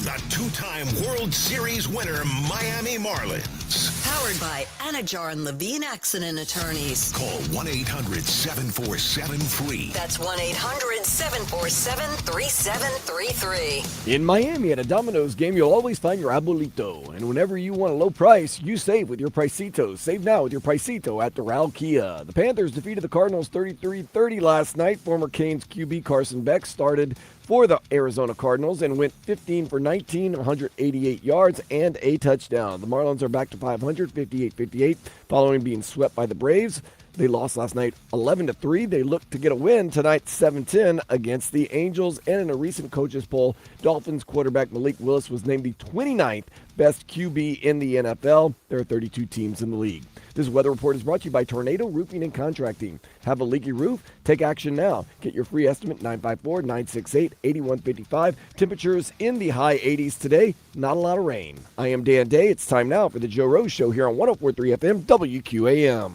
the two-time World Series winner Miami Marlins. Powered by Anajar and Levine Accident Attorneys. Call 1-800-747-FREE. That's 1-800-747-3733. In Miami at a Domino's game, you'll always find your abuelito. And whenever you want a low price, you save with your Pricito. Save now with your Pricito at Doral Kia. The Panthers defeated the Cardinals 33-30 last night. Former Canes QB Carson Beck started for the Arizona Cardinals and went 15 for 19, 188 yards, and a touchdown. The Marlins are back to 500, 58-58, following being swept by the Braves. They lost last night 11-3. They look to get a win tonight 7-10 against the Angels. And in a recent coaches poll, Dolphins quarterback Malik Willis was named the 29th best QB in the NFL. There are 32 teams in the league. This weather report is brought to you by Tornado Roofing and Contracting. Have a leaky roof? Take action now. Get your free estimate 954-968-8155. Temperatures in the high 80s today. Not a lot of rain. I am Dan Day. It's time now for the Joe Rose Show here on 104.3 FM WQAM.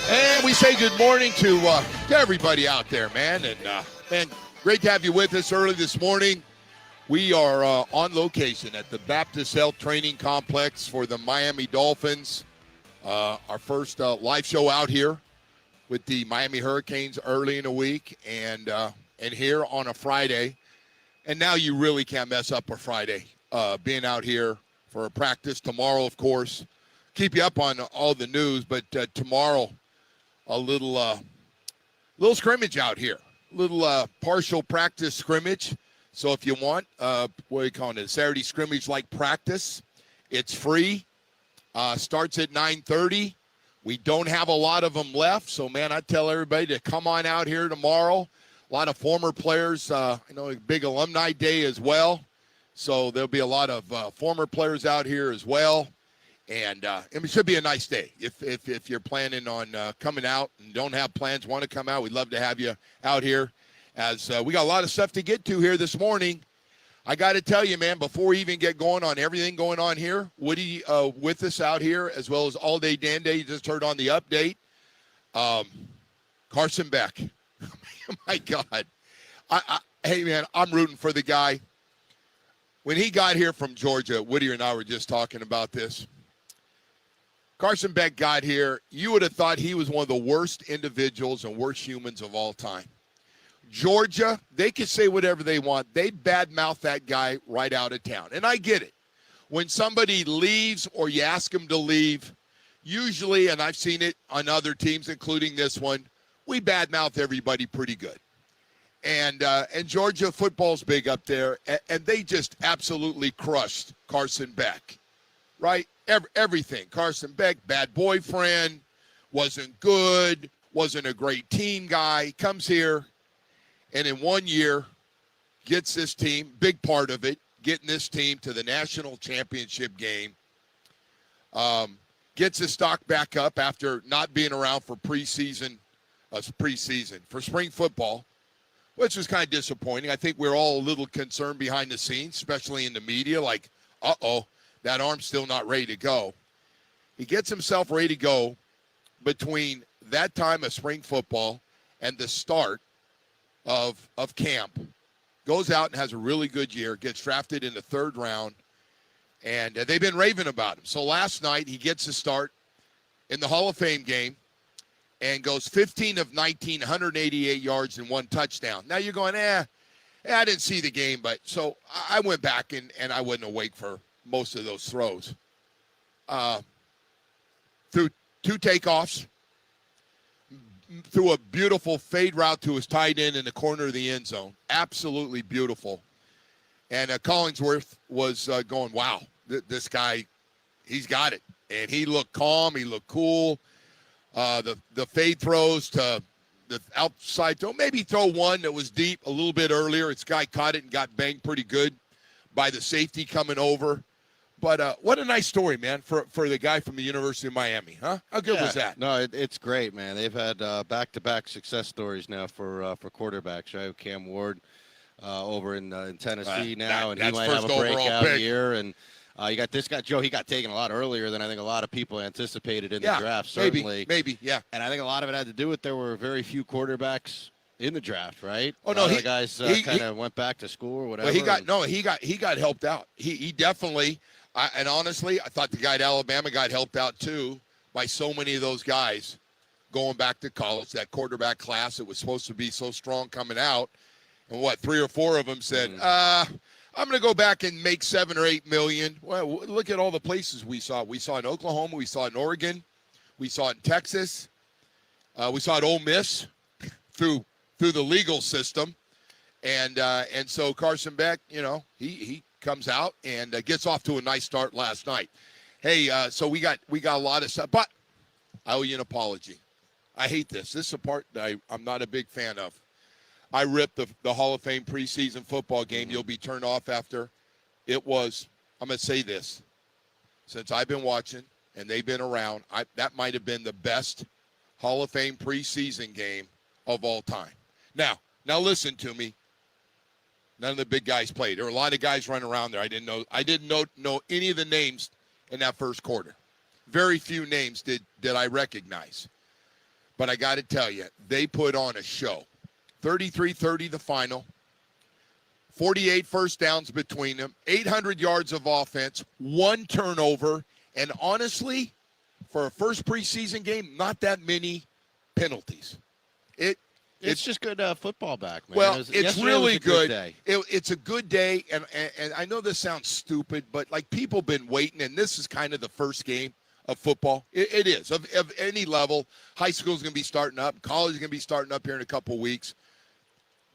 And we say good morning to everybody out there, man. And, man, great to have you with us early this morning. We are on location at the Baptist Health Training Complex for the Miami Dolphins. Our first live show out here with the Miami Hurricanes early in the week and here on a Friday. And now you really can't mess up a Friday being out here for a practice. Tomorrow, of course, keep you up on all the news, but tomorrow a little scrimmage out here, little partial practice scrimmage. So if you want, what are you calling it, a Saturday scrimmage-like practice, it's free. Starts at 9:30. We don't have a lot of them left. So, man, I tell everybody to come on out here tomorrow. A lot of former players, a big alumni day as well. So there'll be a lot of former players out here as well. And it should be a nice day. If you're planning on coming out and don't have plans, want to come out, we'd love to have you out here. As we got a lot of stuff to get to here this morning. I got to tell you, man, before we even get going on everything going on here, Woody with us out here, as well as All Day Dan Day, you just heard on the update. Carson Beck. My God. Hey, man, I'm rooting for the guy. When he got here from Georgia, Woody and I were just talking about this. Carson Beck got here. You would have thought he was one of the worst individuals and worst humans of all time. Georgia, they can say whatever they want. They badmouth that guy right out of town. And I get it. When somebody leaves or you ask them to leave, usually, and I've seen it on other teams, including this one, we badmouth everybody pretty good. And Georgia football's big up there, and they just absolutely crushed Carson Beck, right? Everything. Carson Beck, bad boyfriend, wasn't good, wasn't a great team guy, comes here. And in 1 year, gets this team, big part of it, getting this team to the national championship game. Gets his stock back up after not being around for for spring football, which was kind of disappointing. I think we're all a little concerned behind the scenes, especially in the media, like, that arm's still not ready to go. He gets himself ready to go between that time of spring football and the start of camp, goes out and has a really good year, gets drafted in the third round, and they've been raving about him. So last night he gets a start in the Hall of Fame game and goes 15 of 19, 188 yards and one touchdown. Now you're going, I didn't see the game, but so I went back and I wasn't awake for most of those throws. Through two takeoffs, threw a beautiful fade route to his tight end in the corner of the end zone. Absolutely beautiful. And Collingsworth was going, wow, this guy, he's got it. And he looked calm. He looked cool. The fade throws to the outside throw, maybe throw one that was deep a little bit earlier. This guy caught it and got banged pretty good by the safety coming over. But what a nice story, man, for the guy from the University of Miami, huh? How good was that? No, it's great, man. They've had back-to-back success stories now for quarterbacks, right? Cam Ward over in Tennessee now, and he might have a breakout year. And you got this guy, Joe, he got taken a lot earlier than I think a lot of people anticipated in the draft, certainly. Maybe, yeah. And I think a lot of it had to do with there were very few quarterbacks in the draft, right? Oh no, the guys kind of went back to school or whatever. Well, he got helped out. He definitely. And honestly, I thought the guy at Alabama got helped out too by so many of those guys going back to college. That quarterback class that was supposed to be so strong coming out, and 3 or 4 of them said, "I'm going to go back and make $7 or $8 million." Well, look at all the places we saw. We saw in Oklahoma. We saw in Oregon. We saw it in Texas. We saw it at Ole Miss through the legal system, and so Carson Beck, he comes out and gets off to a nice start last night. Hey, so we got a lot of stuff, but I owe you an apology. I hate this. This is a part that I'm not a big fan of. I ripped the Hall of Fame preseason football game. You'll be turned off after. It was, I'm going to say this, since I've been watching and they've been around, that might have been the best Hall of Fame preseason game of all time. Now listen to me. None of the big guys played. There were a lot of guys running around there. I didn't know any of the names in that first quarter. Very few names did I recognize. But I got to tell you, they put on a show. 33-30 the final. 48 first downs between them. 800 yards of offense. 1 turnover. And honestly, for a first preseason game, not that many penalties. It's just good football back, man. Well, it's really good. It's a good day, and I know this sounds stupid, but like people been waiting, and this is kind of the first game of football. It is of any level. High school's going to be starting up. College is going to be starting up here in a couple of weeks.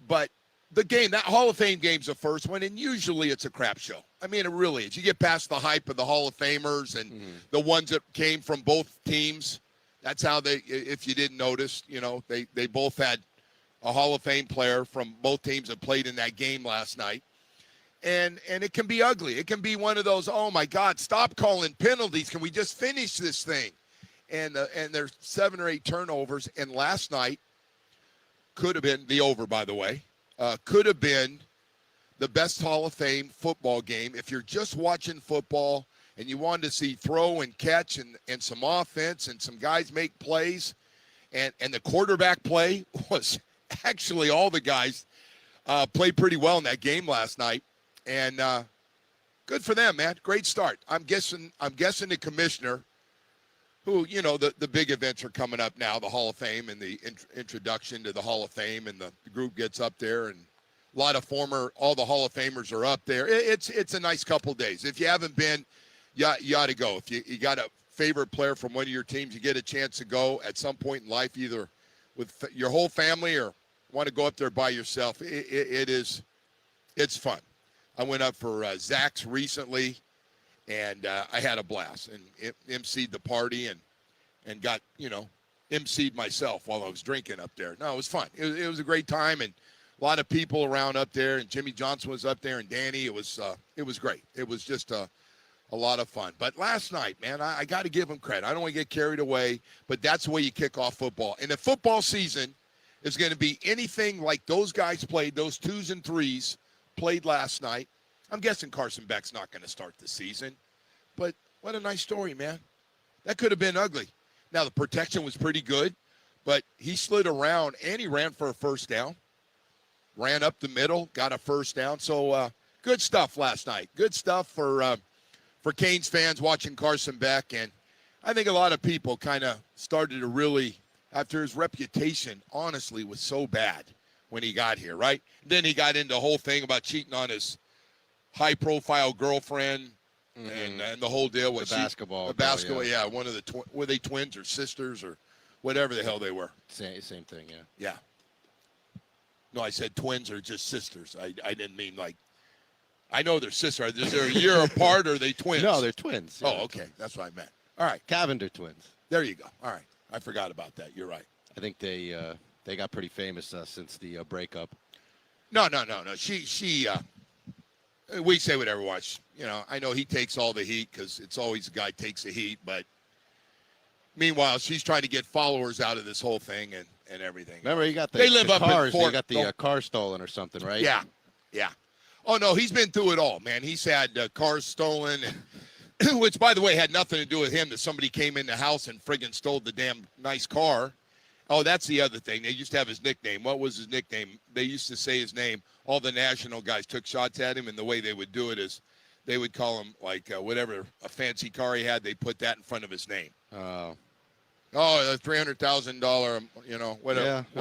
But the game, that Hall of Fame game's the first one, and usually it's a crap show. I mean, it really is. You get past the hype of the Hall of Famers and the ones that came from both teams. That's how they, if you didn't notice, they both had a Hall of Fame player from both teams that played in that game last night. And it can be ugly. It can be one of those, oh, my God, stop calling penalties. Can we just finish this thing? And there's 7 or 8 turnovers. And last night could have been, the over, by the way, could have been the best Hall of Fame football game. If you're just watching football and you wanted to see throw and catch and some offense and some guys make plays, and the quarterback play was – actually, all the guys played pretty well in that game last night, and good for them, man. Great start. I'm guessing the commissioner, who the big events are coming up now, the Hall of Fame and the introduction to the Hall of Fame, and the group gets up there, and a lot of all the Hall of Famers are up there. It's a nice couple days. If you haven't been, you ought to go. If you got a favorite player from one of your teams, you get a chance to go at some point in life, either with your whole family or want to go up there by yourself. It's fun. I went up for Zach's recently, and I had a blast and emceed the party and got emceed myself while I was drinking up there. No, it was fun. It was a great time, and a lot of people around up there, and Jimmy Johnson was up there, and Danny. It was great. It was just a lot of fun. But last night, man, I got to give them credit. I don't want to get carried away, but that's the way you kick off football. And the football season is going to be anything like those guys played, those 2s and 3s played last night. I'm guessing Carson Beck's not going to start the season. But what a nice story, man. That could have been ugly. Now, the protection was pretty good, but he slid around, and he ran for a first down. Ran up the middle, got a first down. So good stuff last night. Good stuff for Canes fans watching Carson Beck. And I think a lot of people kind of started to really, after his reputation, honestly, was so bad when he got here, right? Then he got into the whole thing about cheating on his high-profile girlfriend and the whole deal with the basketball. The basketball, yeah. One of the were they twins or sisters or whatever the hell they were? Same thing, yeah. Yeah. No, I said twins or just sisters. I didn't mean like. I know they're sisters. Is there a year apart or are they twins? No, they're twins. Yeah, oh, okay. That's what I meant. All right. Cavender twins. There you go. All right. I forgot about that. You're right. I think they got pretty famous since the breakup. No. She we say whatever we watch. I know he takes all the heat because it's always the guy takes the heat. But meanwhile, she's trying to get followers out of this whole thing and everything. Remember, he got they live up cars. In Fort. He got the car stolen or something, right? Yeah. Oh, no, he's been through it all, man. He's had cars stolen, and which, by the way, had nothing to do with him, that somebody came in the house and friggin' stole the damn nice car. Oh, that's the other thing. They used to have his nickname. What was his nickname? They used to say his name. All the national guys took shots at him, and the way they would do it is they would call him, like, whatever, a fancy car he had, they put that in front of his name. Oh, a $300,000, whatever. Yeah, it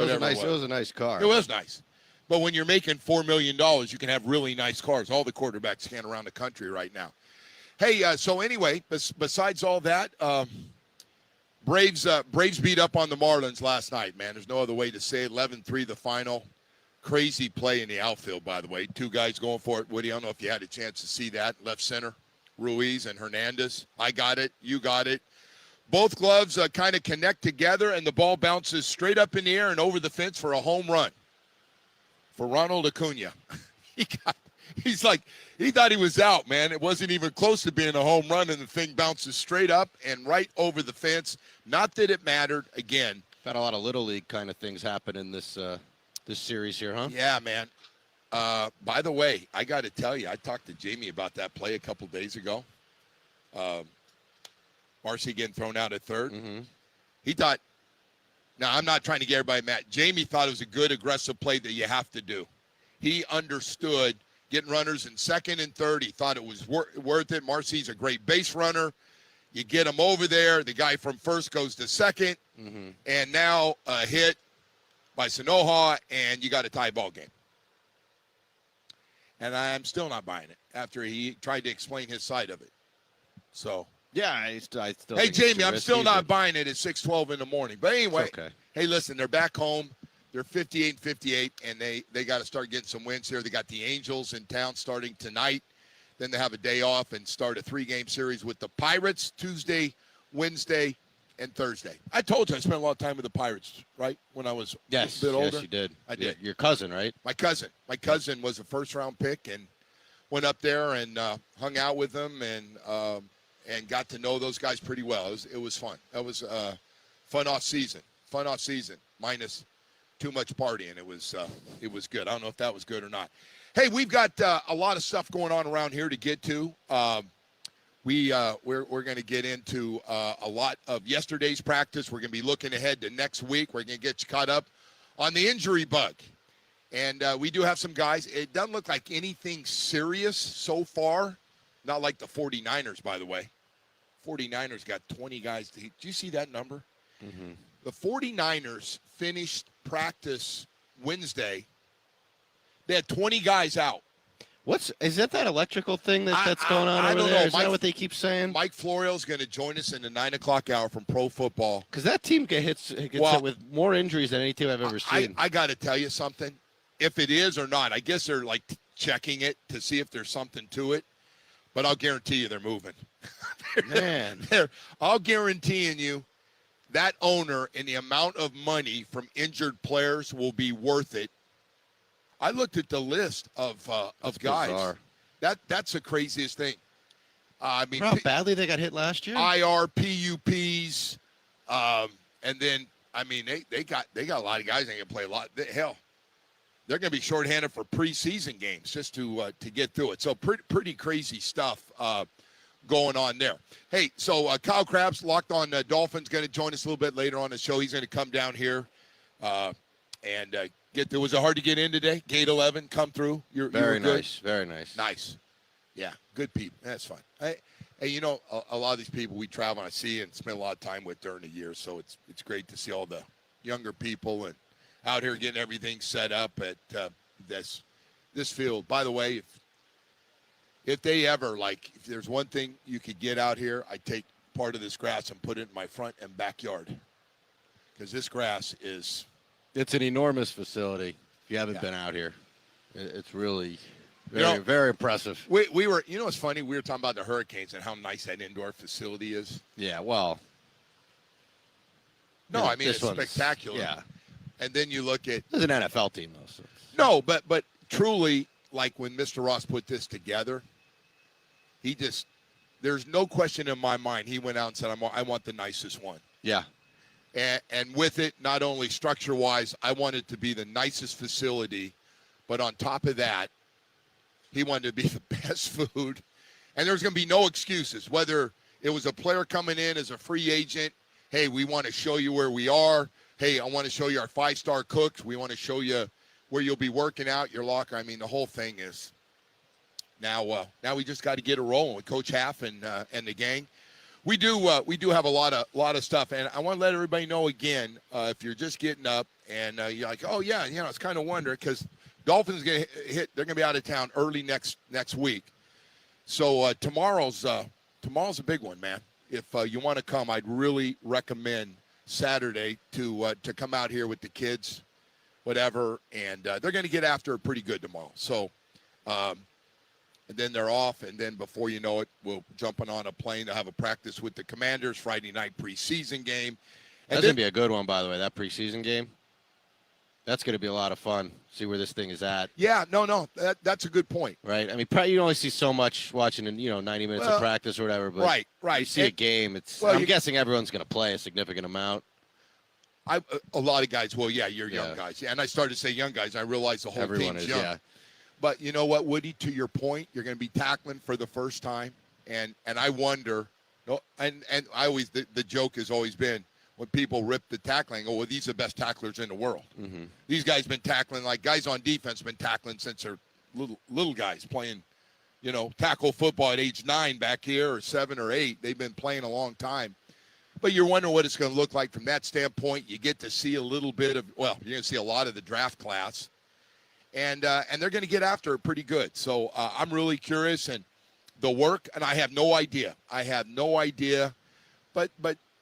was a nice car. It was nice. But when you're making $4 million, you can have really nice cars. All the quarterbacks can around the country right now. Hey, so anyway, besides all that, Braves beat up on the Marlins last night, man. There's no other way to say it. 11-3 the final. Crazy play in the outfield, by the way. Two guys going for it. Woody, I don't know if you had a chance to see that. Left center, Ruiz and Hernandez. I got it. You got it. Both gloves kind of connect together, and the ball bounces straight up in the air and over the fence for a home run for Ronald Acuna. He thought he was out, man. It wasn't even close to being a home run, and the thing bounces straight up and right over the fence. Not that it mattered. Again, had a lot of Little League kind of things happen in this series here, huh? Yeah, man. By the way, I got to tell you, I talked to Jamie about that play a couple days ago. Marcy getting thrown out at third. Mm-hmm. He thought, now I'm not trying to get everybody mad. Jamie thought it was a good, aggressive play that you have to do. He understood getting runners in second and third. He thought it was worth it. Marcy's a great base runner. You get him over there. The guy from first goes to second. Mm-hmm. And now a hit by Sanoja, and you got a tie ball game. And I'm still not buying it after he tried to explain his side of it. So. Yeah, I still hey, think Jamie, I'm still not buying it at 6:12 in the morning. But anyway, okay. Hey, listen, they're back home. They're 58-58, and they got to start getting some wins here. They got the Angels in town starting tonight. Then they have a day off and start a 3-game series with the Pirates Tuesday, Wednesday, and Thursday. I told you I spent a lot of time with the Pirates, right, when I was a bit older. Yes, you did. I did. Your cousin, right? My cousin was a first-round pick and went up there and hung out with them and got to know those guys pretty well. It was fun. That was fun off season, minus too much partying. It was good. I don't know if that was good or not. Hey, we've got a lot of stuff going on around here to get to. We're going to get into a lot of yesterday's practice. We're going to be looking ahead to next week. We're going to get you caught up on the injury bug. And we do have some guys. It doesn't look like anything serious so far. Not like the 49ers, by the way. 49ers got 20 guys. Did you see that number? Mm-hmm. The 49ers finished practice Wednesday. They had 20 guys out. Is that electrical thing that's going on over there? Is that what they keep saying? Mike Florio's going to join us in the 9 o'clock hour from Pro Football. Because that team gets hit with more injuries than any team I've ever seen. I got to tell you something. If it is or not, I guess they're like checking it to see if there's something to it. But I'll guarantee you they're moving. Man. I'll guaranteeing you that owner and the amount of money from injured players will be worth it. I looked at the list of guys. Bizarre. That's the craziest thing. I mean, how badly they got hit last year? IR, PUPs, and then I mean they got a lot of guys that can play a lot. Hell, they're going to be shorthanded for preseason games just to get through it. So pretty crazy stuff going on there. Hey, so Kyle Crabbs, Locked On Dolphins, going to join us a little bit later on the show. He's going to come down here and get there. Was it hard to get in today? Gate 11, come through. You were good? Very nice. Nice. Yeah, good people. That's fine. Hey, a lot of these people we travel and I see and spend a lot of time with during the year, so it's great to see all the younger people and out here getting everything set up at this field. By the way, if they ever, if there's one thing you could get out here, I'd take part of this grass and put it in my front and backyard. Because this grass is... It's an enormous facility. If you haven't been out here, it's really very impressive. We were, it's funny, we were talking about the Hurricanes and how nice that indoor facility is. Yeah, well... No, I mean, it's spectacular. Yeah. And then you look at... There's an NFL team, though. So. No, but truly, like when Mr. Ross put this together, there's no question in my mind. He went out and said, I want the nicest one. Yeah. And with it, not only structure-wise, I want it to be the nicest facility, but on top of that, he wanted to be the best food. And there's going to be no excuses, whether it was a player coming in as a free agent, hey, we want to show you where we are. hey, I want to show you our 5-star cooks. We want to show you where you'll be working out, your locker. I mean, the whole thing is now we just got to get it rolling with Coach Half and the gang. We do have a lot of stuff, and I want to let everybody know again, if you're just getting up and you're like, oh yeah, it's kind of wonder, because Dolphins going to hit. They're going to be out of town early next week. So tomorrow's a big one, man. If you want to come, I'd really recommend Saturday to come out here with the kids, whatever, and they're going to get after it pretty good tomorrow. So, and then they're off, and then before you know it, we'll jumping on a plane to have a practice with the Commanders, Friday night preseason game. And that's going to be a good one, by the way, that preseason game. That's going to be a lot of fun. See where this thing is at. Yeah, no, that's a good point. Right. I mean, you only see so much watching, 90 minutes of practice or whatever. But right. You see a game. I'm guessing everyone's going to play a significant amount. A lot of guys. Well, yeah, you're young guys. Yeah, and I started to say young guys. I realized the whole team's young. Yeah. But you know what, Woody? To your point, you're going to be tackling for the first time, and I wonder. And I always the joke has always been, when people rip the tackling, well, these are the best tacklers in the world. Mm-hmm. These guys been tackling, like guys on defense been tackling since they're little guys playing, tackle football at age 9 back here, or 7 or 8. They've been playing a long time. But you're wondering what it's going to look like from that standpoint. You get to see a little bit of, you're going to see a lot of the draft class. And they're going to get after it pretty good. So I'm really curious, and the work, and I have no idea. But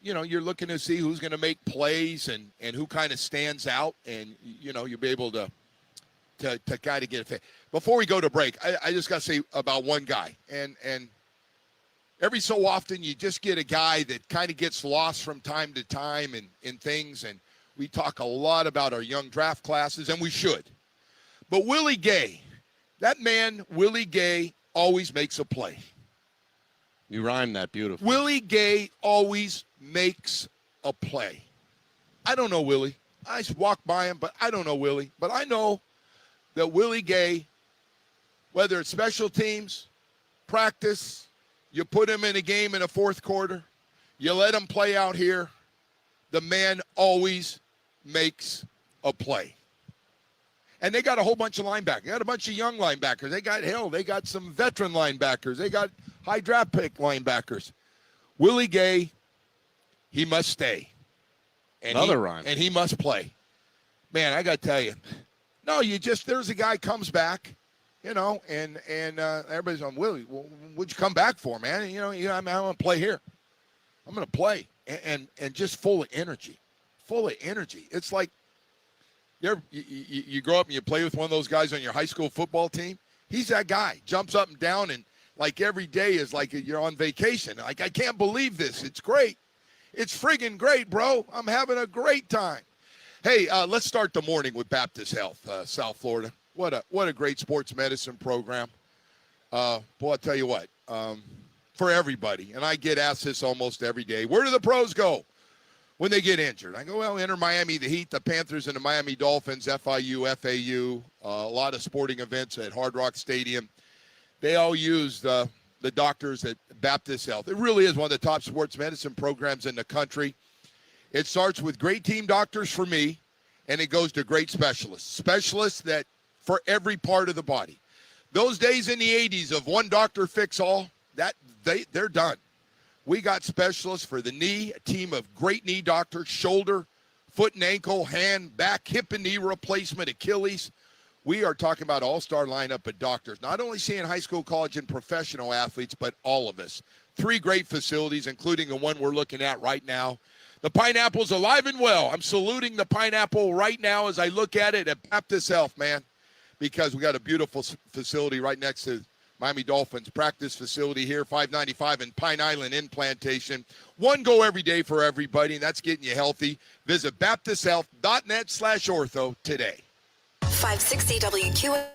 you're looking to see who's going to make plays and who kind of stands out, and you'll be able to kind of get a fit. Before we go to break, I just got to say about one guy, and every so often you just get a guy that kind of gets lost from time to time in things, and we talk a lot about our young draft classes, and we should. But Willie Gay, that man, Willie Gay, always makes a play. You rhymed that beautifully. Willie Gay always makes a play. I don't know Willie. I walk by him, but I don't know Willie. But I know that Willie Gay, whether it's special teams, practice, you put him in a game in the fourth quarter, you let him play out here, the man always makes a play. And they got a whole bunch of linebackers. They got a bunch of young linebackers. They got some veteran linebackers. They got high draft pick linebackers. Willie Gay, he must stay. And Another rhyme. And he must play. Man, I got to tell you. No, there's a guy comes back, and everybody's on, Willie, well, what'd you come back for, man? I'm going to play here. I'm going to play. And just full of energy. It's like, you grow up and you play with one of those guys on your high school football team. He's that guy. Jumps up and down, and like every day is like you're on vacation. Like, I can't believe this. It's great. It's friggin' great, bro. I'm having a great time. Hey, let's start the morning with Baptist Health, South Florida. What a great sports medicine program. Boy, I'll tell you what, for everybody, and I get asked this almost every day, where do the pros go when they get injured? I go, well, enter Miami, the Heat, the Panthers, and the Miami Dolphins, FIU, FAU, a lot of sporting events at Hard Rock Stadium. They all use the doctors at Baptist Health. It really is one of the top sports medicine programs in the country. It starts with great team doctors for me, and it goes to great specialists that for every part of the body. Those days in the 80s of one doctor fix all, they're done. We got specialists for the knee, a team of great knee doctors, shoulder, foot and ankle, hand, back, hip and knee replacement, Achilles. We are talking about all-star lineup of doctors, not only seeing high school, college, and professional athletes, but all of us. 3 great facilities, including the one we're looking at right now. The pineapple's alive and well. I'm saluting the pineapple right now as I look at it at Baptist Health, man, because we got a beautiful facility right next to Miami Dolphins practice facility here, 595 in Pine Island in Plantation. One go every day for everybody, and that's getting you healthy. Visit baptisthealth.net/ortho today. 560 WQ.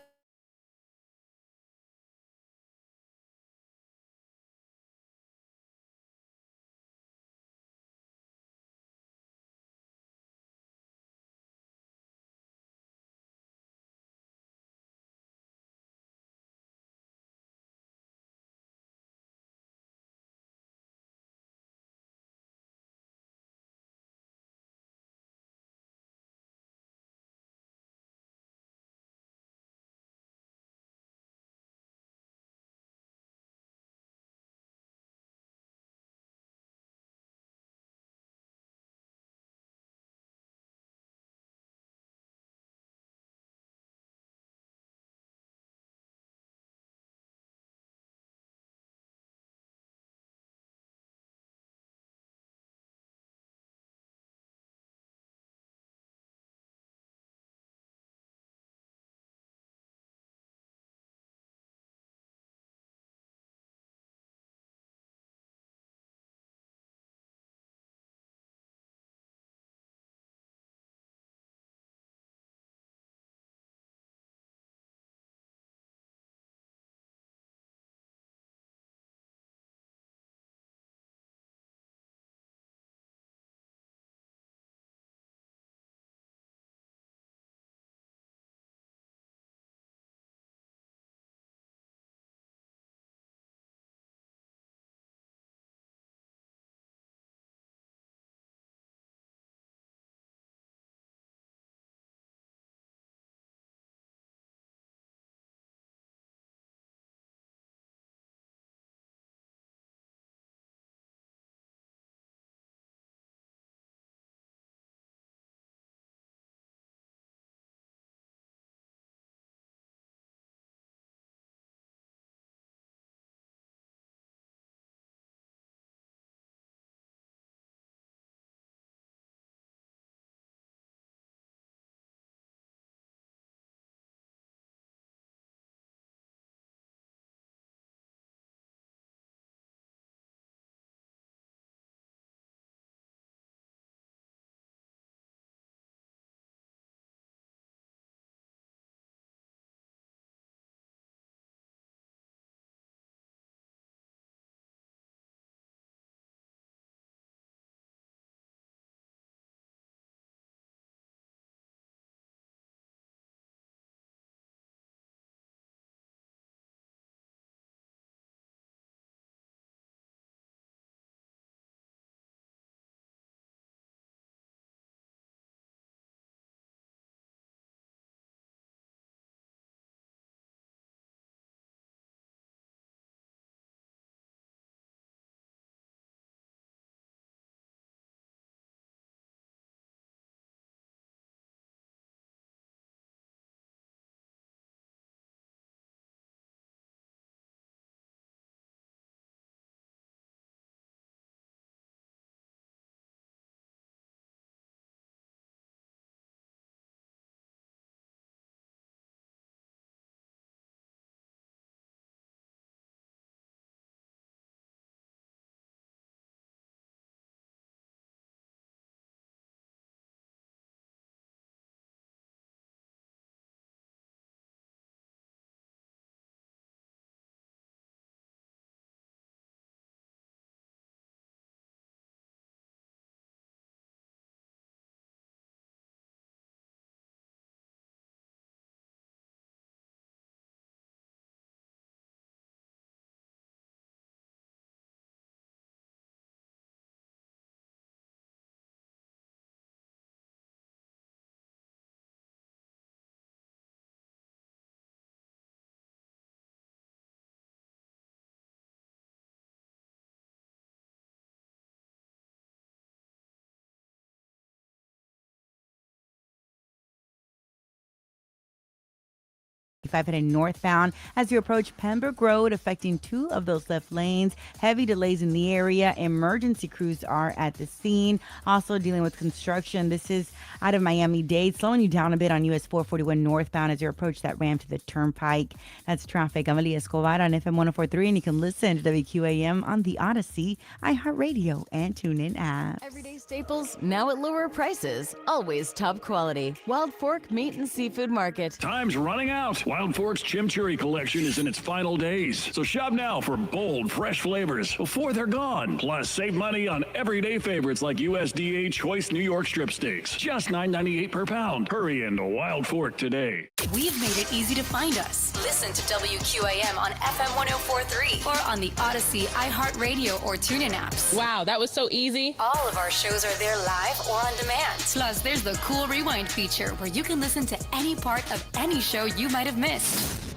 heading northbound as you approach Pembroke Road, affecting 2 of those left lanes. Heavy delays in the area. Emergency crews are at the scene. Also dealing with construction. This is out of Miami-Dade, slowing you down a bit on US 441 northbound as you approach that ramp to the turnpike. That's traffic. I'm Amelia Escobar on FM 104.3, and you can listen to WQAM on the Odyssey, iHeartRadio, and TuneIn app. Everyday staples, now at lower prices. Always top quality. Wild Fork Meat and Seafood Market. Time's running out. Wild Fork's Chimichurri collection is in its final days. So shop now for bold, fresh flavors before they're gone. Plus, save money on everyday favorites like USDA Choice New York strip steaks. Just $9.98 per pound. Hurry into Wild Fork today. We've made it easy to find us. Listen to WQAM on FM 104.3 or on the Odyssey, iHeartRadio, or TuneIn apps. Wow, that was so easy. All of our shows are there live or on demand. Plus, there's the cool rewind feature where you can listen to any part of any show you might have missed.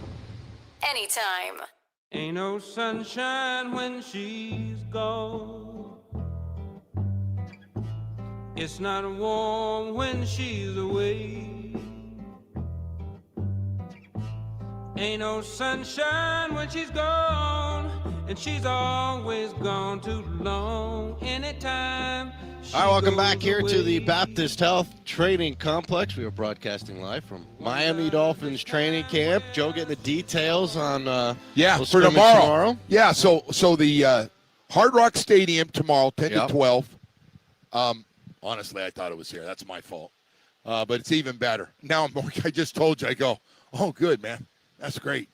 Anytime. Ain't no sunshine when she's gone. It's not warm when she's away. Ain't no sunshine when she's gone, and she's always gone too long. Anytime. All right, welcome back here to the Baptist Health Training Complex. We are broadcasting live from Miami Dolphins Training Camp. Joe getting the details on for tomorrow. Yeah, so the Hard Rock Stadium tomorrow, 10 to 12. Honestly, I thought it was here. That's my fault. But it's even better. Now I just told you, I go, oh, good, man. That's great.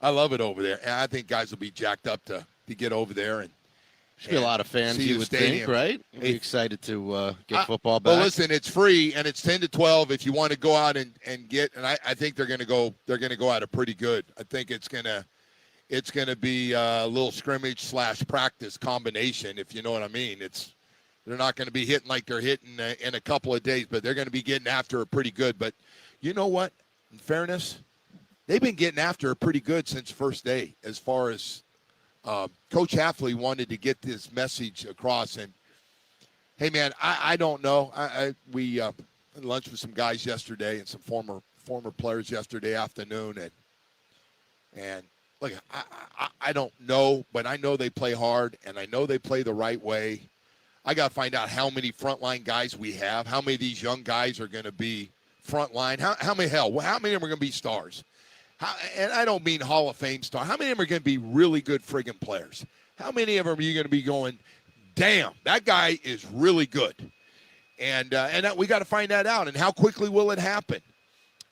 I love it over there. And I think guys will be jacked up to get over there and should be a lot of fans, you would think, right? Be excited to get football back. Well, listen, it's free, and it's 10 to 12 if you want to go out and get. And I think they're going to go. They're going to go at it pretty good. I think it's going to be a little scrimmage / practice combination, if you know what I mean. They're not going to be hitting like they're hitting in a couple of days, but they're going to be getting after it pretty good. But you know what? In fairness, they've been getting after it pretty good since first day, as far as. Coach Hafley wanted to get this message across, and hey, man, I don't know. We had lunch with some guys yesterday and some former players yesterday afternoon, and look, I don't know, but I know they play hard, and I know they play the right way. I got to find out how many frontline guys we have, how many of these young guys are going to be frontline, how many of them are going to be stars. And I don't mean Hall of Fame star. How many of them are going to be really good friggin' players? How many of them are you going to be going, damn, that guy is really good? And that, we got to find that out. And how quickly will it happen?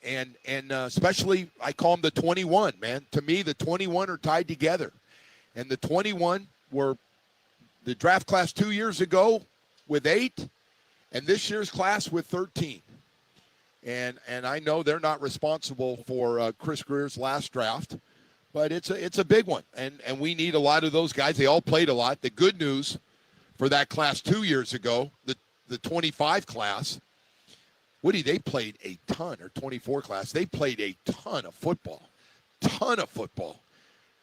And especially, I call them the 21, man. To me, the 21 are tied together. And the 21 were the draft class 2 years ago with 8, and this year's class with 13. And I know they're not responsible for Chris Greer's last draft, but it's a big one. And we need a lot of those guys. They all played a lot. The good news for that class 2 years ago, the 25 class, Woody, they played a ton, or 24 class. They played a ton of football.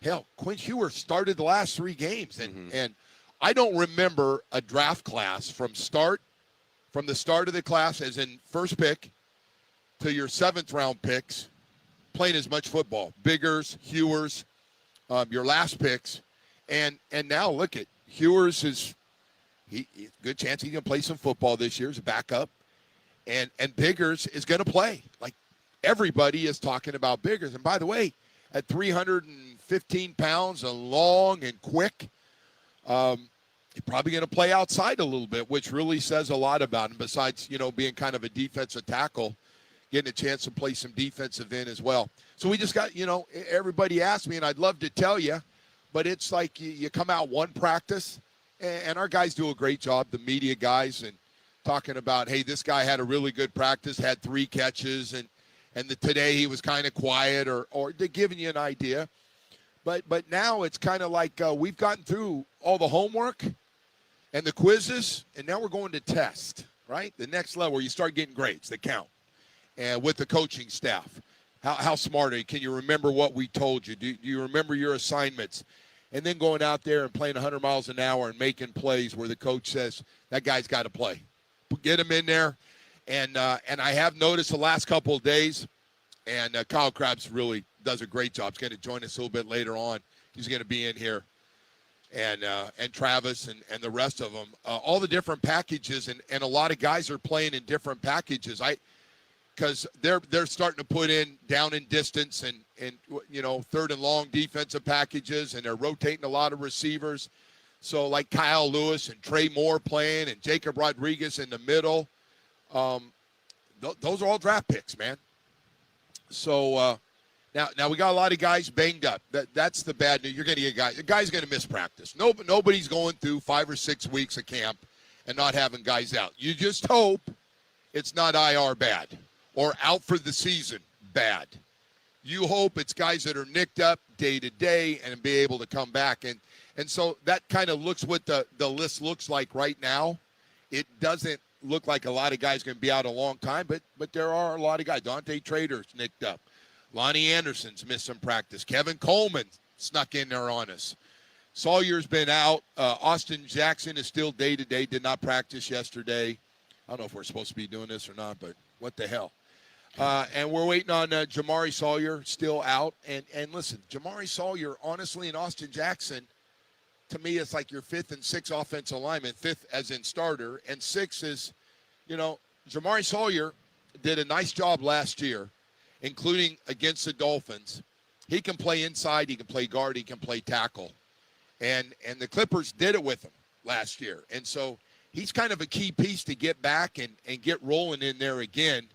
Hell, Quinn Hewer started the last 3 games. And I don't remember a draft class from the start of the class, as in first pick, to your 7th round picks, playing as much football. Biggers, Hewers, your last picks. And now look at Hewers good chance he's going to play some football this year as a backup. And Biggers is going to play. Like, everybody is talking about Biggers. And by the way, at 315 pounds and long and quick, he's probably going to play outside a little bit, which really says a lot about him, besides, being kind of a defensive tackle, getting a chance to play some defensive end as well. So we just got, everybody asked me, and I'd love to tell you, but it's like you come out one practice, and our guys do a great job, the media guys, and talking about, hey, this guy had a really good practice, had 3 catches, and today he was kind of quiet, or they're giving you an idea. But now it's kind of like we've gotten through all the homework and the quizzes, and now we're going to test, right? The next level where you start getting grades that count. And with the coaching staff, how smart are you? Can you remember what we told you? Do you remember your assignments? And then going out there and playing 100 miles an hour and making plays where the coach says, that guy's got to play. Get him in there. And I have noticed the last couple of days, And Kyle Krabs really does a great job. He's going to join us a little bit later on. He's going to be in here. And Travis and the rest of them, all the different packages, and a lot of guys are playing in different packages. Because they're starting to put in down and distance and third and long defensive packages, and they're rotating a lot of receivers. So like Kyle Lewis and Trey Moore playing, and Jacob Rodriguez in the middle. Those are all draft picks, man. So. Now we got a lot of guys banged up. That's the bad news. You're going to get guys. The guy's going to miss practice. Nobody's going through 5 or 6 weeks of camp and not having guys out. You just hope it's not IR bad or out for the season bad. You hope it's guys that are nicked up day to day and be able to come back. And so that kind of looks what the list looks like right now. It doesn't look like a lot of guys going to be out a long time, but there are a lot of guys. Dante Trader's nicked up. Lonnie Anderson's missed some practice. Kevin Coleman snuck in there on us. Sawyer's been out. Austin Jackson is still day-to-day, did not practice yesterday. I don't know if we're supposed to be doing this or not, but what the hell. And we're waiting on Jamari Sawyer, still out. And listen, Jamari Sawyer, honestly, and Austin Jackson, to me, it's like your 5th and 6th offensive lineman, 5th as in starter, and 6th is, Jamari Sawyer did a nice job last year, including against the Dolphins. He can play inside, he can play guard, he can play tackle. And the Clippers did it with him last year. And so he's kind of a key piece to get back and get rolling in there again.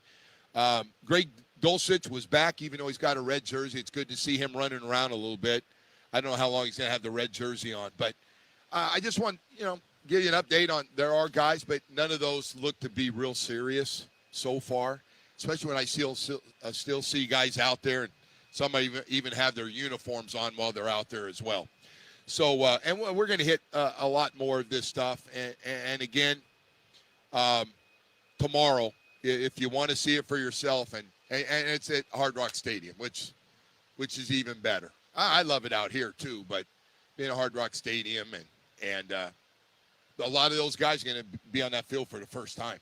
Greg Dulcich was back, even though he's got a red jersey. It's good to see him running around a little bit. I don't know how long he's going to have the red jersey on. But I just want, give you an update on there are guys, but none of those look to be real serious so far. Especially when I still see guys out there, and some even have their uniforms on while they're out there as well. So, and we're going to hit a lot more of this stuff. And again, tomorrow, if you want to see it for yourself, and it's at Hard Rock Stadium, which is even better. I love it out here too, but being at Hard Rock Stadium and a lot of those guys are going to be on that field for the first time.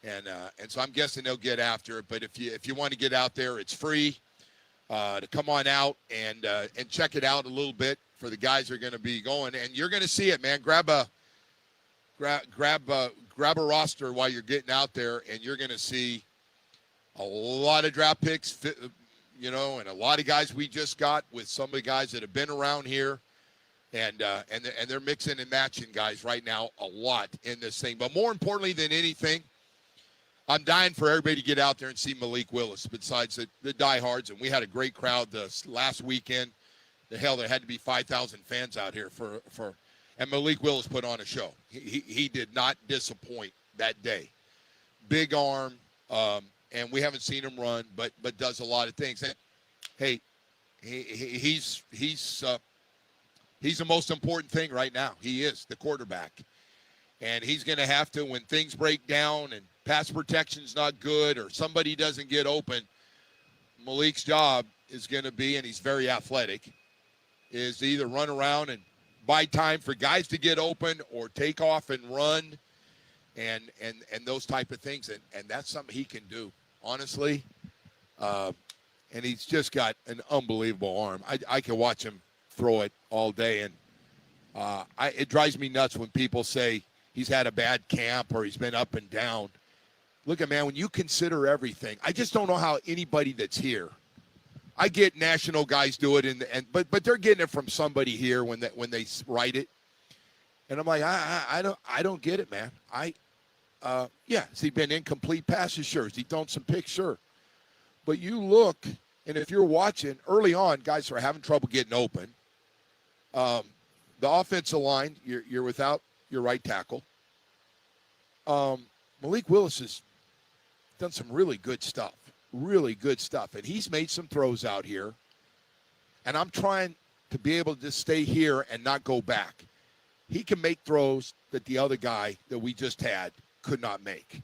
And so I'm guessing they'll get after it. But if you want to get out there, it's free to come on out and check it out a little bit for the guys who are going to be going. And you're going to see it, man. Grab a roster while you're getting out there, and you're going to see a lot of draft picks, and a lot of guys we just got with some of the guys that have been around here. And they're mixing and matching guys right now a lot in this thing. But more importantly than anything, I'm dying for everybody to get out there and see Malik Willis besides the diehards. And we had a great crowd this last weekend. There had to be 5,000 fans out here and Malik Willis put on a show. He did not disappoint that day. Big arm, and we haven't seen him run, but does a lot of things. And, hey, he's the most important thing right now. He is the quarterback. And he's going to have to, when things break down and pass protection's not good or somebody doesn't get open, Malik's job is going to be, and he's very athletic, is to either run around and buy time for guys to get open or take off and run and those type of things. And that's something he can do, honestly. And he's just got an unbelievable arm. I can watch him throw it all day. And it drives me nuts when people say he's had a bad camp or he's been up and down. Look at, man, when you consider everything, I just don't know how anybody that's here. I get national guys do it, but they're getting it from somebody here when they write it, and I'm like, I don't get it, man. Has he been incomplete passes? Sure. Has he thrown some picks? Sure. But you look, and if you're watching early on, guys are having trouble getting open. The offensive line, you're without your right tackle. Malik Willis has done some really good stuff. And he's made some throws out here. And I'm trying to be able to just stay here and not go back. He can make throws that the other guy that we just had could not make.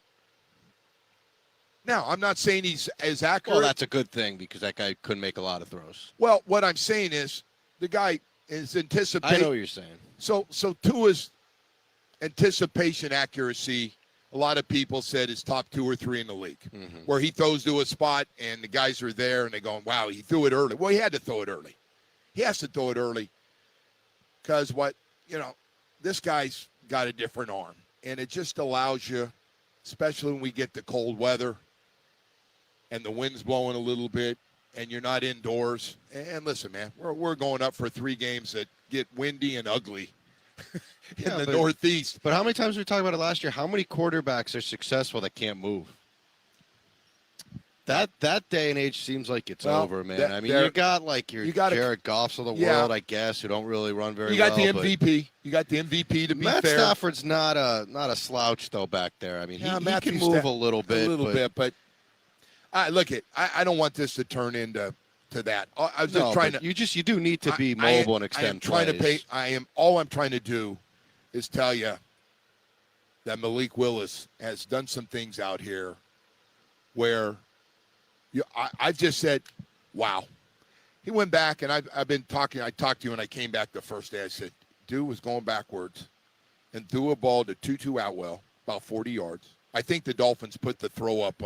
Now, I'm not saying he's as accurate. Well, that's a good thing because that guy couldn't make a lot of throws. Well, what I'm saying is the guy is anticipating. I know what you're saying. So Tua's anticipation accuracy a lot of people said is top 2 or 3 in the league, where he throws to a spot and the guys are there and they're going, wow, he threw it early. Well, he had to throw it early. He has to throw it early because this guy's got a different arm. And it just allows you, especially when we get the cold weather and the wind's blowing a little bit and you're not indoors. And listen, man, we're going up for 3 games that get windy and ugly. in the Northeast. But how many times we talked about it last year? How many quarterbacks are successful that can't move? That day and age seems like it's over, man. I mean, you got like your Jared Goffs of the world, I guess, who don't really run very well. You got the MVP. You got the MVP to be Matt fair. Stafford's not a slouch though back there. I mean, he can move a little bit, but look, I don't want this to turn into that. I was just trying to. You do need to be mobile and extend plays. All I'm trying to do is tell you that Malik Willis has done some things out here where I've just said, wow. He went back, and I've been talking. I talked to you when I came back the first day. I said, dude was going backwards and threw a ball to Tutu Atwell, about 40 yards. I think the Dolphins put the throw up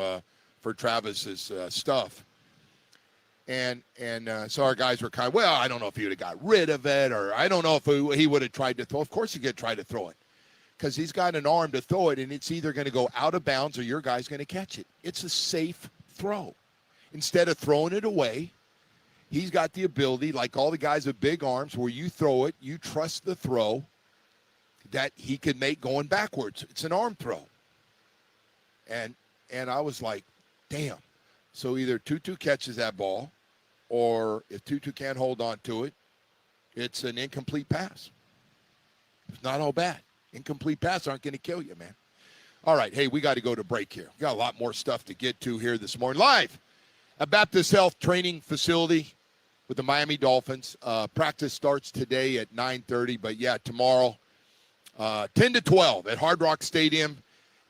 for Travis's stuff. And so our guys were kind of, well, I don't know if he would have got rid of it, or I don't know if he would have tried to throw. Of course he could try to throw it because he's got an arm to throw it, and it's either going to go out of bounds or your guy's going to catch it. It's a safe throw. Instead of throwing it away, he's got the ability, like all the guys with big arms, where you throw it, you trust the throw that he can make going backwards. It's an arm throw. And I was like, damn. So either Tutu catches that ball, or if Tutu can't hold on to it, it's an incomplete pass. It's not all bad. Incomplete passes aren't going to kill you, man. All right, hey, we got to go to break here. We got a lot more stuff to get to here this morning. Live at Baptist Health Training Facility with the Miami Dolphins. Practice starts today at 9:30, but tomorrow 10 to 12 at Hard Rock Stadium,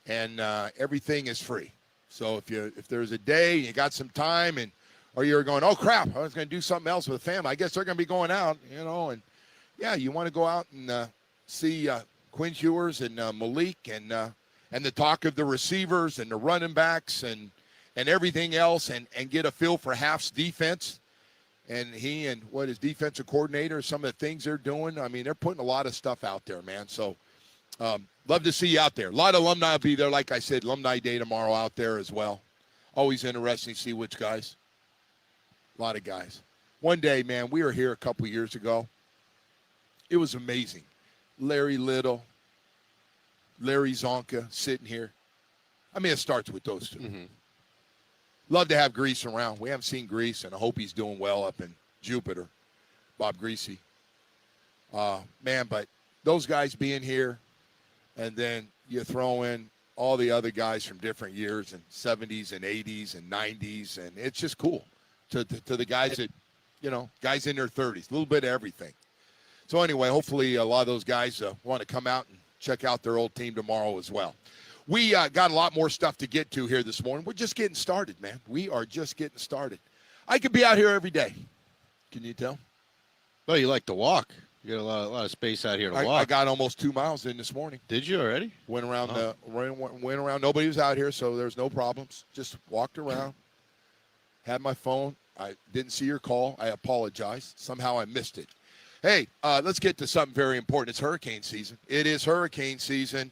and everything is free. So if there's a day and you got some time, or you're going, oh crap, I was going to do something else with the family, I guess they're going to be going out, and you want to go out and see Quinn Ewers and Malik and the talk of the receivers and the running backs and everything else, and get a feel for Half's defense, and he and what his defensive coordinator, some of the things they're doing. I mean, they're putting a lot of stuff out there, man. So love to see you out there. A lot of alumni will be there. Like I said, Alumni Day tomorrow out there as well. Always interesting to see which guys. A lot of guys. One day, man, we were here a couple years ago. It was amazing. Larry Little, Larry Zonka sitting here. I mean, it starts with those two. Mm-hmm. Love to have Grease around. We haven't seen Grease, and I hope he's doing well up in Jupiter. Bob Greasy. Man, but those guys being here, and then you throw in all the other guys from different years, and 70s and 80s and 90s, and it's just cool to the guys that, guys in their 30s, a little bit of everything. So anyway, hopefully a lot of those guys want to come out and check out their old team tomorrow as well. We got a lot more stuff to get to here this morning. We're just getting started, man. We are just getting started. I could be out here every day. Can you tell? Well, you like to walk. You got a lot of space out here to walk. I got almost 2 miles in this morning. Did you already? Went around. Went around. Nobody was out here, so there's no problems. Just walked around. Had my phone. I didn't see your call. I apologize. Somehow I missed it. Hey, let's get to something very important. It's hurricane season. It is hurricane season.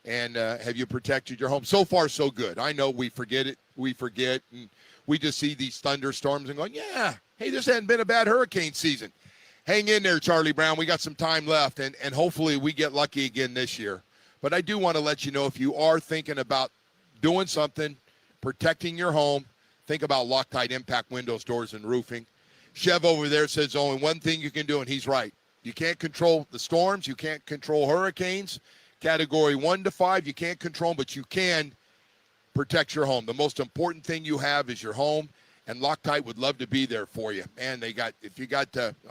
And have you protected your home? So far, so good. I know we forget it. We forget. And we just see these thunderstorms and going, hey, this hasn't been a bad hurricane season. Hang in there, Charlie Brown. We got some time left, and hopefully we get lucky again this year. But I do want to let you know, if you are thinking about doing something, protecting your home, think about Loctite Impact Windows, Doors, and Roofing. Chev over there says only one thing you can do, and he's right. You can't control the storms. You can't control hurricanes. Category 1 to 5, you can't control them, but you can protect your home. The most important thing you have is your home, and Loctite would love to be there for you. Man, I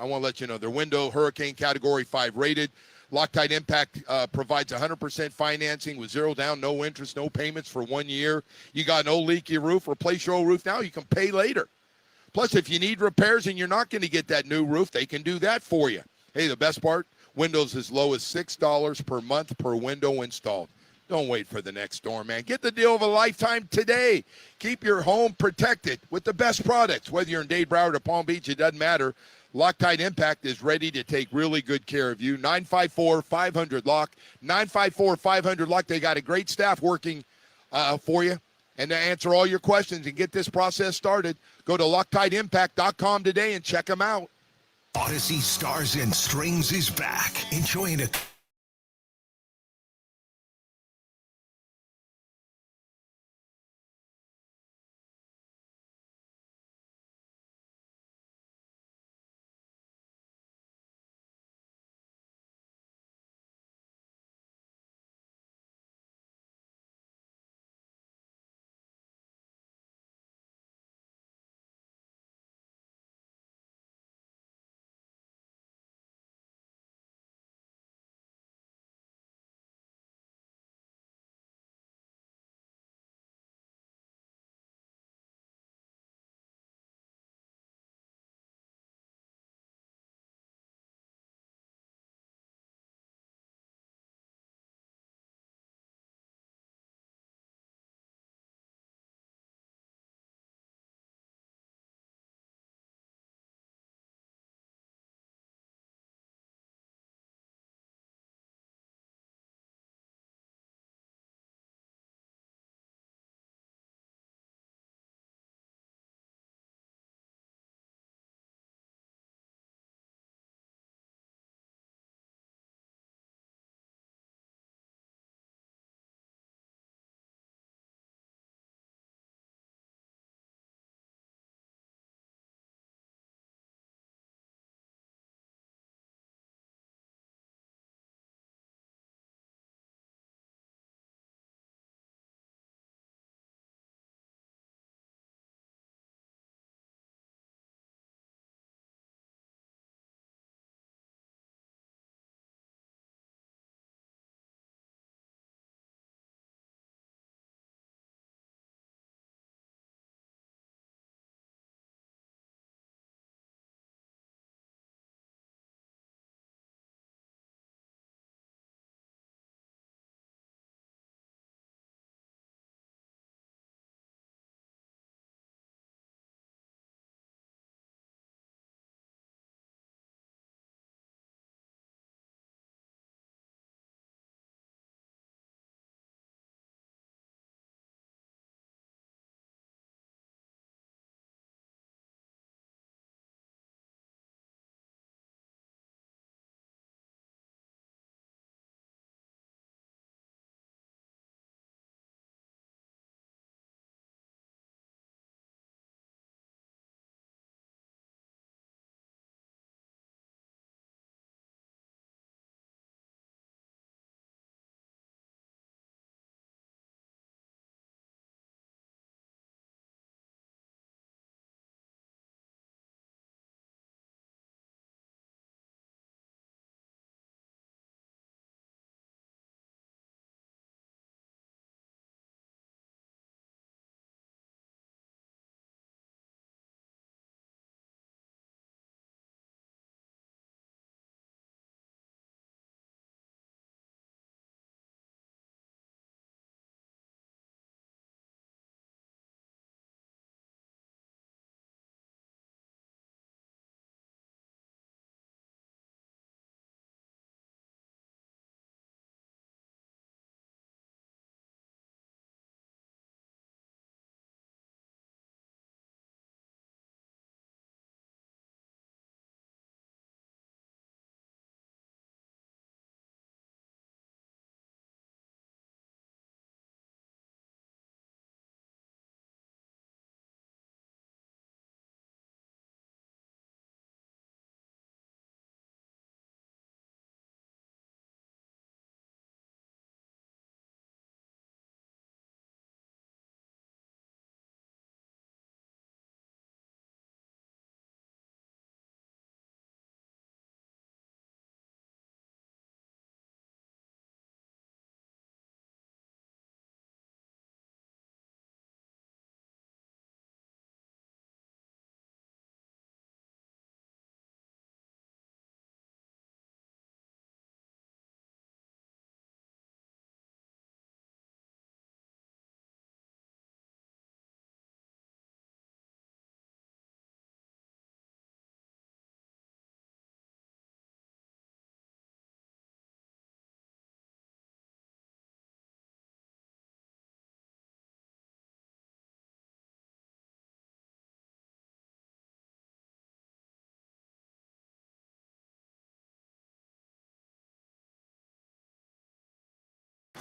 want to let you know, their window, hurricane category 5 rated. Loctite Impact provides 100% financing with 0 down, no interest, no payments for 1 year. You got no leaky roof, replace your old roof now, you can pay later. Plus, if you need repairs and you're not going to get that new roof, they can do that for you. Hey, the best part, windows as low as $6 per month per window installed. Don't wait for the next storm, man. Get the deal of a lifetime today. Keep your home protected with the best products. Whether you're in Dade, Broward, or Palm Beach, it doesn't matter. Loctite Impact is ready to take really good care of you. 954-500-LOCK. 954-500-LOCK. They got a great staff working for you and to answer all your questions and get this process started. Go to LoctiteImpact.com today and check them out. Odyssey Stars and Strings is back. Enjoying a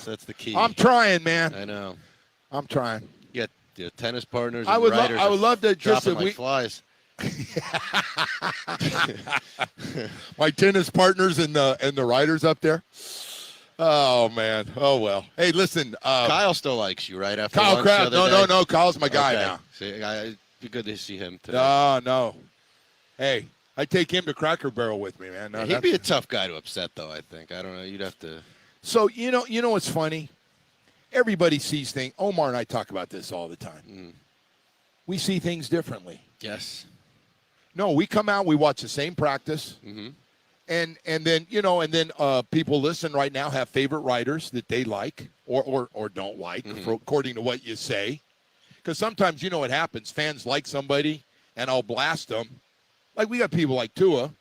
That's the key. I'm trying, man. I know. I'm trying. You got tennis partners. I and would writers I would love to just dropping like flies. My tennis partners and the riders up there. Oh man. Oh well. Hey, listen. Kyle still likes you, right? After Kyle lunch Kraft. the other day? No. Kyle's my guy Okay. now. See, it'd be good to see him today. No. Hey, I take him to Cracker Barrel with me, man. No, he'd be a tough guy to upset, though. I think. I don't know. You'd have to. So you know what's funny? Everybody sees things. Omar and I talk about this all the time. We see things differently. Yes. No, we come out. We watch the same practice. And then people listen right now have favorite writers that they like or don't like, according to what you say. Because sometimes what happens. Fans like somebody, and I'll blast them. Like we got people like Tua,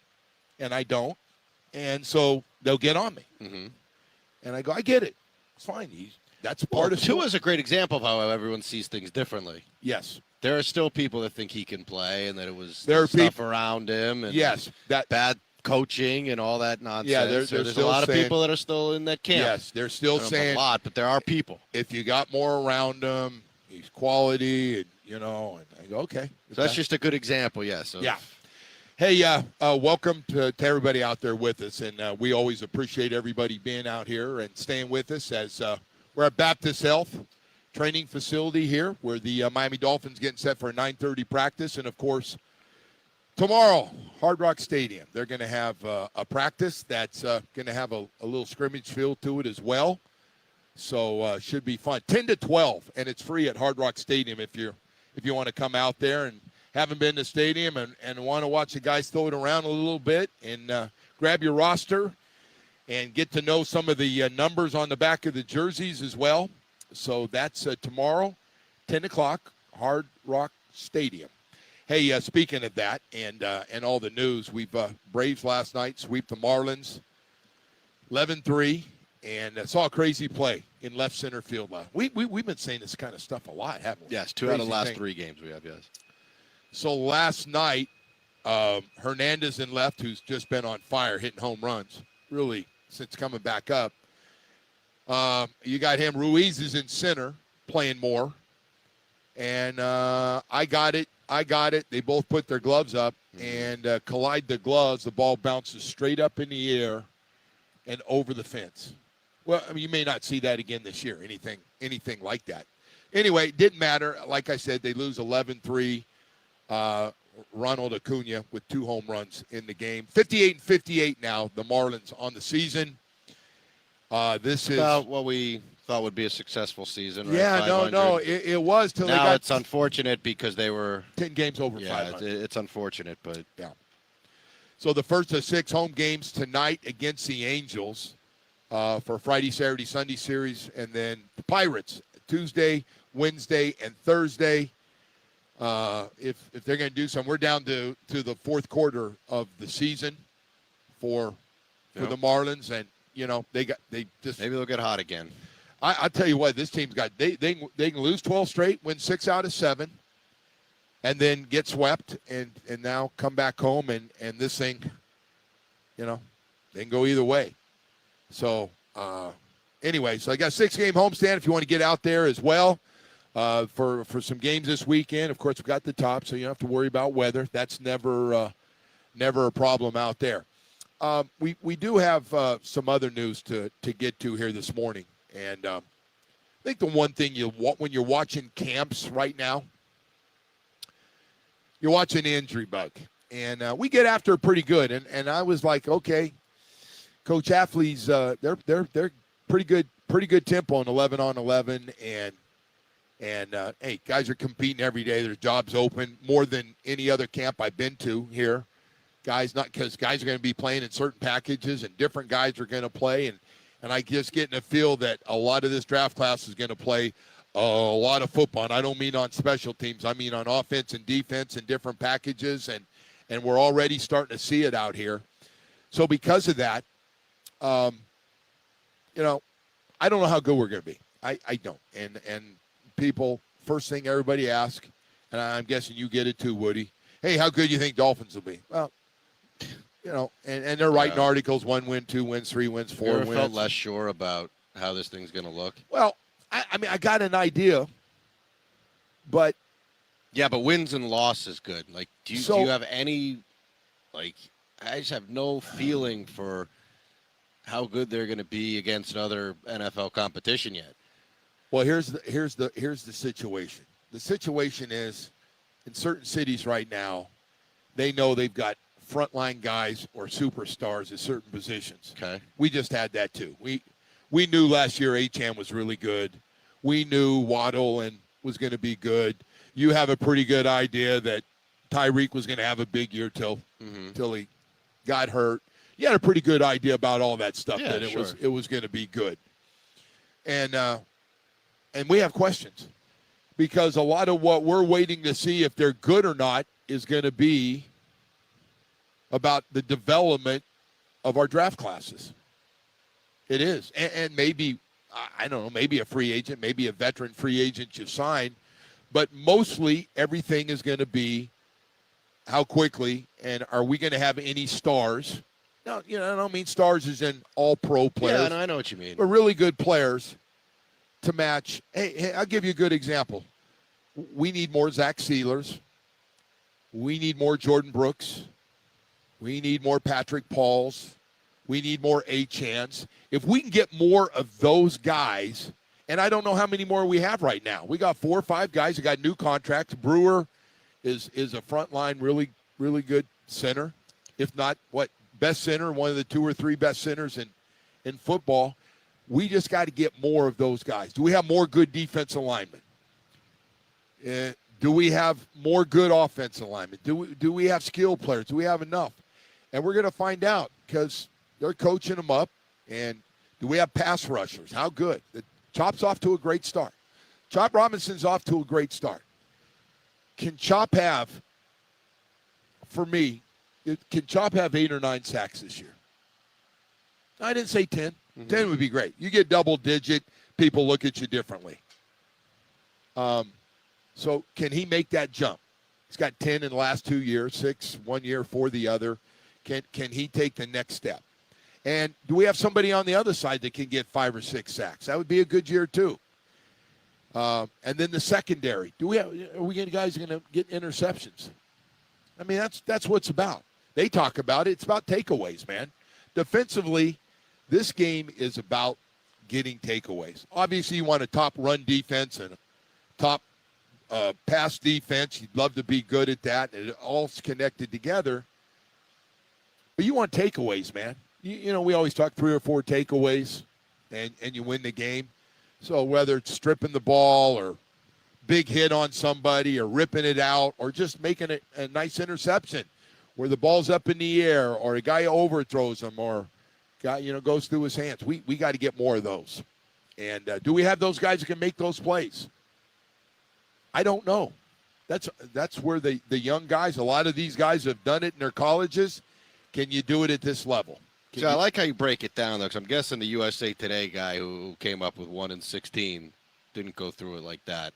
and I don't, and so they'll get on me. And I go, I get it. It's fine. That's part of Tua's a great example of how everyone sees things differently. Yes. There are still people that think he can play, and that it was there are stuff around him. And that bad coaching and all that nonsense. Yeah, there's a lot of people that are still in that camp. Yes, they're still saying a lot, but there are people. If you got more around him, he's quality, and and I go, okay. So that's just a good example, yes. Yeah. Hey, welcome to everybody out there with us, and we always appreciate everybody being out here and staying with us as we're at Baptist Health Training Facility here, where the Miami Dolphins getting set for a 9:30 practice, and of course, tomorrow, Hard Rock Stadium, they're going to have a practice that's going to have a little scrimmage feel to it as well. So should be fun. 10 to 12, and it's free at Hard Rock Stadium if you want to come out there and haven't been to the stadium and want to watch the guys throw it around a little bit and grab your roster and get to know some of the numbers on the back of the jerseys as well. So that's tomorrow, 10 o'clock, Hard Rock Stadium. Hey, speaking of that and all the news, we've Braves last night sweep the Marlins 11-3 and saw a crazy play in left center field. We've been saying this kind of stuff a lot, haven't we? Yes, 2 out of the last 3 games we have, yes. So last night, Hernandez in left, who's just been on fire, hitting home runs, really, since coming back up. You got him. Ruiz is in center, playing more. And I got it. They both put their gloves up and collide the gloves. The ball bounces straight up in the air and over the fence. Well, I mean, you may not see that again this year, anything like that. Anyway, it didn't matter. Like I said, they lose 11-3. Ronald Acuna with 2 home runs in the game. 58-58 now, the Marlins on the season. This is about what we thought would be a successful season, right? Yeah, no, it was till now they got. It's unfortunate because they were 10 games over 500. It's unfortunate, but yeah. So the first of 6 home games tonight against the Angels for Friday, Saturday, Sunday series, and then the Pirates Tuesday, Wednesday, and Thursday. If they're going to do something, we're down to the fourth quarter of the season for the Marlins, and they just maybe they'll get hot again. I tell you what, this team's got they can lose 12 straight, win 6 out of 7, and then get swept and now come back home and this thing, they can go either way. So anyway, so I got a 6-game homestand if you want to get out there as well. For some games this weekend. Of course, we've got the top, so you don't have to worry about weather. That's never a problem out there. We do have some other news to get to here this morning. And I think the one thing when you're watching camps right now, you're watching the injury bug. And we get after it pretty good. And I was like, okay, Coach Affley's they're pretty good tempo on 11-on-11 and hey, guys are competing every day. There's jobs open more than any other camp I've been to here. Guys are going to be playing in certain packages, and different guys are going to play. And I just getting a feel that a lot of this draft class is going to play a lot of football. And I don't mean on special teams. I mean on offense and defense and different packages. And we're already starting to see it out here. So because of that, I don't know how good we're going to be. I don't. And people, first thing everybody asks, and I'm guessing you get it too, Woody, hey, how good do you think Dolphins will be? Well, and they're writing articles, 1 win, 2 wins, 3 wins, 4 wins. I felt less sure about how this thing's going to look? Well, I mean, I got an idea, but yeah, but wins and losses good. Like, do you have any? Like, I just have no feeling for how good they're going to be against another NFL competition yet. Well, here's the situation. The situation is, in certain cities right now, they know they've got frontline guys or superstars at certain positions. Okay. We just had that too. We knew last year Achane was really good. We knew Waddle was going to be good. You have a pretty good idea that Tyreek was going to have a big year till he got hurt. You had a pretty good idea about all that stuff, that it was going to be good. And we have questions because a lot of what we're waiting to see if they're good or not is going to be about the development of our draft classes. It is. And maybe, I don't know, maybe a free agent, maybe a veteran free agent you sign, but mostly everything is going to be how quickly and are we going to have any stars? No, I don't mean stars as in all pro players. Yeah, no, I know what you mean. But really good players to match. Hey, I'll give you a good example. We need more Zach Sealers. We need more Jordan Brooks. We need more Patrick Pauls. We need more Achanes. If we can get more of those guys, and I don't know how many more we have right now. We got 4 or 5 guys who got new contracts. Brewer is a frontline, really, really good center. If not, best center, one of the 2 or 3 best centers in football. We just got to get more of those guys. Do we have more good defensive linemen? Do we have more good offensive linemen? Do we have skilled players? Do we have enough? And we're going to find out because they're coaching them up. And do we have pass rushers? How good? Chop's off to a great start. Chop Robinson's off to a great start. Can Chop have, for me, can Chop have 8 or 9 sacks this year? I didn't say 10. 10 would be great. You get double digit, people look at you differently. So can he make that jump? He's got 10 in the last 2 years, 6 1 year, 4 the other. Can he take the next step? And do we have somebody on the other side that can get 5 or 6 sacks? That would be a good year too. And then the secondary. Are we guys going to get interceptions? I mean, that's what it's about. They talk about it. It's about takeaways, man. Defensively, this game is about getting takeaways. Obviously, you want a top run defense and a top pass defense. You'd love to be good at that, and it all's connected together. But you want takeaways, man. You know, we always talk 3 or 4 takeaways, and you win the game. So whether it's stripping the ball or big hit on somebody or ripping it out or just making a nice interception where the ball's up in the air or a guy overthrows them or guy, goes through his hands. We got to get more of those. And do we have those guys who can make those plays? I don't know. That's where the young guys, a lot of these guys have done it in their colleges. Can you do it at this level? I like how you break it down, though, because I'm guessing the USA Today guy who came up with 1 in 16 didn't go through it like that.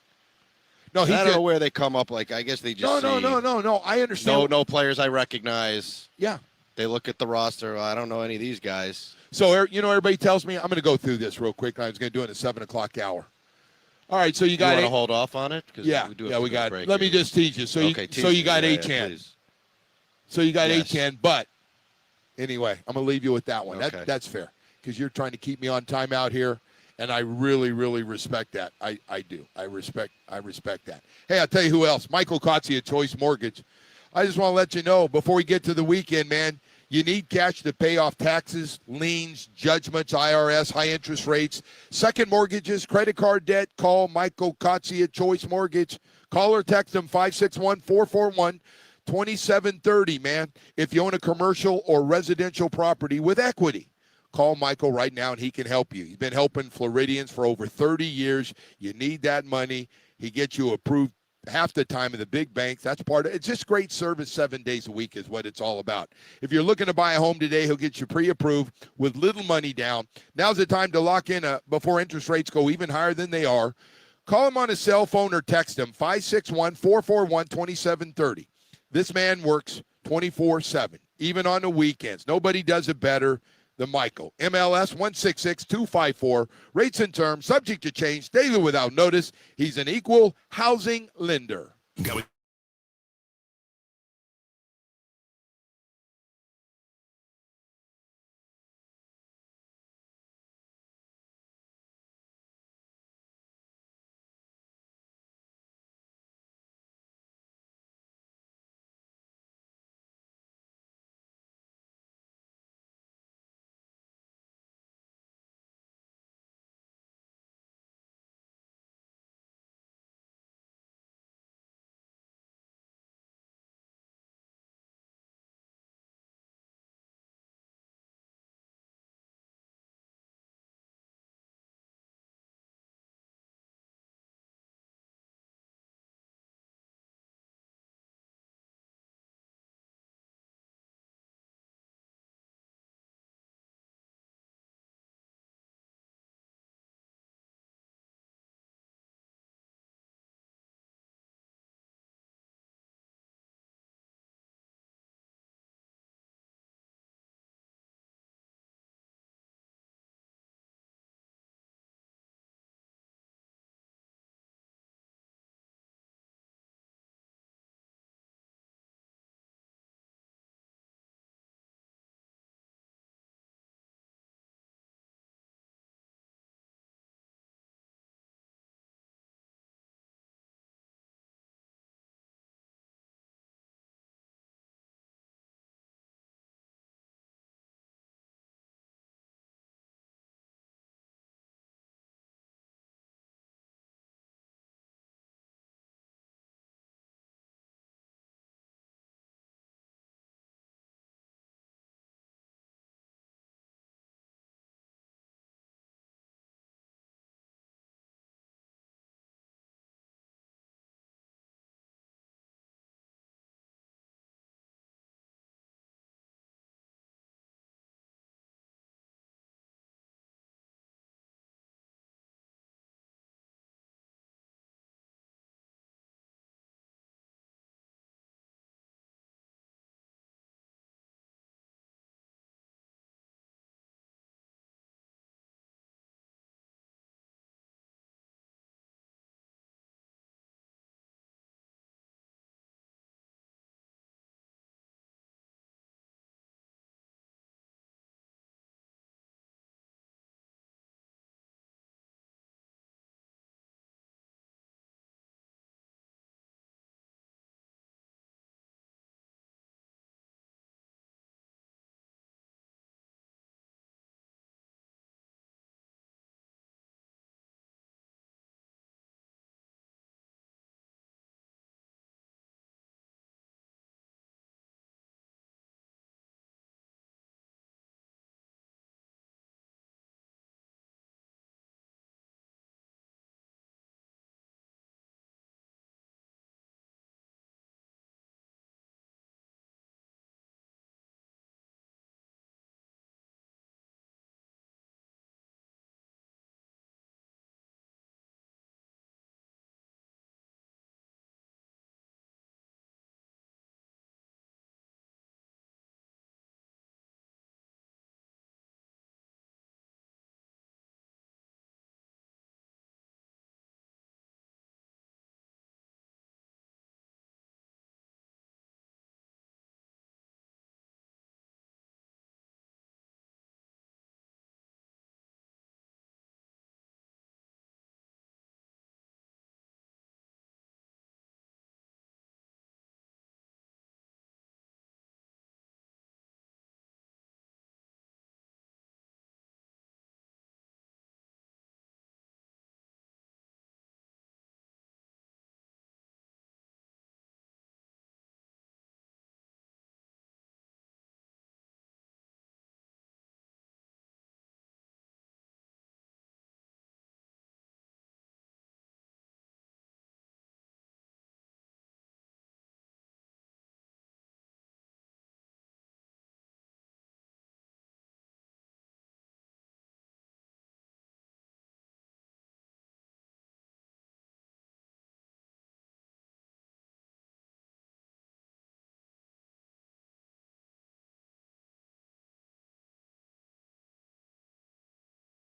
No, I don't know where they come up. Like, I guess they just No. I understand. No players I recognize. Yeah. They look at the roster. I don't know any of these guys. So, everybody tells me, I'm going to go through this real quick. I was going to do it in the 7 o'clock hour. All right, so you got want to hold off on it? Yeah, we got it. Let me just teach you. So you got Achane. So you got Achane, but anyway, I'm going to leave you with that one. Okay. That's fair because you're trying to keep me on timeout here, and I really, really respect that. I do. I respect that. Hey, I'll tell you who else. Michael Kotze at Choice Mortgage. I just want to let you know before we get to the weekend, man, you need cash to pay off taxes, liens, judgments, IRS, high interest rates, second mortgages, credit card debt. Call Michael Kotze at Choice Mortgage. Call or text him 561-441-2730, man. If you own a commercial or residential property with equity, call Michael right now and he can help you. He's been helping Floridians for over 30 years. You need that money. He gets you approved half the time in the big banks. That's part of it. It's just great service 7 days a week is what it's all about. If you're looking to buy a home today, he'll get you pre-approved with little money down. Now's the time to lock in before interest rates go even higher than they are. Call him on his cell phone or text him 561-441-2730. This man works 24/7, even on the weekends. Nobody does it better. than Michael. MLS 166254. Rates and terms subject to change daily without notice. He's an equal housing lender.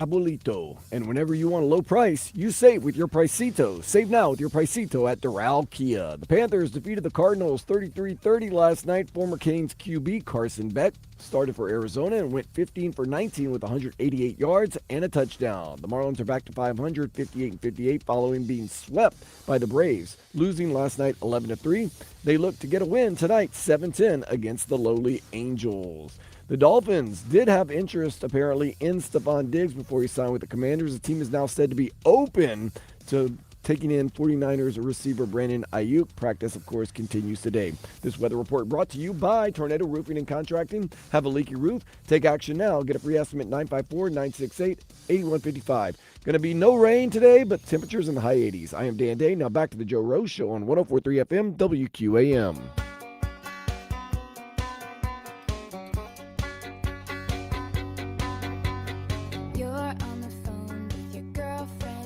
Abuelito. And whenever you want a low price, you save with your Pricito. Save now with your Pricito at Doral Kia. The Panthers defeated the Cardinals 33-30 last night. Former Canes QB Carson Beck started for Arizona and went 15 for 19 with 188 yards and a touchdown. The Marlins are back to 500, 58-58, following being swept by the Braves, losing last night 11-3. They look to get a win tonight, 7-10, against the lowly Angels. The Dolphins did have interest, apparently, in Stephon Diggs before he signed with the Commanders. The team is now said to be open to taking in 49ers receiver Brandon Ayuk. Practice, of course, continues today. This weather report brought to you by Tornado Roofing and Contracting. Have a leaky roof? Take action now. Get a free estimate 954-968-8155. Going to be no rain today, but temperatures in the high 80s. I am Dan Day. Now back to the Joe Rose Show on 104.3 FM WQAM.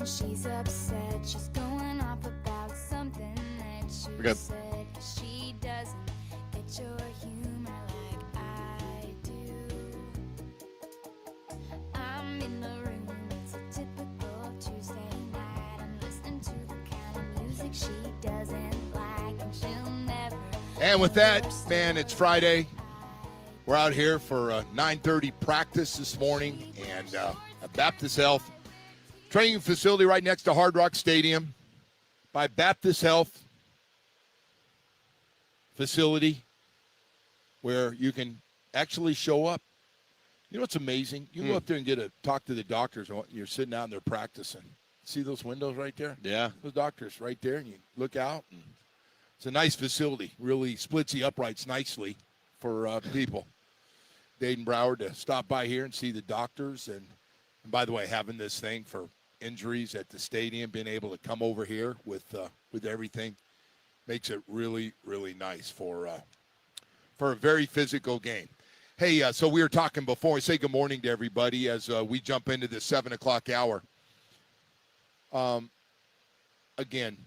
She's upset, she's going off about something that you said. She doesn't get your humor like I do. I'm in the room, it's a typical Tuesday night. I'm listening to the kind of music she doesn't like, and she'll never. And with that, man, it's Friday. We're out here for a 9:30 practice this morning, and at Baptist Health training facility right next to Hard Rock Stadium by Baptist Health facility where you can actually show up. You know what's amazing? You can go up there and talk to the doctors. You're sitting out and they're practicing. See those windows right there? Yeah. Those doctors right there, and you look out. And it's a nice facility. Really splits the uprights nicely for people. Dayton Broward to stop by here and see the doctors. And by the way, having this thing for injuries at the stadium, being able to come over here with everything makes it really, really nice for a very physical game. Hey, so we were talking before. I say good morning to everybody as we jump into the 7 o'clock hour. Again,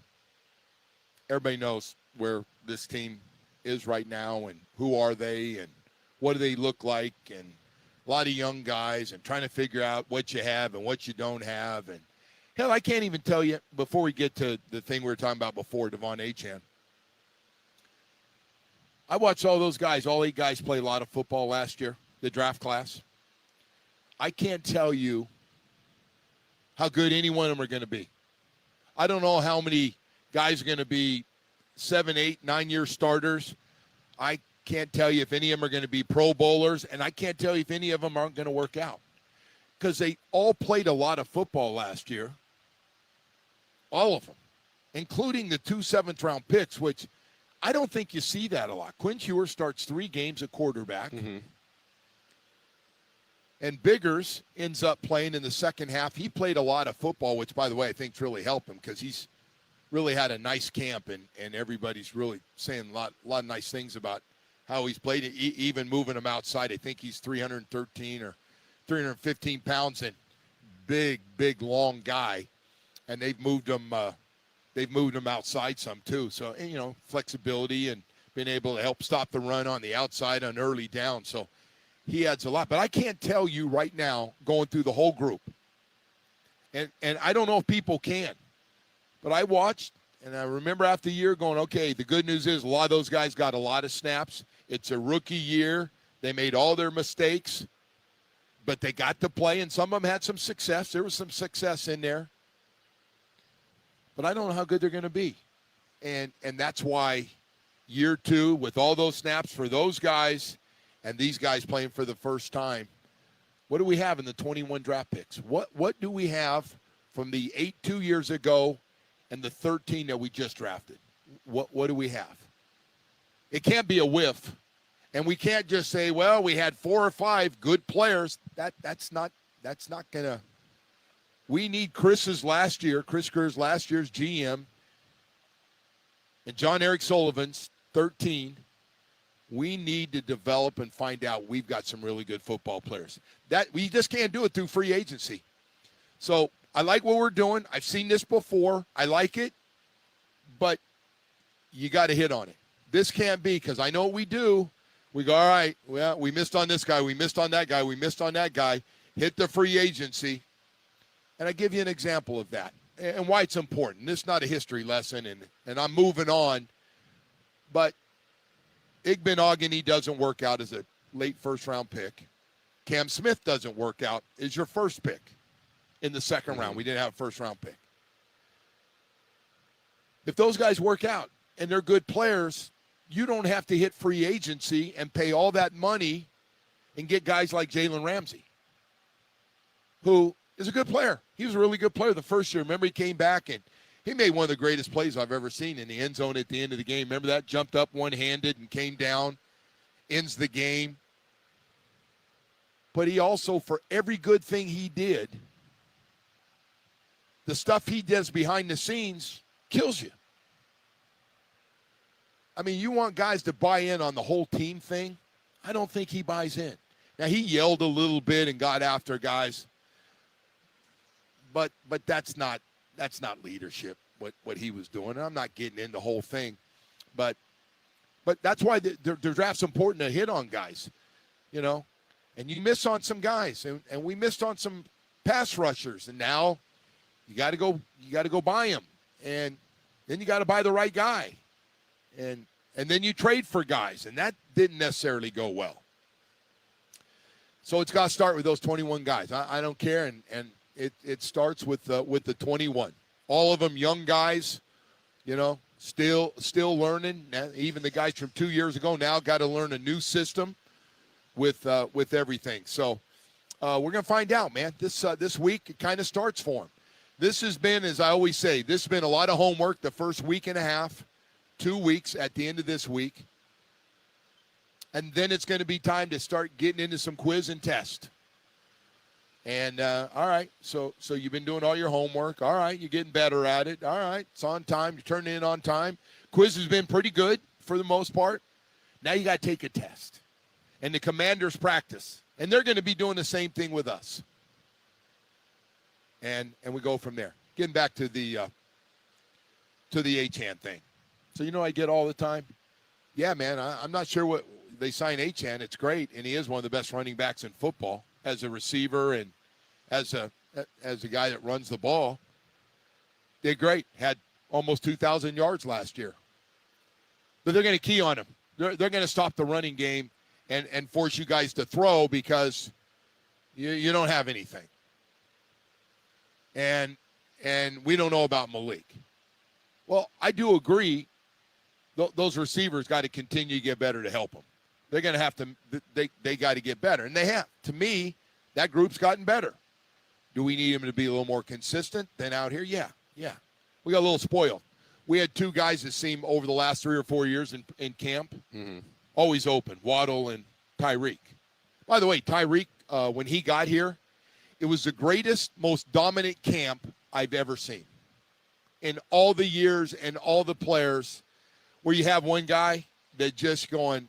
everybody knows where this team is right now and who are they and what do they look like, and a lot of young guys and trying to figure out what you have and what you don't have. And hell, I can't even tell you, before we get to the thing we were talking about before, Devon Achane. I watched all those guys, all 8 guys play a lot of football last year, the draft class. I can't tell you how good any one of them are going to be. I don't know how many guys are going to be 7, 8, 9-year starters. I can't tell you if any of them are going to be Pro Bowlers, and I can't tell you if any of them aren't going to work out because they all played a lot of football last year, all of them, including the 2 7th-round picks, which I don't think you see that a lot. Quinn Hewer starts 3 games at quarterback, and Biggers ends up playing in the second half. He played a lot of football, which, by the way, I think's really helped him because he's really had a nice camp, and everybody's really saying a lot of nice things about how he's played, even moving him outside. I think he's 313 or 315 pounds and big, long guy. And they've moved him outside some too. So, flexibility and being able to help stop the run on the outside on early down. So he adds a lot. But I can't tell you right now, going through the whole group, and I don't know if people can, but I watched, and I remember after the year going, okay, the good news is a lot of those guys got a lot of snaps. It's a rookie year. They made all their mistakes, but they got to play, and some of them had some success. There was some success in there. But I don't know how good they're going to be. And that's why year 2, with all those snaps for those guys and these guys playing for the first time, what do we have in the 21 draft picks? What do we have from the 8 2 years ago and the 13 that we just drafted? What do we have? It can't be a whiff. And we can't just say, well, we had 4 or 5 good players. That's not going to. We need Chris Kerr's last year's GM, and John Eric Sullivan's 13. We need to develop and find out we've got some really good football players. That we just can't do it through free agency. So I like what we're doing. I've seen this before. I like it, but you got to hit on it. This can't be, because I know what we do. We go, all right, well, we missed on this guy. We missed on that guy. We missed on that guy. Hit the free agency. And I give you an example of that and why it's important. This is not a history lesson, and I'm moving on. But Igbenogany doesn't work out as a late first-round pick. Cam Smith doesn't work out as your first pick in the second round. We didn't have a first-round pick. If those guys work out and they're good players, you don't have to hit free agency and pay all that money and get guys like Jalen Ramsey, who is a good player. He was a really good player the first year. Remember, he came back and he made one of the greatest plays I've ever seen in the end zone at the end of the game. Remember that? Jumped up one-handed and came down, ends the game. But he also, for every good thing he did, the stuff he does behind the scenes kills you. I mean, you want guys to buy in on the whole team thing? I don't think he buys in. Now, he yelled a little bit and got after guys. But that's not leadership, what he was doing. And I'm not getting into the whole thing. But that's why the draft's important to hit on guys, you know. And you miss on some guys. And we missed on some pass rushers. And now you got to go buy them. And then you got to buy the right guy. And then you trade for guys. And that didn't necessarily go well. So it's got to start with those 21 guys. I don't care. And it starts with the 21. All of them young guys, you know, still learning. Even the guys from 2 years ago now got to learn a new system with everything. So we're going to find out, man. This week it kind of starts for them. This has been, as I always say, this has been a lot of homework the first week and a half, 2 weeks at the end of this week. And then it's going to be time to start getting into some quiz and test. And, all right, so you've been doing all your homework. All right, you're getting better at it. All right, it's on time. You're turning in on time. Quiz has been pretty good for the most part. Now you got to take a test. And the Commanders practice. And they're going to be doing the same thing with us. And we go from there. Getting back to the Achane thing. So you know I get all the time? Yeah, man, I'm not sure what they sign Achane. It's great, and he is one of the best running backs in football as a receiver and as a guy that runs the ball. Did great. Had almost 2,000 yards last year. But they're going to key on him. They're going to stop the running game and force you guys to throw because you don't have anything. And we don't know about Malik. Well, I do agree. Those receivers got to continue to get better to help them. They're going to have to. They got to get better, and they have. To me, that group's gotten better. Do we need them to be a little more consistent than out here? Yeah. We got a little spoiled. We had two guys that seemed over the last 3 or 4 years in camp, always open, Waddle and Tyreek. By the way, Tyreek, when he got here, it was the greatest, most dominant camp I've ever seen. In all the years and all the players, where you have one guy that just going,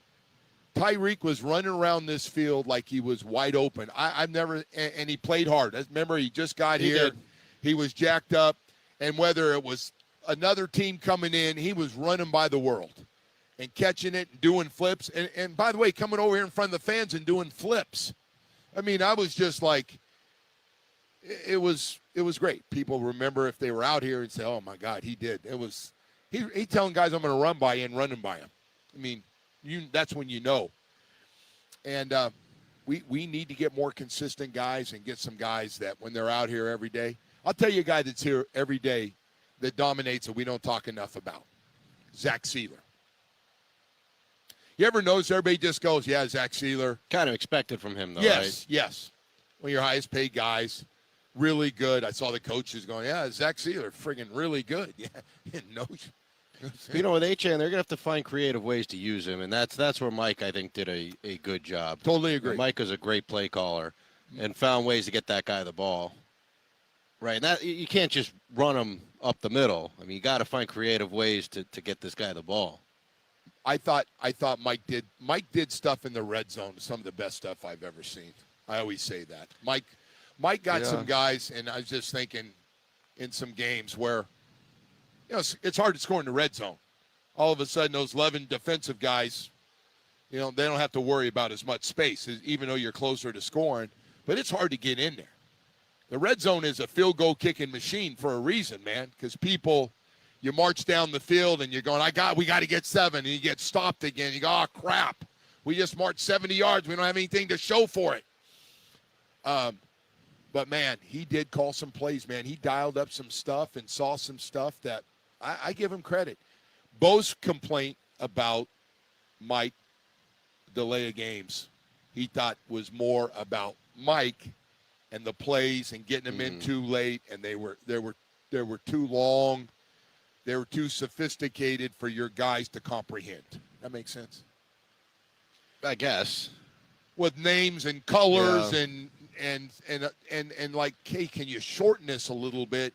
Tyreek was running around this field like he was wide open. I've never, and he played hard. Remember, he just got here. He was jacked up, and whether it was another team coming in, he was running by the world and catching it and doing flips. And by the way, coming over here in front of the fans and doing flips. I mean, I was just like, it was great. People remember if they were out here and say, oh, my God, he did. It was he telling guys I'm going to run by you and running by him. I mean, that's when you know. And we need to get more consistent guys and get some guys that when they're out here every day. I'll tell you a guy that's here every day that dominates that we don't talk enough about, Zach Sealer. You ever notice everybody just goes, yeah, Zach Sealer. Kind of expected from him, though, right? Yes. One of your highest paid guys, really good. I saw the coaches going, yeah, Zach Sealer, friggin' really good. Yeah, no. You know, with Achane, they're going to have to find creative ways to use him, and that's where Mike, I think, did a good job. Totally agree. Mike is a great play caller and found ways to get that guy the ball. Right, and that you can't just run him up the middle. I mean, you got to find creative ways to get this guy the ball. I thought Mike did stuff in the red zone, some of the best stuff I've ever seen. I always say that. Mike got some guys, and I was just thinking in some games where, you know, it's hard to score in the red zone. All of a sudden, those 11 defensive guys, you know, they don't have to worry about as much space, even though you're closer to scoring. But it's hard to get in there. The red zone is a field goal kicking machine for a reason, man, because people, you march down the field and you're going, we got to get 7, and you get stopped again. You go, oh, crap. We just marched 70 yards. We don't have anything to show for it. But, man, he did call some plays, man. He dialed up some stuff and saw some stuff that I give him credit. Bo's complaint about Mike delay of games, he thought was more about Mike and the plays and getting them in too late, and they were too long. They were too sophisticated for your guys to comprehend. That makes sense? I guess. With names and colors and like, hey, can you shorten this a little bit?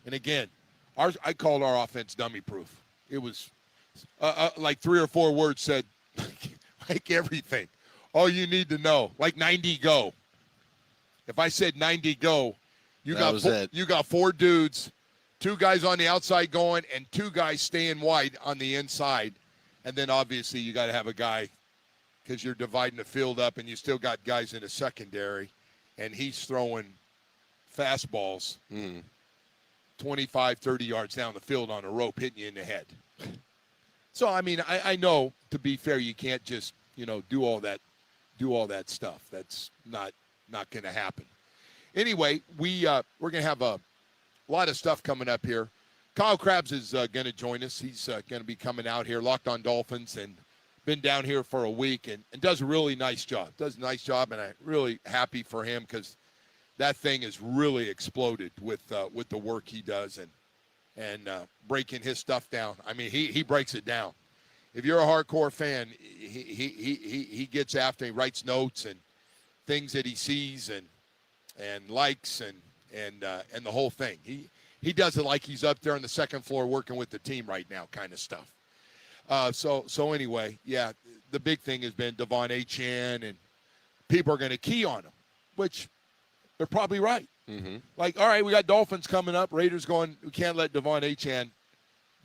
And again, I called our offense dummy proof. It was like 3 or 4 words said, like everything. All you need to know, like 90 go. If I said 90 go, you got 4 dudes, 2 guys on the outside going, and 2 guys staying wide on the inside. And then obviously you got to have a guy, because you're dividing the field up, and you still got guys in the secondary, and he's throwing fastballs 25, 30 yards down the field on a rope, hitting you in the head. So, I mean, I know, to be fair, you can't just, do all that stuff. That's not going to happen. Anyway, we're going to have a lot of stuff coming up here. Kyle Krabs is going to join us. He's going to be coming out here, Locked on Dolphins, and been down here for a week and does a really nice job. And I'm really happy for him because that thing has really exploded with the work he does and breaking his stuff down. I mean, he breaks it down. If you're a hardcore fan, he gets after. He writes notes and things that he sees and likes and the whole thing. He does it like he's up there on the second floor working with the team right now, kind of stuff. So anyway, yeah, the big thing has been Devon Achane, and people are going to key on him, which they're probably right. Mm-hmm. Like, all right, we got Dolphins coming up. Raiders going, we can't let Devon Achane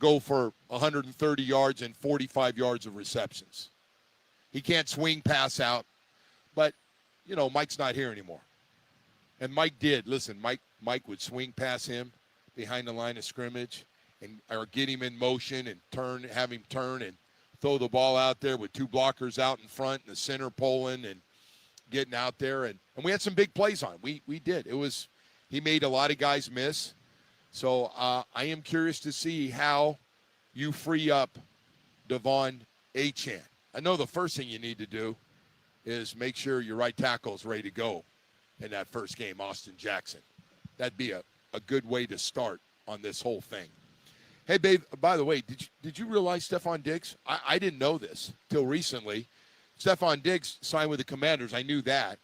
go for 130 yards and 45 yards of receptions. He can't swing pass out. But, Mike's not here anymore. And Mike did. Listen, Mike would swing past him behind the line of scrimmage or get him in motion and have him turn and throw the ball out there with 2 blockers out in front and the center pulling and getting out there. And we had some big plays on him. We did. He made a lot of guys miss. So I am curious to see how you free up Devon Achane. I know the first thing you need to do is make sure your right tackle is ready to go in that first game, Austin Jackson. That'd be a good way to start on this whole thing. Hey, babe, by the way, did you realize Stephon Diggs? I didn't know this till recently. Stephon Diggs signed with the Commanders. I knew that.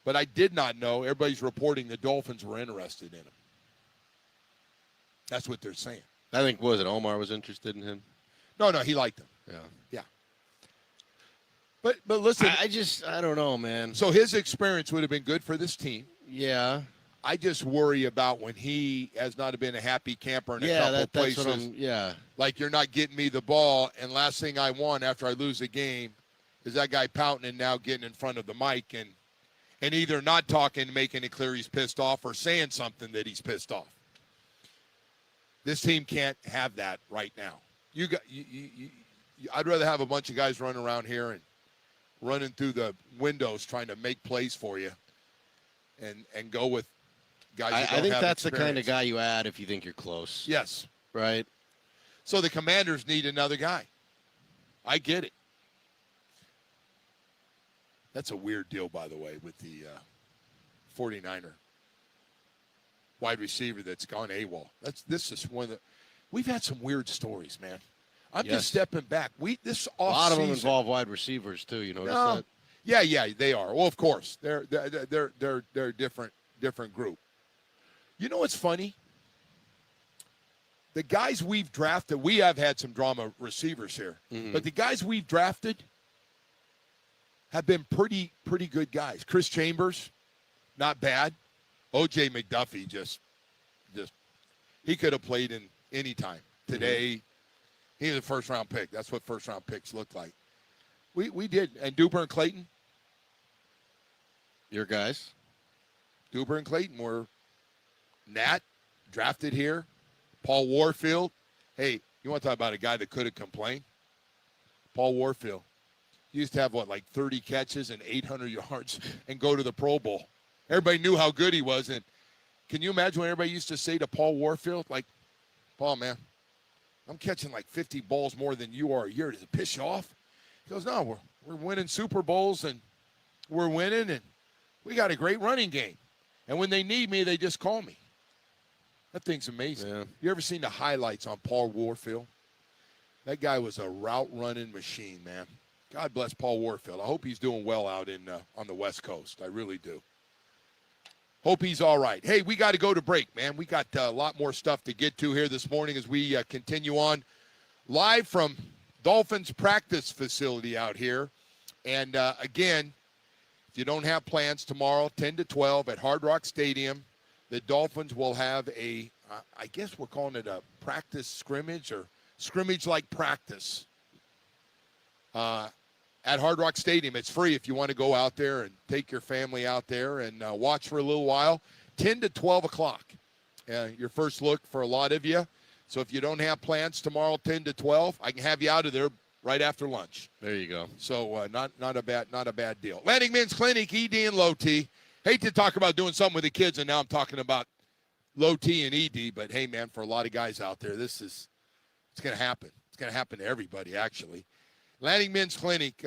But I did not know. Everybody's reporting the Dolphins were interested in him. That's what they're saying. I think, Omar was interested in him? No, he liked him. Yeah. But listen. I don't know, man. So his experience would have been good for this team. Yeah. I just worry about when he has not been a happy camper in a couple places. Like, you're not getting me the ball, and last thing I want after I lose a game is that guy pouting and now getting in front of the mic and either not talking, making it clear he's pissed off, or saying something that he's pissed off. This team can't have that right now. I'd rather have a bunch of guys running around here and running through the windows trying to make plays for you and go with guys that don't I think have that's experience. The kind of guy you add if you think you're close. Yes. Right? So the Commanders need another guy. I get it. That's a weird deal, by the way, with the 49er wide receiver that's gone AWOL. This is one of the – we've had some weird stories, man. I'm just stepping back. This offseason – a lot of them involve wide receivers, too. You notice that? Yeah, they are. Well, of course. They're a different group. You know what's funny? The guys we've drafted – we have had some drama receivers here. Mm-hmm. But the guys we've drafted – have been pretty good guys. Chris Chambers, not bad. O.J. McDuffie just he could have played in any time. Today, he was a first-round pick. That's what first-round picks look like. We did. And Duper and Clayton. Your guys? Duber and Clayton were Nat, drafted here. Paul Warfield. Hey, you want to talk about a guy that could have complained? Paul Warfield. He used to have, 30 catches and 800 yards and go to the Pro Bowl. Everybody knew how good he was. And can you imagine what everybody used to say to Paul Warfield? Like, Paul, man, I'm catching 50 balls more than you are a year. Does it piss you off? He goes, no, we're winning Super Bowls, and we're winning, and we got a great running game. And when they need me, they just call me. That thing's amazing. Yeah. You ever seen the highlights on Paul Warfield? That guy was a route-running machine, man. God bless Paul Warfield. I hope he's doing well out on the West Coast. I really do. Hope he's all right. Hey, we got to go to break, man. We got a lot more stuff to get to here this morning as we continue on live from Dolphins practice facility out here. And, again, if you don't have plans tomorrow, 10 to 12 at Hard Rock Stadium, the Dolphins will have I guess we're calling it a practice scrimmage or scrimmage-like practice at Hard Rock Stadium. It's free if you want to go out there and take your family out there and watch for a little while. 10 to 12 o'clock, your first look for a lot of you. So if you don't have plans tomorrow, 10 to 12, I can have you out of there right after lunch. There you go. So not a bad deal. Atlantic Men's Clinic, ED and Low T. Hate to talk about doing something with the kids, and now I'm talking about Low T and ED. But hey, man, for a lot of guys out there, it's going to happen. It's going to happen to everybody, actually. Atlantic Men's Clinic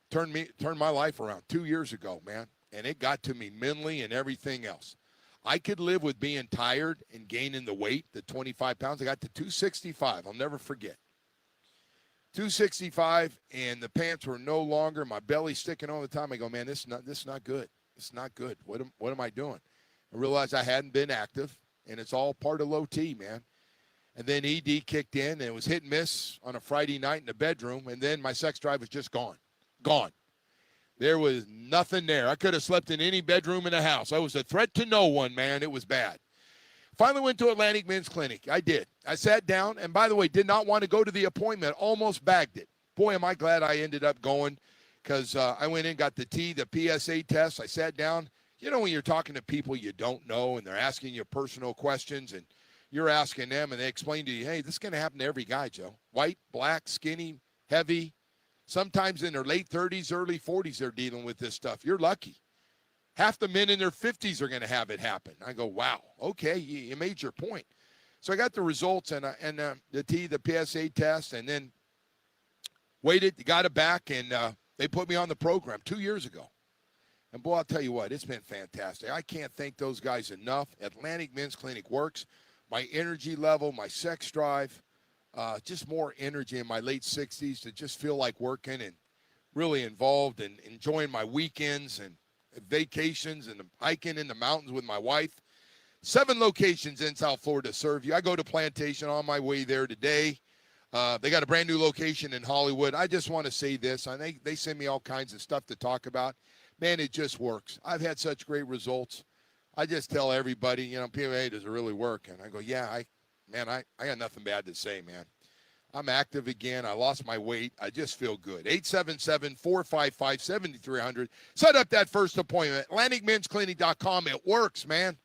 turned my life around 2 years ago, man, and it got to me mentally and everything else. I could live with being tired and gaining the weight, the 25 pounds. I got to 265. I'll never forget. 265, and the pants were no longer, my belly sticking all the time. I go, man, this is not good. It's not good. What am I doing? I realized I hadn't been active, and it's all part of Low T, man. And then ED kicked in, and it was hit and miss on a Friday night in the bedroom, and then my sex drive was just gone. Gone. There was nothing there. I could have slept in any bedroom in the house. I was a threat to no one, man. It was bad. Finally went to Atlantic Men's Clinic. I did. I sat down, and by the way, did not want to go to the appointment. Almost bagged it. Boy, am I glad I ended up going, because I went in, got the PSA test. I sat down. You know when you're talking to people you don't know, and they're asking you personal questions, and you're asking them, and they explain to you, hey, this is going to happen to every guy, Joe. White, black, skinny, heavy. Sometimes in their late 30s, early 40s, they're dealing with this stuff. You're lucky. Half the men in their 50s are going to have it happen. I go, wow, okay, you made your point. So I got the results and the PSA test, and then waited, got it back, and they put me on the program 2 years ago. And, boy, I'll tell you what, it's been fantastic. I can't thank those guys enough. Atlantic Men's Clinic works. My energy level, my sex drive, just more energy in my late 60s to just feel like working and really involved and enjoying my weekends and vacations and hiking in the mountains with my wife. 7 locations in South Florida to serve you. I go to Plantation on my way there today. They got a brand new location in Hollywood. I just want to say this. I think they send me all kinds of stuff to talk about. Man, it just works. I've had such great results. I just tell everybody, people, hey, does it really work? And I go, yeah, I got nothing bad to say, man. I'm active again. I lost my weight. I just feel good. 877-455-7300. Set up that first appointment. AtlanticMen'sClinic.com. It works, man.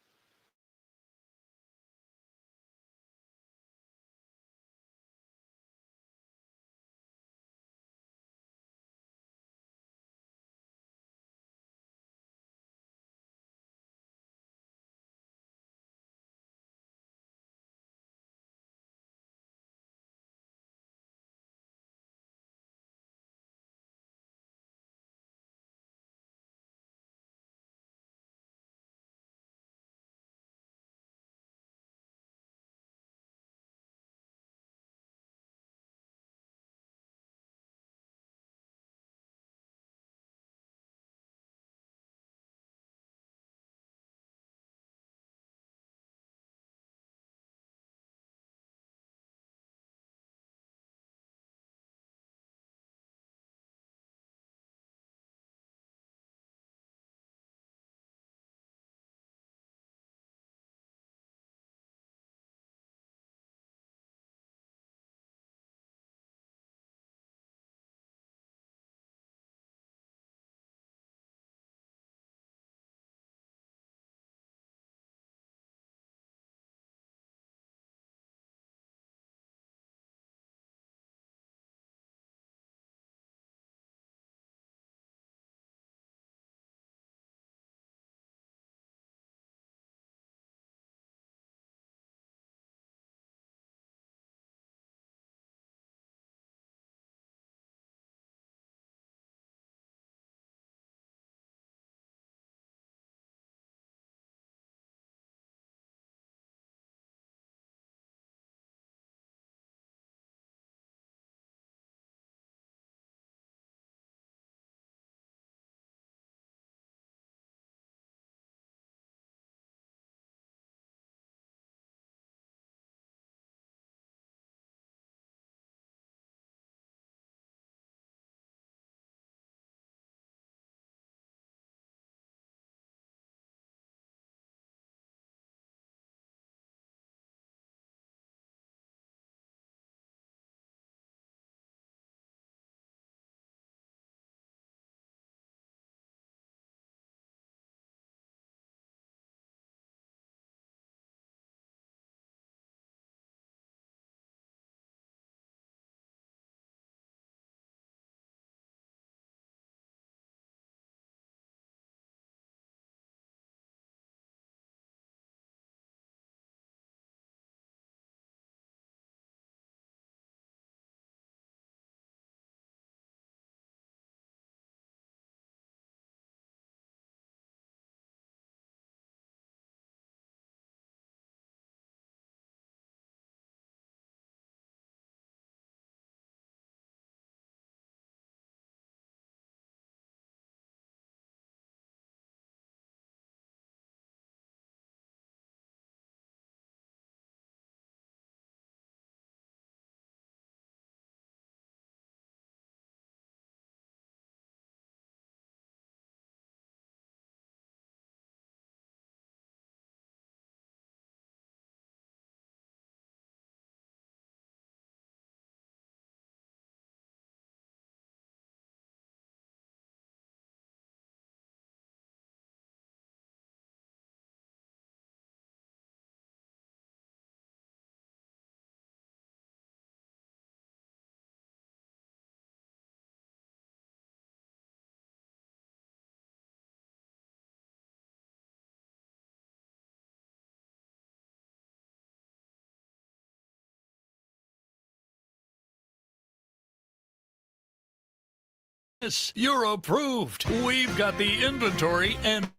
Yes, you're approved. We've got the inventory and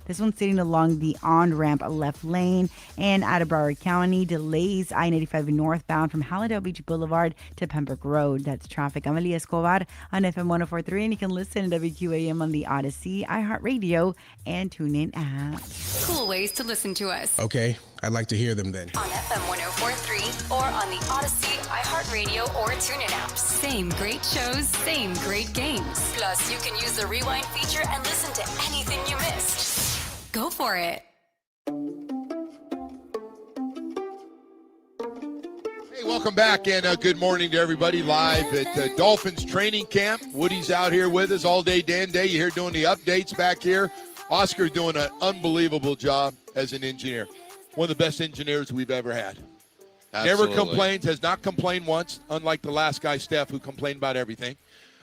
This one's sitting along the on-ramp left lane and out of Broward County. Delays I-95 northbound from Hallandale Beach Boulevard to Pembroke Road. That's traffic. I'm Alia Escobar on FM 104.3, and you can listen to WQAM on the Odyssey, iHeartRadio, and TuneIn app. Cool ways to listen to us. Okay, I'd like to hear them then. On FM 104.3 or on the Odyssey, iHeartRadio, or TuneIn apps. Same great shows, same great games. Plus, you can use the rewind feature and listen to anything you missed. Go for it. Hey, welcome back, and good morning to everybody live at Dolphins Training Camp. Woody's out here with us all day, Dan Day. You're here doing the updates back here. Oscar doing an unbelievable job as an engineer. One of the best engineers we've ever had. Absolutely. Never complains, has not complained once, unlike the last guy, Steph, who complained about everything.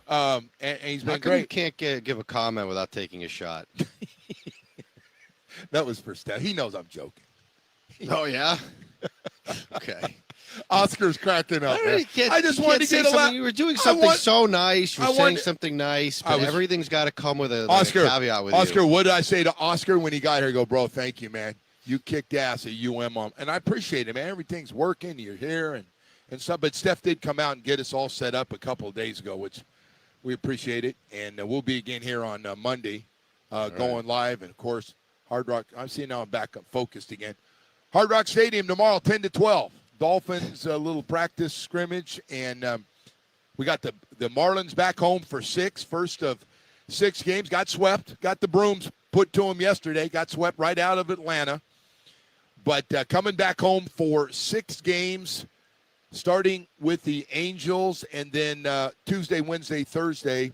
And he's been great. You can't give a comment without taking a shot. That was for Steph. He knows I'm joking. Oh, yeah? Okay. Oscar's cracking up. I just wanted to get a laugh. You were doing something so nice. You were saying something nice, but everything's got to come with a caveat with Oscar, you. what did I say to Oscar when he got here? Go, bro, thank you, man. You kicked ass at UM. And I appreciate it, man. Everything's working. You're here and stuff. But Steph did come out and get us all set up a couple of days ago, which we appreciate it. And we'll be again here on Monday going live. And, of course, Hard Rock. I'm seeing now I'm back up focused again. Hard Rock Stadium tomorrow, 10 to 12. Dolphins, a little practice scrimmage. And we got the Marlins back home for first of 6 games. Got swept. Got the brooms put to them yesterday. Got swept right out of Atlanta. But coming back home for 6 games, starting with the Angels, and then Tuesday, Wednesday, Thursday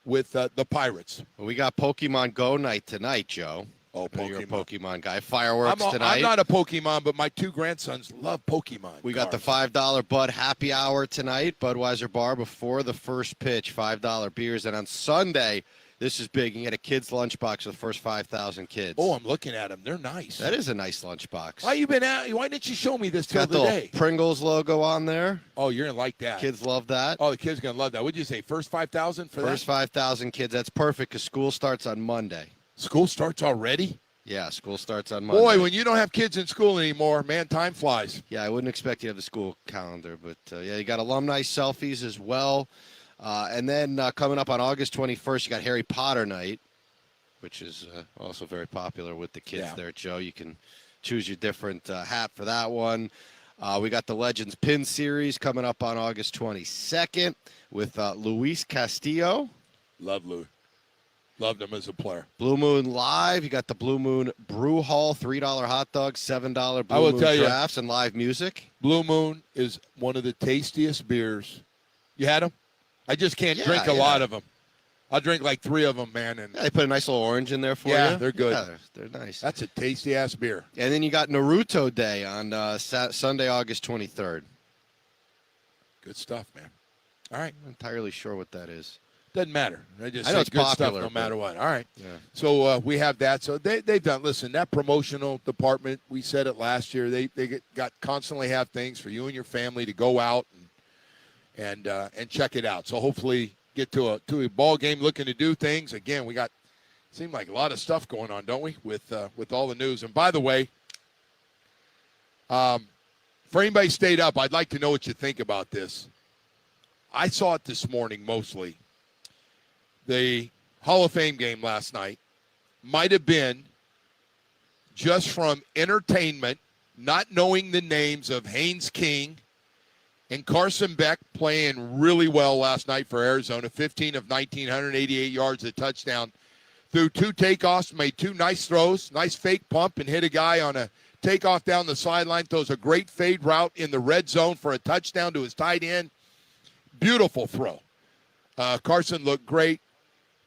with the Pirates. Well, we got Pokemon Go night tonight, Joe. Oh, Pokemon. You're a Pokemon guy. Fireworks tonight. I'm not a Pokemon, but my 2 grandsons love Pokemon. We got the $5 Bud Happy Hour tonight, Budweiser Bar before the first pitch, $5 beers. And on Sunday, this is big. You get a kid's lunchbox for the first 5,000 kids. Oh, I'm looking at them. They're nice. That is a nice lunchbox. Why didn't you show me this till today? Got the Pringles logo on there. Oh, you're going to like that. Kids love that. Oh, the kids going to love that. What did you say, first 5,000 for that? First 5,000 kids. That's perfect because school starts on Monday. School starts already? Yeah, school starts on Monday. Boy, when you don't have kids in school anymore, man, time flies. Yeah, I wouldn't expect you to have the school calendar. But, yeah, you got alumni selfies as well. And then coming up on August 21st, you got Harry Potter night, which is also very popular with the kids there, Joe. You can choose your different hat for that one. We got the Legends Pin Series coming up on August 22nd with Luis Castillo. Love Louis. Loved him as a player. Blue Moon Live. You got the Blue Moon Brew Hall, $3 hot dogs, $7 Blue Moon drafts, and live music. Blue Moon is one of the tastiest beers. You had them? I just can't drink a lot of them. I'll drink like 3 of them, man. And they put a nice little orange in there for you. Yeah, they're good. Yeah, they're nice. That's a tasty-ass beer. And then you got Naruto Day on Sunday, August 23rd. Good stuff, man. All right. I'm not entirely sure what that is. Doesn't matter. They just I know say it's good popular, stuff no matter what. All right. Yeah. So we have that. So they've done. Listen, that promotional department, we said it last year. They got constantly have things for you and your family to go out and check it out. So hopefully get to a ball game looking to do things. Again, we got seemed like a lot of stuff going on, don't we? With all the news. And by the way, for anybody stayed up, I'd like to know what you think about this. I saw it this morning mostly. The Hall of Fame game last night might have been just from entertainment, not knowing the names of Haynes King and Carson Beck playing really well last night for Arizona, 15 of 19, 188 yards, a touchdown. threw 2 takeoffs, made 2 nice throws, nice fake pump, and hit a guy on a takeoff down the sideline. Throws a great fade route in the red zone for a touchdown to his tight end. Beautiful throw. Carson looked great.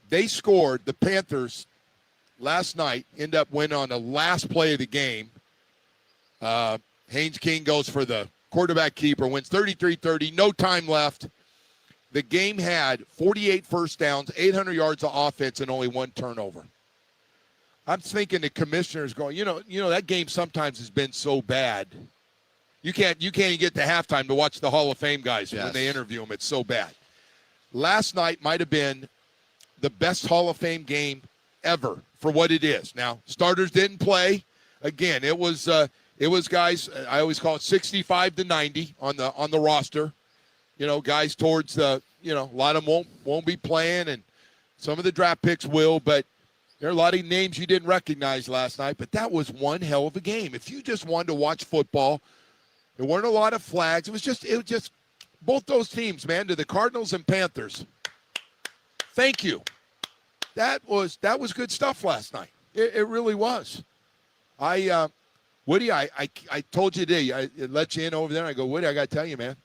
They scored. The Panthers last night end up winning on the last play of the game. Haynes King goes for the quarterback keeper, wins 33-30, no time left. The game had 48 first downs, 800 yards of offense, and only 1 turnover. I'm thinking the commissioner's going, you know, that game sometimes has been so bad. You can't even get to halftime to watch the Hall of Fame guys when they interview them. It's so bad. Last night might have been the best Hall of Fame game ever for what it is. Now, starters didn't play. Again, it was guys. I always call it 65-90 on the roster. You know, guys towards the, you know, a lot of them won't be playing, and some of the draft picks will, but there are a lot of names you didn't recognize last night. But that was one hell of a game. If you just wanted to watch football, there weren't a lot of flags. It was just both those teams, man, to the Cardinals and Panthers. Thank you. That was good stuff last night. It really was. Woody, I told you today, I let you in over there, and I go, Woody, I got to tell you, man,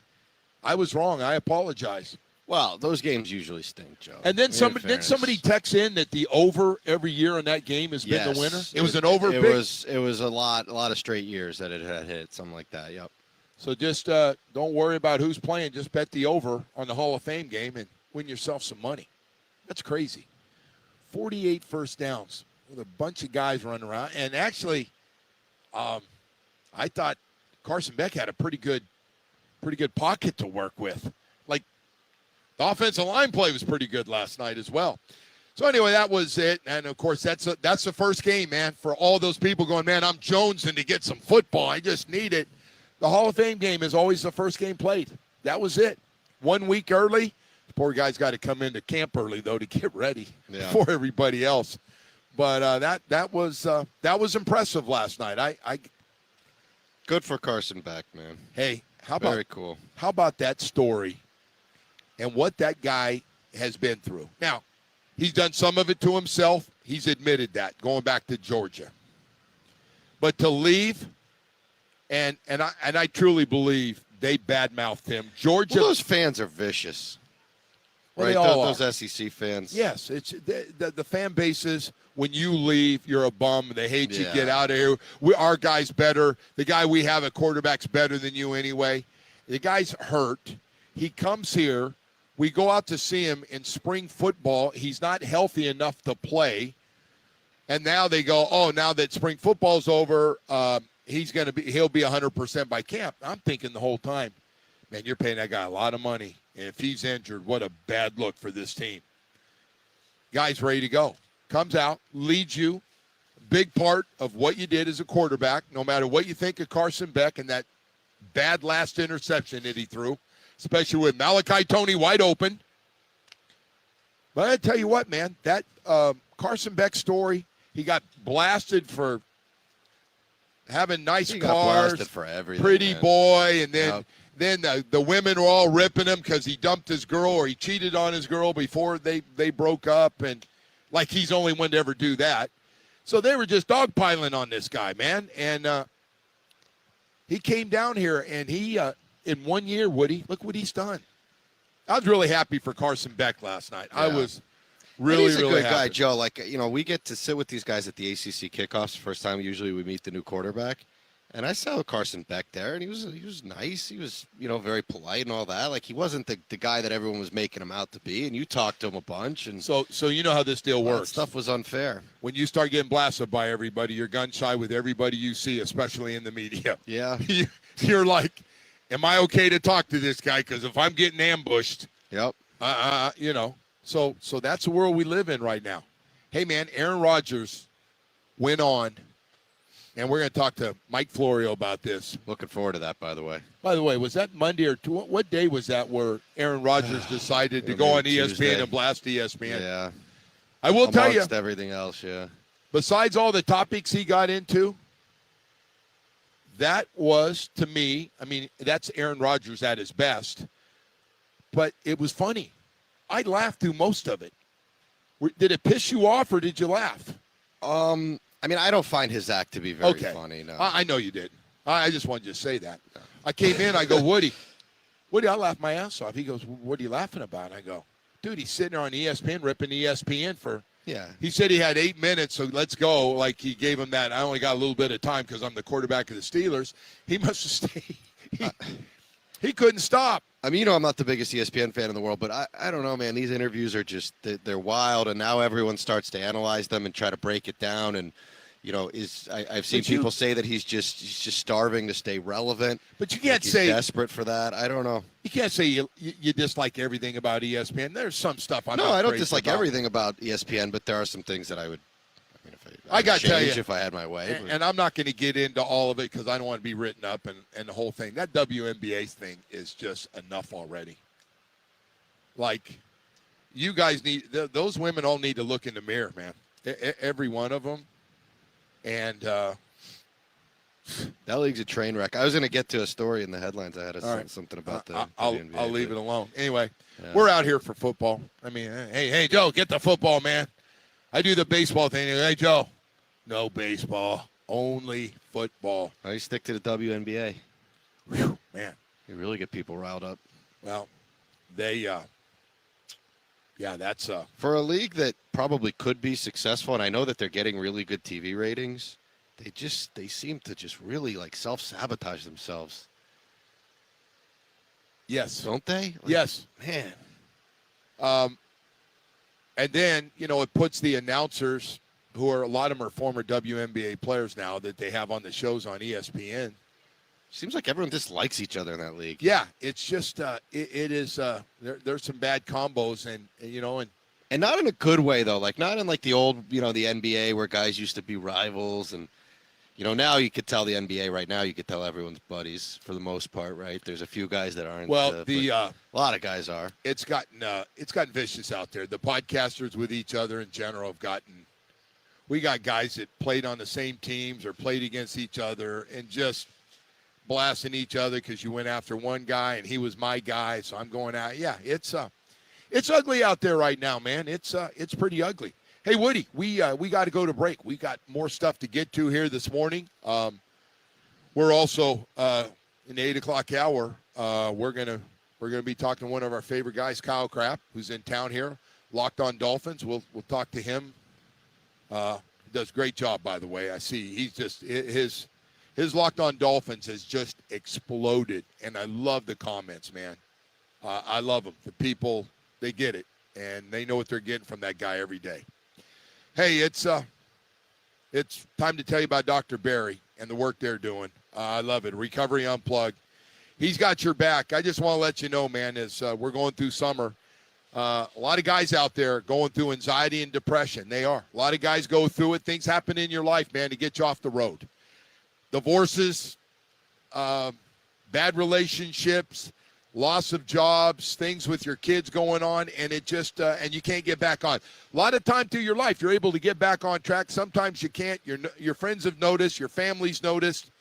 I was wrong. I apologize. Well, those games usually stink, Joe. And then somebody texts in that the over every year in that game has been the winner. It was an over. It was a lot of straight years that it had hit, something like that. Yep. So just don't worry about who's playing. Just bet the over on the Hall of Fame game and win yourself some money. That's crazy. 48 first downs with a bunch of guys running around. And actually, I thought Carson Beck had a pretty good pocket to work with. Like, the offensive line play was pretty good last night as well. So anyway, that was it. And of course, that's the first game, man, for all those people going, man, I'm jonesing to get some football. I just need it. The Hall of Fame game is always the first game played. That was it. 1 week early. The poor guy's got to come into camp early, though, to get ready for everybody else. But that was impressive last night. Good for Carson Beck, man. Hey, very cool. How about that story and what that guy has been through? Now, he's done some of it to himself. He's admitted that, going back to Georgia. But to leave, and I truly believe they badmouthed him. Georgia. Well, those fans are vicious. Well, right, those SEC fans. Yes, it's the fan bases. When you leave, you're a bum. They hate you. Get out of here. Our guy's better. The guy we have at quarterback's better than you anyway. The guy's hurt. He comes here. We go out to see him in spring football. He's not healthy enough to play. And now they go, oh, now that spring football's over, he'll be 100% by camp. I'm thinking the whole time, man, you're paying that guy a lot of money. And if he's injured, what a bad look for this team. Guy's ready to go. Comes out, leads you. Big part of what you did as a quarterback, no matter what you think of Carson Beck and that bad last interception that he threw, especially with Malachi Toney wide open. But I tell you what, man, that Carson Beck story, he got blasted for having nice cars, got blasted for everything, pretty man. Boy, and then the women were all ripping him because he dumped his girl or he cheated on his girl before they broke up, and like he's the only one to ever do that. So they were just dogpiling on this guy, man. And he came down here, and he, in 1 year, Woody, look what he's done. I was really happy for Carson Beck last night. Yeah. I was really he's a good happy. guy, Joe. Like, we get to sit with these guys at the ACC kickoffs. First time usually we meet the new quarterback. And I saw Carson Beck there, and he was nice. He was, very polite and all that. Like, he wasn't the guy that everyone was making him out to be. And you talked to him a bunch. And so you know how this deal works. Stuff was unfair. When you start getting blasted by everybody, you're gun shy with everybody you see, especially in the media. Yeah. You're like, am I okay to talk to this guy? Because if I'm getting ambushed, yep. So that's the world we live in right now. Hey, man, Aaron Rodgers went on. And we're going to talk to Mike Florio about this. Looking forward to that, by the way. By the way, was that Monday or what day was that where Aaron Rodgers decided to go on ESPN Tuesday. And blast ESPN? Yeah. I will tell you. Amongst everything else, yeah. Besides all the topics he got into, that was, to me, that's Aaron Rodgers at his best. But it was funny. I laughed through most of it. Did it piss you off or did you laugh? I mean, I don't find his act to be very funny. No, I know you did. I just wanted you to say that. No. I came in. I go, Woody, I laughed my ass off. He goes, what are you laughing about? I go, dude, he's sitting there on ESPN ripping ESPN for. Yeah. He said he had 8 minutes, so let's go. Like he gave him that. I only got a little bit of time because I'm the quarterback of the Steelers. He must have stayed. He couldn't stop. I mean, I'm not the biggest ESPN fan in the world, but I don't know, man. These interviews are just they're wild, and now everyone starts to analyze them and try to break it down. And I've seen people say that he's just starving to stay relevant. But you can't he's say desperate for that. I don't know. You can't say you dislike everything about ESPN. There's some stuff I don't dislike everything about ESPN, but there are some things that I would. I got to tell you, if I had my way. And I'm not going to get into all of it because I don't want to be written up and the whole thing. That WNBA thing is just enough already. Like, you guys those women all need to look in the mirror, man. Every one of them. And that league's a train wreck. I was going to get to a story in the headlines. I had something about the WNBA. I'll leave it alone. Anyway, we're out here for football. I mean, hey, Joe, get the football, man. I do the baseball thing. Hey, Joe, no baseball, only football. I stick to the WNBA. Whew, man. You really get people riled up. Well, that's for a league that probably could be successful, and I know that they're getting really good TV ratings. They seem to just really like self-sabotage themselves. Yes. Don't they? Yes. Man. And then, it puts the announcers, a lot of them are former WNBA players now that they have on the shows on ESPN. Seems like everyone dislikes each other in that league. Yeah, it's just, it is, there's some bad combos and not in a good way, though. Like, not in like the old, the NBA where guys used to be rivals. And, now you could tell the NBA right now, you could tell everyone's buddies for the most part, right? There's a few guys that aren't. Well, a lot of guys are. It's gotten vicious out there. The podcasters with each other in general we got guys that played on the same teams or played against each other and just blasting each other because you went after one guy and he was my guy, so I'm going out. Yeah, it's ugly out there right now, man. It's pretty ugly. Hey, Woody, we got to go to break. We got more stuff to get to here this morning. We're also in the 8 o'clock hour. We're gonna be talking to one of our favorite guys, Kyle Krapp, who's in town here, Locked On Dolphins. We'll talk to him. Does a great job, by the way. I see he's just his Locked On Dolphins has just exploded, and I love the comments, man. I love them. The people, they get it, and they know what they're getting from that guy every day. Hey, it's time to tell you about Dr. Barry and the work they're doing. I love it. Recovery Unplugged. He's got your back. I just want to let you know, man, as we're going through summer, a lot of guys out there going through anxiety and depression. They are. A lot of guys go through it. Things happen in your life, man, to get you off the road. Divorces, bad relationships, loss of jobs, things with your kids going on, and it just and you can't get back on. A lot of time through your life, you're able to get back on track. Sometimes you can't. Your friends have noticed. Your family's noticed.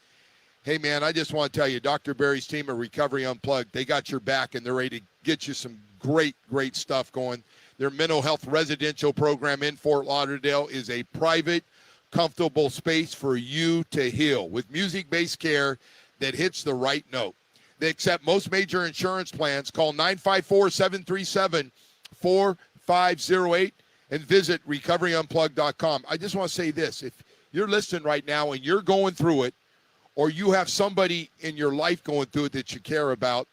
Hey, man, I just want to tell you, Dr. Barry's team at Recovery Unplugged, they got your back, and they're ready to get you some great, great stuff going. Their mental health residential program in Fort Lauderdale is a private, comfortable space for you to heal with music-based care that hits the right note. They accept most major insurance plans. Call 954-737-4508 and visit recoveryunplugged.com. I just want to say this. If you're listening right now and you're going through it, or you have somebody in your life going through it that you care about,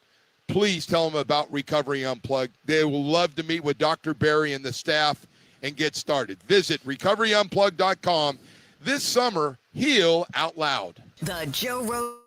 please tell them about Recovery Unplugged. They will love to meet with Dr. Barry and the staff and get started. Visit recoveryunplugged.com. This summer, heal out loud. The Joe Rogan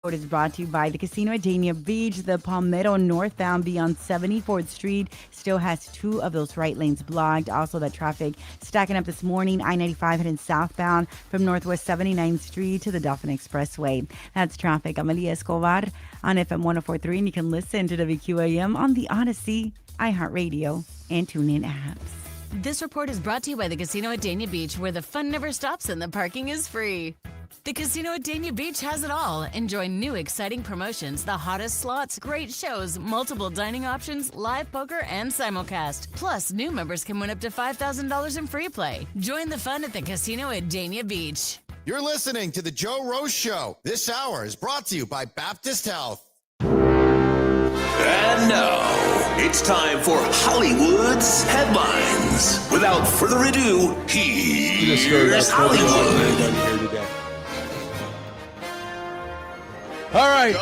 It is brought to you by the Casino at Dania Beach. The Palmetto northbound beyond 74th Street still has 2 of those right lanes blocked. Also, that traffic stacking up this morning. I-95 heading southbound from Northwest 79th Street to the Dolphin Expressway. That's traffic. Amelia Escobar on FM 104.3, and you can listen to WQAM on the Odyssey, iHeartRadio, and TuneIn apps. This report is brought to you by the Casino at Dania Beach, where the fun never stops and the parking is free. The Casino at Dania Beach has it all. Enjoy new exciting promotions, the hottest slots, great shows, multiple dining options, live poker, and simulcast. Plus, new members can win up to $5,000 in free play. Join the fun at the Casino at Dania Beach. You're listening to The Joe Rose Show. This hour is brought to you by Baptist Health. And now, it's time for Hollywood's headlines. Without further ado, here's Hollywood. All right.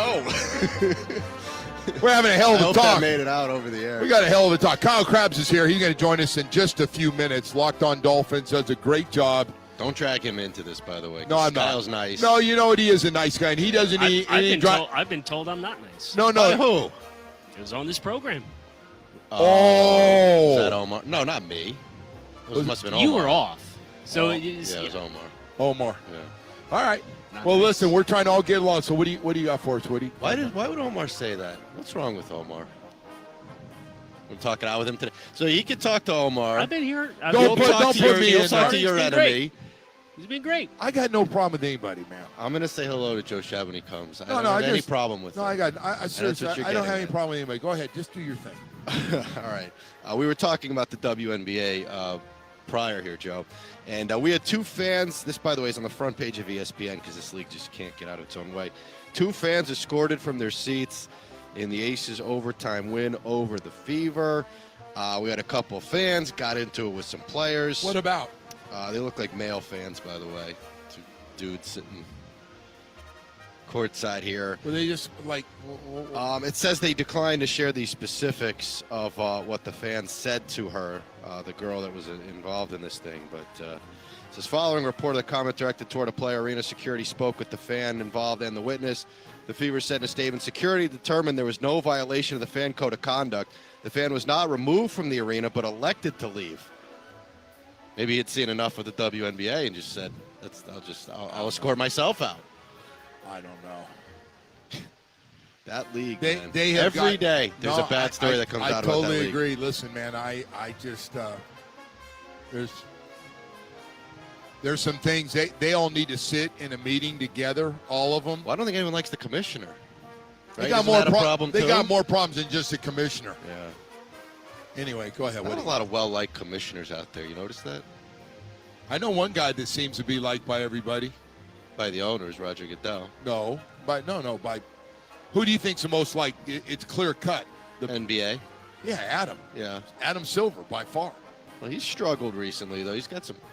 We're having a hell of a I hope talk. that made it out over the air. We got a hell of a talk. Kyle Krabs is here. He's going to join us in just a few minutes. Locked On Dolphins does a great job. Don't drag him into this, by the way. No, I'm not. Kyle's nice. No, you know what? He is a nice guy, and he doesn't. I've been told I'm not nice. No. By who? It was on this program. Oh. Is that Omar? No, not me. It must have been Omar. You were off. So it was Omar. Omar. Yeah. All right. Not Well, nice. listen, we're trying to all get along. So what do you got for us, Woody? Why would Omar say that? What's wrong with Omar? I'm talking out with him today. So he could talk to Omar. I've been here. Don't put me in talk there. to your He's been enemy. great. He's been great. I got no problem with anybody, man. I'm going to say hello to Joe Shab when he comes. I No, don't no, have I any just- problem with No, him. I seriously, what you're I don't have getting any at. problem with anybody. Go ahead, just do your thing. All right. We were talking about the WNBA prior here, Joe. And we had 2 fans. This, by the way, is on the front page of ESPN because this league just can't get out of its own way. 2 fans escorted from their seats in the Aces' overtime win over the Fever. We had a couple of fans, got into it with some players. What about? They look like male fans, by the way. 2 dudes sitting courtside here. Were they just like? It says they declined to share the specifics of what the fans said to her, the girl that was involved in this thing. But it says, following report of the comment directed toward a player, arena security spoke with the fan involved and the witness. The Fever said in a statement, security determined there was no violation of the fan code of conduct. The fan was not removed from the arena, but elected to leave. Maybe he'd seen enough of the WNBA and just said, I'll escort myself out. I don't know. That league, man. They have every day there's a bad story that comes out about that league. I totally agree. Listen, man, I just there's some things they all need to sit in a meeting together, all of them. Well, I don't think anyone likes the commissioner. Right? They got more problems than just the commissioner. Yeah. Anyway, go ahead. Not a lot of well-liked commissioners out there. You notice that? I know one guy that seems to be liked by everybody. By the owners, Roger Goodell. No, by who do you think's the most liked? It's clear cut. The NBA. Yeah, Adam. Yeah, Adam Silver by far. Well, he's struggled recently though.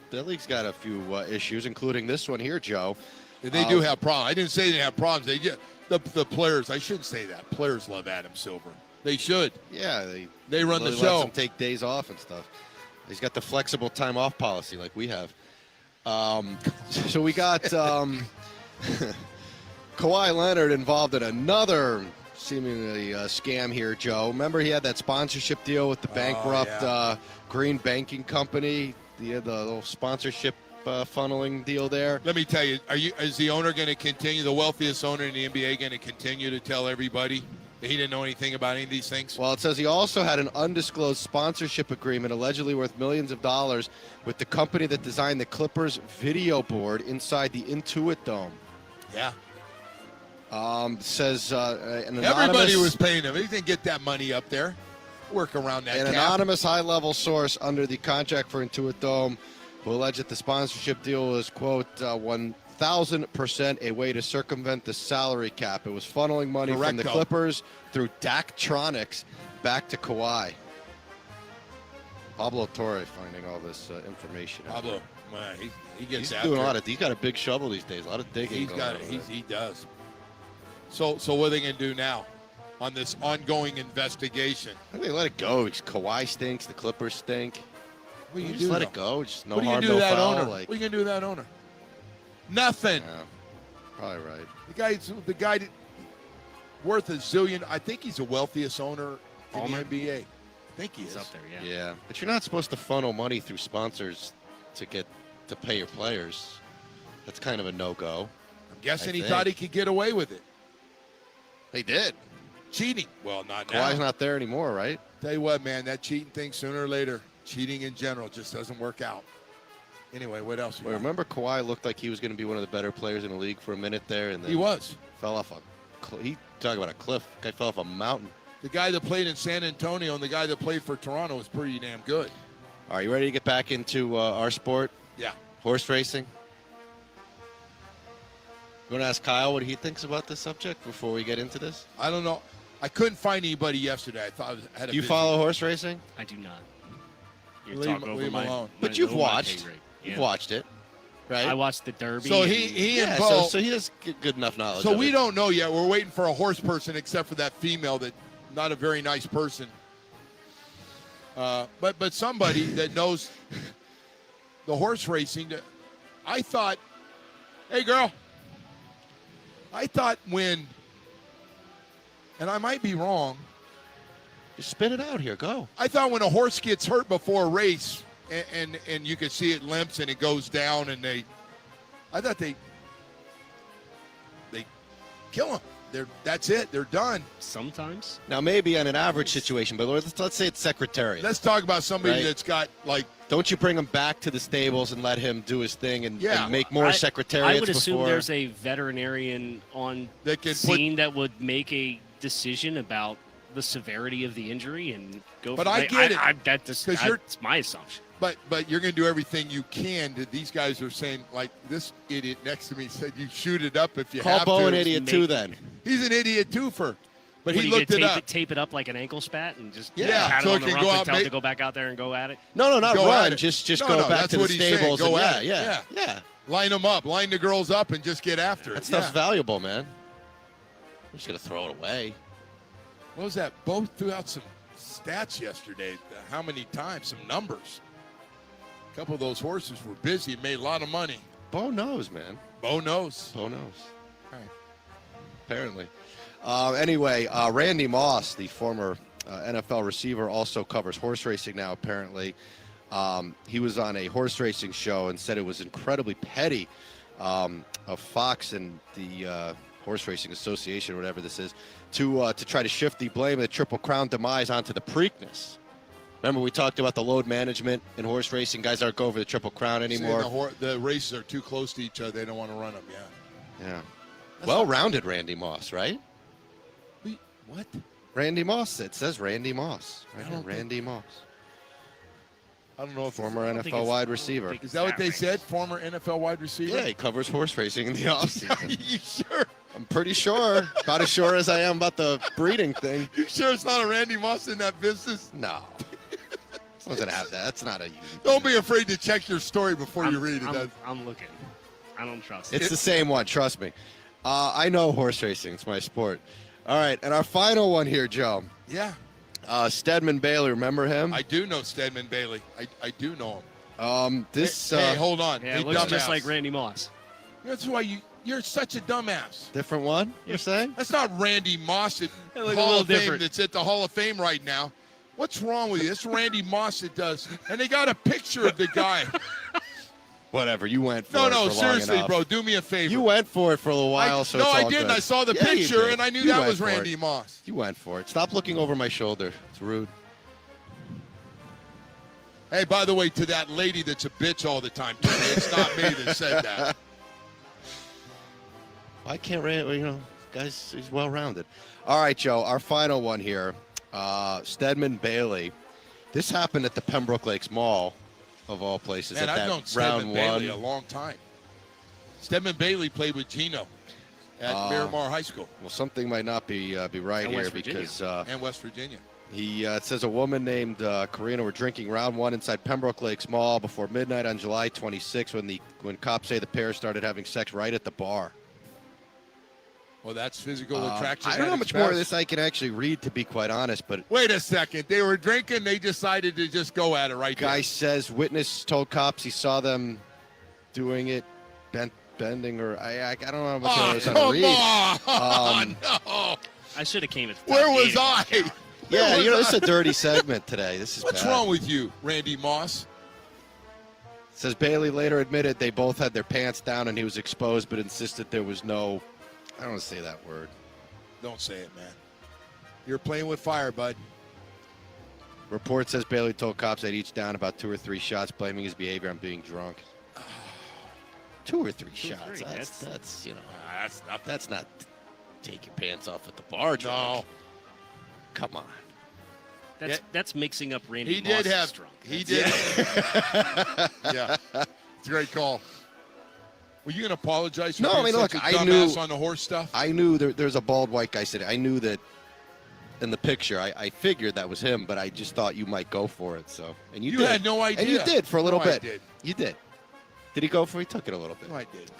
That league's got a few issues, including this one here, Joe. They do have problems. I didn't say they have problems. They just the players. I shouldn't say that. Players love Adam Silver. They should. Yeah, they run the lets show. him take days off and stuff. He's got the flexible time off policy like we have. So we got Kawhi Leonard involved in another seemingly scam here, Joe. Remember he had that sponsorship deal with the bankrupt Green Banking Company, the little sponsorship funneling deal there. Let me tell you, is the owner going to continue, the wealthiest owner in the NBA, going to continue to tell everybody that he didn't know anything about any of these things? Well, it says he also had an undisclosed sponsorship agreement allegedly worth millions of dollars with the company that designed the Clippers video board inside the Intuit Dome. Yeah. Says an anonymous... Everybody was paying him. He didn't get that money up there. Work around that An anonymous high-level source under the contract for Intuit Dome who alleged that the sponsorship deal was, quote, 1,000% a way to circumvent the salary cap. It was funneling money from the Clippers through Daktronics back to Kawhi. Pablo Torre finding all this information. Pablo, man, he gets he's after doing a it. lot of. He's got a big shovel these days. A lot of digging. He does. So what are they going to do now on this ongoing investigation? I think they let it go. Kawhi stinks. The Clippers stink. What do you just do? let it go. Just no what are you harm, going to do no to that foul. owner? What are you going to do to that owner? Nothing. Yeah. Probably right. The guy worth a zillion. I think he's the wealthiest owner in the NBA. I think he is up there. Yeah. Yeah, but you're not supposed to funnel money through sponsors to pay your players. That's kind of a no-go. I'm guessing he thought he could get away with it. He did. Cheating. Well, not now. Kawhi's not there anymore, right? Tell you what, man, that cheating thing, sooner or later, cheating in general just doesn't work out. Anyway, what else? Well, remember Kawhi looked like he was going to be one of the better players in the league for a minute there, and then he was. Fell off he talk about a cliff. Guy fell off a mountain. The guy that played in San Antonio and the guy that played for Toronto was pretty damn good. All right, you ready to get back into our sport? Yeah. Horse racing. You want to ask Kyle what he thinks about this subject before we get into this? I don't know. I couldn't find anybody yesterday. I thought I had a Do you follow horse racing? I do not. Leave him alone. But you've watched. You've watched it, right? I watched the Derby. So he and Bo. So he has good enough knowledge. So we don't know yet. We're waiting for a horse person, except for that female that not a very nice person. But somebody that knows the horse racing. I thought, hey girl, I thought when, and I might be wrong. Just spit it out here. Go. I thought when a horse gets hurt before a race, and you can see it limps and it goes down, and I thought they kill him. That's it. They're done. Sometimes. Now, maybe on an average situation, but let's say it's Secretariat. Let's talk about somebody that's got, like... Don't you bring him back to the stables and let him do his thing and make more Secretariats I would assume before... there's a veterinarian on scene that would make a decision about the severity of the injury and go But from I there. get it. That's my assumption. But you're going to do everything you can. These guys are saying, like this idiot next to me said, you shoot it up if you have to. Call Bo an idiot too then. He's an idiot too but he looked it up. Tape it up like an ankle spat and just pat it so on it the can rump go and out. tell him to go back out there and go at it. No, not go run. Just go back to the stables. Go and at it. Yeah. Line them up. Line the girls up and just get after it. That stuff's valuable, man. I'm just going to throw it away. What was that? Both threw out some stats yesterday. How many times? Some numbers. A couple of those horses were busy and made a lot of money. Bo knows, man. Bo knows. Bo knows. All right. Apparently. Anyway, Randy Moss, the former NFL receiver, also covers horse racing now, apparently. He was on a horse racing show and said it was incredibly petty of Fox and the Horse Racing Association, or whatever this is, to try to shift the blame of the Triple Crown demise onto the Preakness. Remember, we talked about the load management in horse racing. Guys aren't going for the Triple Crown anymore. The races are too close to each other. They don't want to run them, Yeah. Well-rounded Randy Moss, right? What? Randy Moss. It says Randy Moss. Randy Moss. I don't know if former NFL wide receiver. Is that what they said? Former NFL wide receiver? Yeah, he covers horse racing in the offseason. You sure? I'm pretty sure. About as sure as I am about the breeding thing. You sure it's not a Randy Moss in that business? No. Someone's going to have that. That's not a... Don't be afraid to check your story before you read it. I'm looking. I don't trust it. It's the same one. Trust me. I know horse racing. It's my sport. All right, and our final one here, Joe. Yeah. Stedman Bailey, remember him? I do know Stedman Bailey. I do know him. Hey, hold on. Yeah, it looks just like Randy Moss. That's why you're such a dumbass. Different one, you're saying? That's not Randy Moss at Hall of Fame that's at the Hall of Fame right now. What's wrong with you? It's Randy Moss that does. And they got a picture of the guy. Whatever, you went for it. No, for seriously, long enough. bro. Do me a favor. You went for it for a little while, so it's all I didn't. good. I saw the Yeah, you picture, did. and I knew You that went was for Randy it. Moss. You went for it. Stop looking over my shoulder. It's rude. Hey, by the way, to that lady that's a bitch all the time, it's not me that said that. I can't, guys, he's well-rounded. All right, Joe, our final one here. Stedman Bailey. This happened at the Pembroke Lakes Mall, of all places. Man, at I've that known Stedman Bailey a one. long time. Stedman Bailey played with Gino at Miramar High School. Well, something might not be right And here West Virginia. because and West Virginia. it says a woman named Karina were drinking round one inside Pembroke Lakes Mall before midnight on July 26 when cops say the pair started having sex right at the bar. Well, that's physical attraction. I don't know how much more of this I can actually read, to be quite honest, but... Wait a second. They were drinking. They decided to just go at it right there. Guy says witness told cops he saw them doing it, bent bending, or I don't know what I was trying to read. No. I should have came at the Where was I? Yeah, this is a dirty segment today. This is What's bad. wrong with you, Randy Moss? It says Bailey later admitted they both had their pants down and he was exposed, but insisted there was no. I don't want to say that word. Don't say it, man. You're playing with fire, bud. Report says Bailey told cops they'd each down about 2 or 3 shots, blaming his behavior on being drunk. 2 or 3 shots. That's nothing. That's not take your pants off at the bar drunk. No. Come on. That's mixing up Randy He did Moss's have drunk. He did. Yeah. It's a great call. Were you going to apologize for being such a dumbass on the horse stuff? I knew there's a bald white guy sitting. I knew that in the picture. I figured that was him, but I just thought you might go for it. So, and you did. Had no idea. And you did for a little bit. I did. You did. Did he go for it? He took it a little bit. No, I did.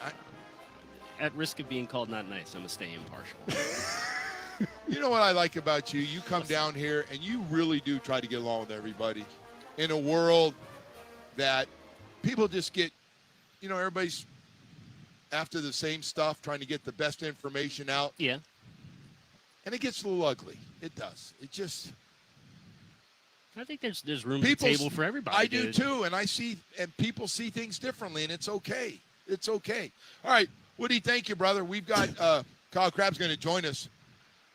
At risk of being called not nice, I'm going to stay impartial. You know what I like about you? You come down here and you really do try to get along with everybody. In a world that people just get, everybody's after the same stuff, trying to get the best information out. Yeah. And it gets a little ugly. It does. It just. I think there's room at the table for everybody. I do too, and people see things differently, and it's okay. It's okay. All right, Woody, thank you, brother. We've got Kyle Crabb's going to join us.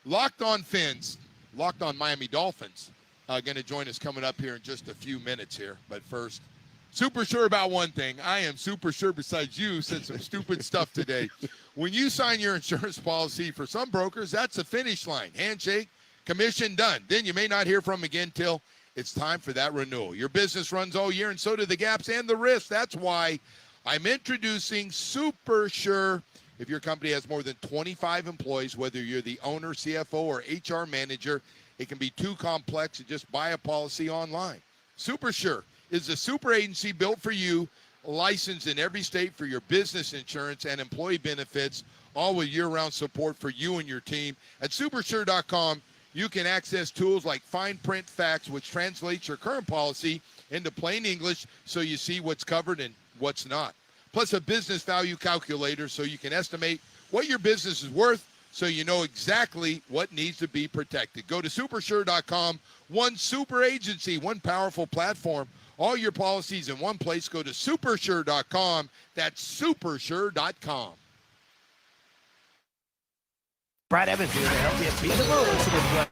Locked on Fins, Locked on Miami Dolphins, going to join us coming up here in just a few minutes here. But first, super sure about one thing. I am super sure besides you said some stupid stuff today. When you sign your insurance policy, for some brokers, that's the finish line. Handshake, commission, done. Then you may not hear from them again till it's time for that renewal. Your business runs all year, and so do the gaps and the risks. That's why I'm introducing Super Sure. If your company has more than 25 employees, whether you're the owner, CFO, or HR manager, it can be too complex to just buy a policy online. Super Sure is a super agency built for you, licensed in every state for your business insurance and employee benefits, all with year-round support for you and your team. At supersure.com, you can access tools like Fine Print Facts, which translates your current policy into plain English so you see what's covered and what's not. Plus a business value calculator so you can estimate what your business is worth so you know exactly what needs to be protected. Go to supersure.com. One super agency, one powerful platform. All your policies in one place. Go to supersure.com. That's supersure.com. Brad Evans here to help you beat the road.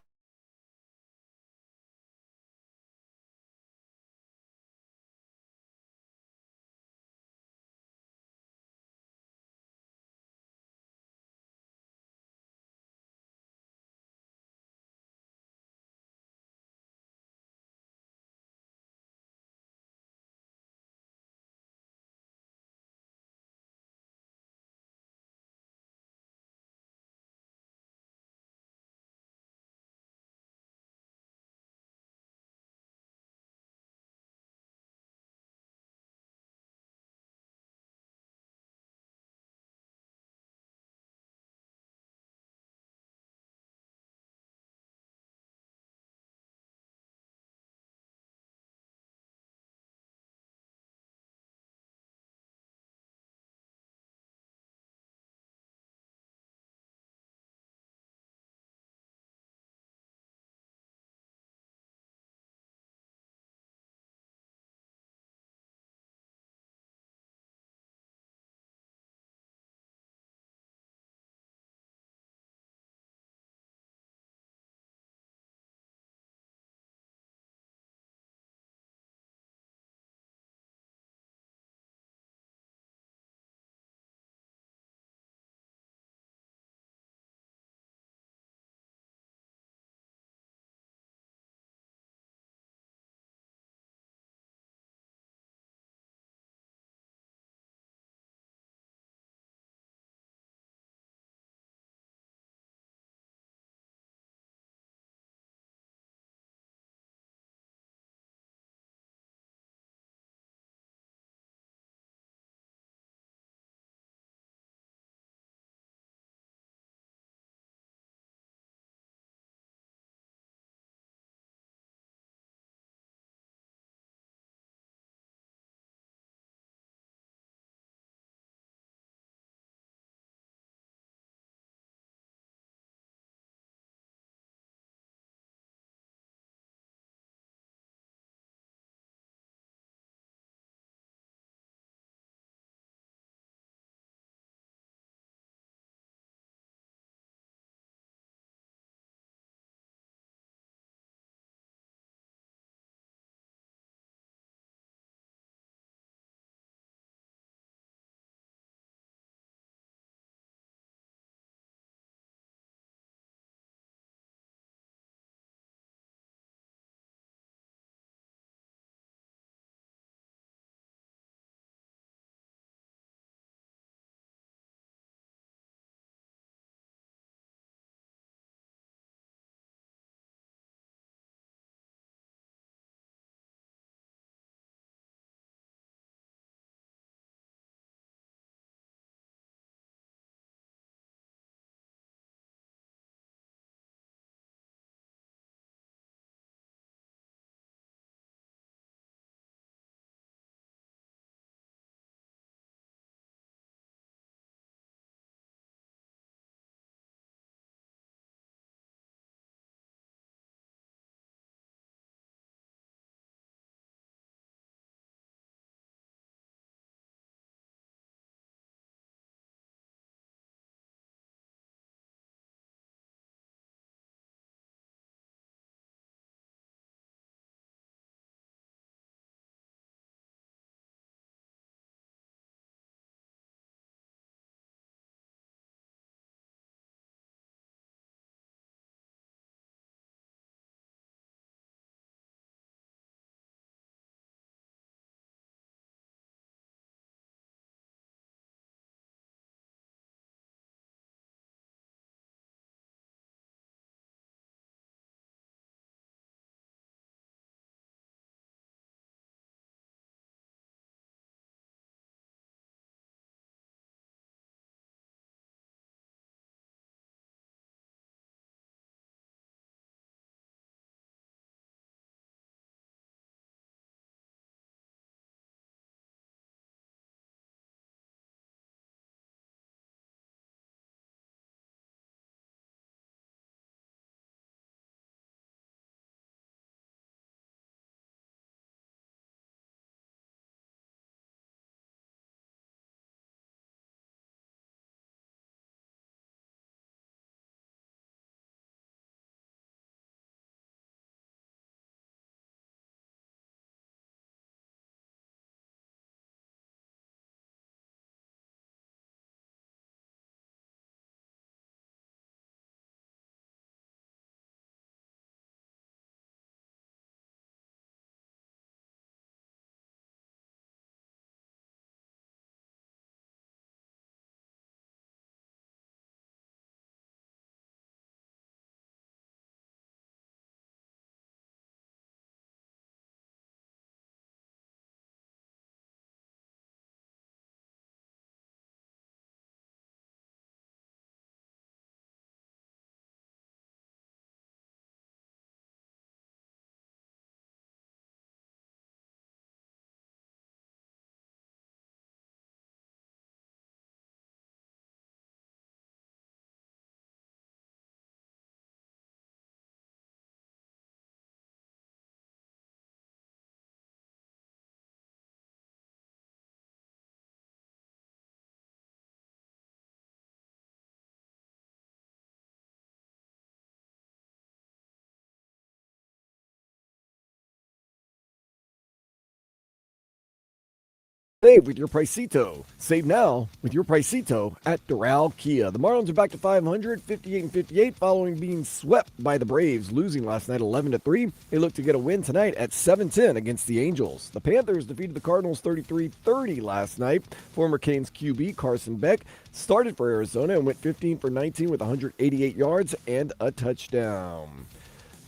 Save with your Pricito. Save now with your Pricito at Doral Kia. The Marlins are back to 500, 58-58, following being swept by the Braves, losing last night 11-3. They look to get a win tonight at 7-10 against the Angels. The Panthers defeated the Cardinals 33-30 last night. Former Canes QB Carson Beck started for Arizona and went 15 for 19 with 188 yards and a touchdown.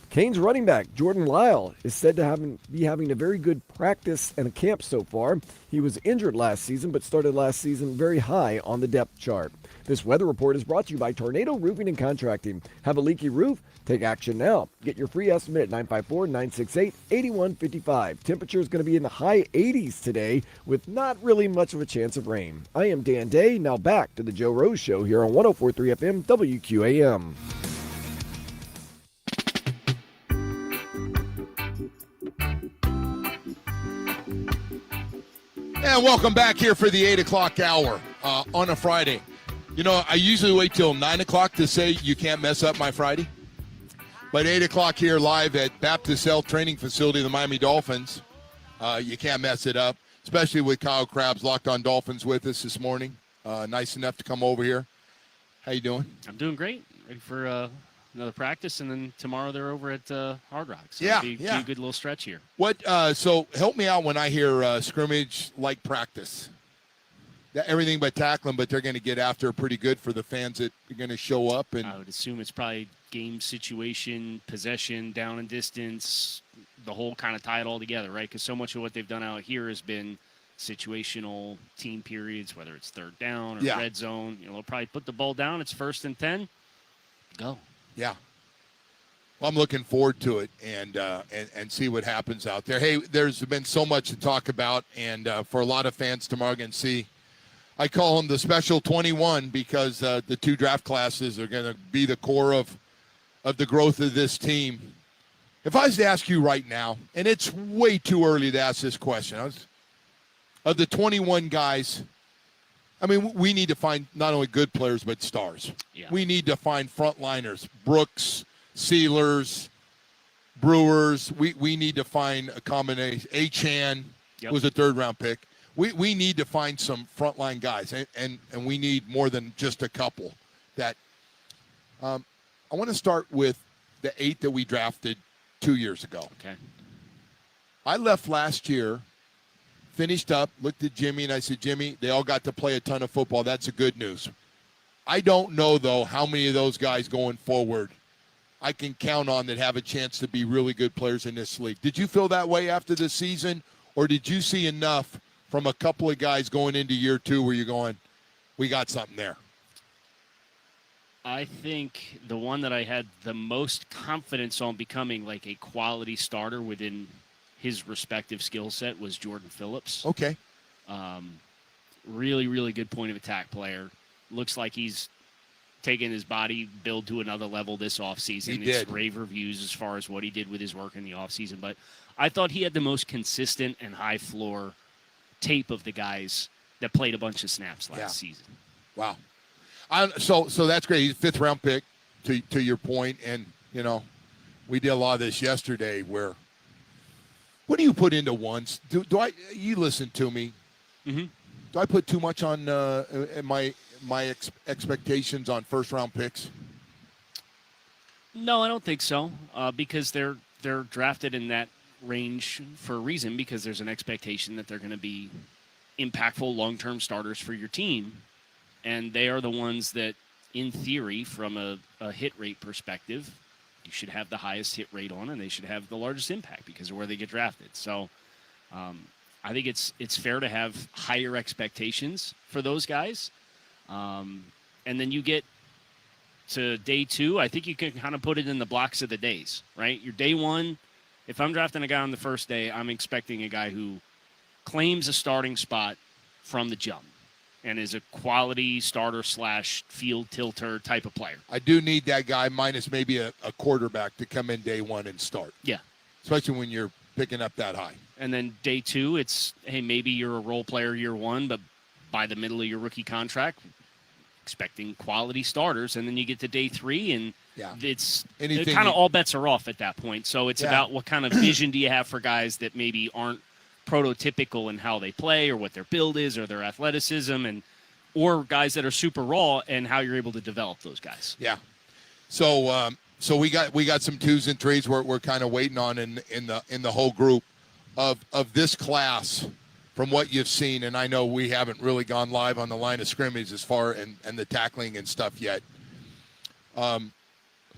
Canes running back Jordan Lyle is said to be having a very good practice and a camp so far. He was injured last season, but started last season very high on the depth chart. This weather report is brought to you by Tornado Roofing and Contracting. Have a leaky roof? Take action now. Get your free estimate at 954-968-8155. Temperature is going to be in the high 80s today with not really much of a chance of rain. I am Dan Day. Now back to the Joe Rose Show here on 104.3 FM WQAM. And welcome back here for the 8 o'clock hour on a Friday. You know, I usually wait till 9 o'clock to say you can't mess up my Friday. But 8 o'clock here live at Baptist Health Training Facility of the Miami Dolphins. You can't mess it up, especially with Kyle Krabs, Locked On Dolphins, with us this morning. Nice enough to come over here. How you doing? I'm doing great. Ready for another practice, and then tomorrow they're over at Hard Rock. So yeah, it'll be a good little stretch here. What? So help me out when I hear scrimmage-like practice. Everything but tackling, but they're going to get after pretty good for the fans that are going to show up. And I would assume it's probably game situation, possession, down and distance, the whole kind of tie it all together, right? Because so much of what they've done out here has been situational team periods, whether it's third down or red zone. You know, they'll probably put the ball down. It's 1st and 10. Go. Yeah. Well, I'm looking forward to it and see what happens out there. Hey, there's been so much to talk about, and for a lot of fans tomorrow going to see, I call them the Special 21 because the two draft classes are going to be the core of the growth of this team. If I was to ask you right now, and it's way too early to ask this question, of the 21 guys, I mean, we need to find not only good players, but stars. Yeah. We need to find frontliners, Brooks, Sealers, Brewers. We need to find a combination. Achan was a third-round pick. We need to find some frontline guys, and we need more than just a couple. That I want to start with the 8 that we drafted 2 years ago. Okay. I left last year, finished up, looked at Jimmy, and I said, Jimmy, they all got to play a ton of football. That's the good news. I don't know, though, how many of those guys going forward I can count on that have a chance to be really good players in this league. Did you feel that way after the season, or did you see enough from a couple of guys going into year 2 where you're going, we got something there? I think the one that I had the most confidence on becoming like a quality starter within his respective skill set was Jordan Phillips. Okay. Really, really good point of attack player. Looks like he's taken his body build to another level this offseason. He did. Rave reviews as far as what he did with his work in the offseason. But I thought he had the most consistent and high floor tape of the guys that played a bunch of snaps last season. Wow. So that's great. He's a 5th-round pick, to your point. And, you know, we did a lot of this yesterday where, what do you put into ones? You listen to me. Mm-hmm. Do I put too much on my expectations on first-round picks? No, I don't think so, because they're drafted in that range for a reason, because there's an expectation that they're going to be impactful long-term starters for your team, and they are the ones that, in theory, from a hit rate perspective, you should have the highest hit rate on, and they should have the largest impact because of where they get drafted. So I think it's fair to have higher expectations for those guys. And then you get to day 2, I think you can kind of put it in the blocks of the days, right? Your day 1, if I'm drafting a guy on the first day, I'm expecting a guy who claims a starting spot from the jump and is a quality starter / field tilter type of player. I do need that guy minus maybe a quarterback to come in day 1 and start. Yeah. Especially when you're picking up that high. And then day 2, it's, hey, maybe you're a role player year 1, but by the middle of your rookie contract, expecting quality starters. And then you get to day 3, and it's kind of all bets are off at that point. So it's about what kind of vision do you have for guys that maybe aren't prototypical in how they play or what their build is or their athleticism, or guys that are super raw and how you're able to develop those guys. Yeah. So we got some 2s and 3s we're kind of waiting on in the whole group of this class from what you've seen. And I know we haven't really gone live on the line of scrimmage as far and the tackling and stuff yet.